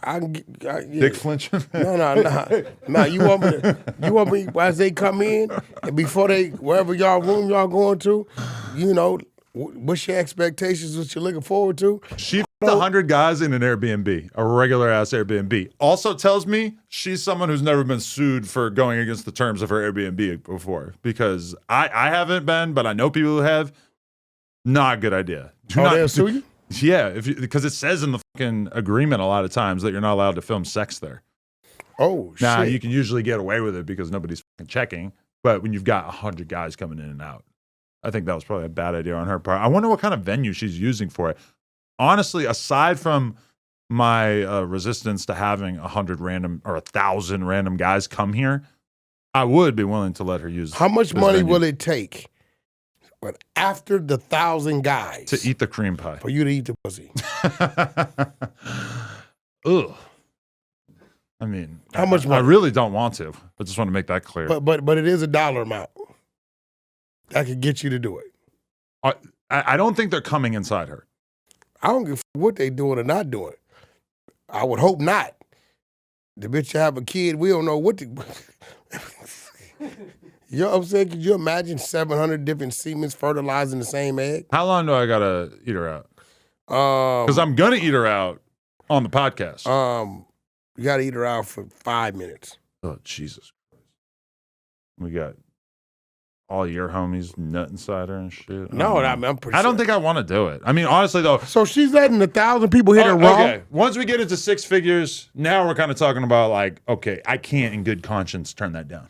[SPEAKER 2] Yeah.
[SPEAKER 1] Dick flinch.
[SPEAKER 2] No. You want me as they come in and before they wherever y'all room y'all going to, you know, what's your expectations? What you're looking forward to?
[SPEAKER 1] She f***ed 100 guys in an Airbnb, a regular ass Airbnb. Also tells me she's someone who's never been sued for going against the terms of her Airbnb before. Because I haven't been, but I know people who have. Not a good idea.
[SPEAKER 2] They'll sue you?
[SPEAKER 1] Yeah, because it says in the fucking agreement a lot of times that you're not allowed to film sex there.
[SPEAKER 2] Oh,
[SPEAKER 1] Now,
[SPEAKER 2] shit.
[SPEAKER 1] you can usually get away with it because nobody's fucking checking. But when you've got 100 guys coming in and out, I think that was probably a bad idea on her part. I wonder what kind of venue she's using for it. Honestly, aside from my resistance to having 100 random or 1,000 random guys come here, I would be willing to let her use.
[SPEAKER 2] How much
[SPEAKER 1] this
[SPEAKER 2] money
[SPEAKER 1] venue
[SPEAKER 2] will it take? But after the 1,000 guys
[SPEAKER 1] to eat the cream pie?
[SPEAKER 2] for you to eat the pussy.
[SPEAKER 1] Ugh. I mean,
[SPEAKER 2] How much
[SPEAKER 1] I
[SPEAKER 2] money?
[SPEAKER 1] really don't want to. I just want to make that clear.
[SPEAKER 2] But it is a dollar amount that could get you to do it.
[SPEAKER 1] I don't think they're coming inside her.
[SPEAKER 2] I don't give a what they doing or not doing. I would hope not. The bitch have a kid, we don't know what to. You know what I'm saying? Could you imagine 700 different semens fertilizing the same egg?
[SPEAKER 1] How long do I gotta eat her out?
[SPEAKER 2] Because
[SPEAKER 1] Because I'm gonna eat her out on the podcast.
[SPEAKER 2] you got to eat her out for 5 minutes.
[SPEAKER 1] Oh Jesus Christ! We got all your homies nut inside her and shit.
[SPEAKER 2] No, I'm pretty
[SPEAKER 1] I don't
[SPEAKER 2] sure.
[SPEAKER 1] think I want to do it. I mean, honestly though.
[SPEAKER 2] So she's letting 1,000 people hit her raw?
[SPEAKER 1] Okay, once we get into six figures, now we're kind of talking about like, okay, I can't in good conscience turn that down.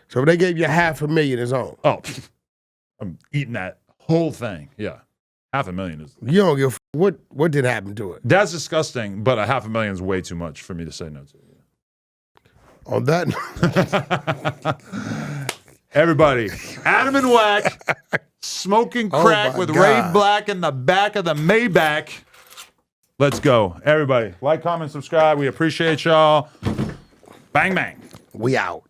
[SPEAKER 2] So if they gave you $500,000 is on.
[SPEAKER 1] Oh, I'm eating that whole thing. Yeah, $500,000 is.
[SPEAKER 2] You don't give a what did happen to it?
[SPEAKER 1] That's disgusting, but $500,000 is way too much for me to say no to.
[SPEAKER 2] On that
[SPEAKER 1] Everybody, Adam and Wack, smoking crack
[SPEAKER 2] my
[SPEAKER 1] with
[SPEAKER 2] God.
[SPEAKER 1] Ray Black in the back of the Maybach. Let's go. Everybody, like, comment, subscribe. We appreciate y'all. Bang, bang.
[SPEAKER 2] we out.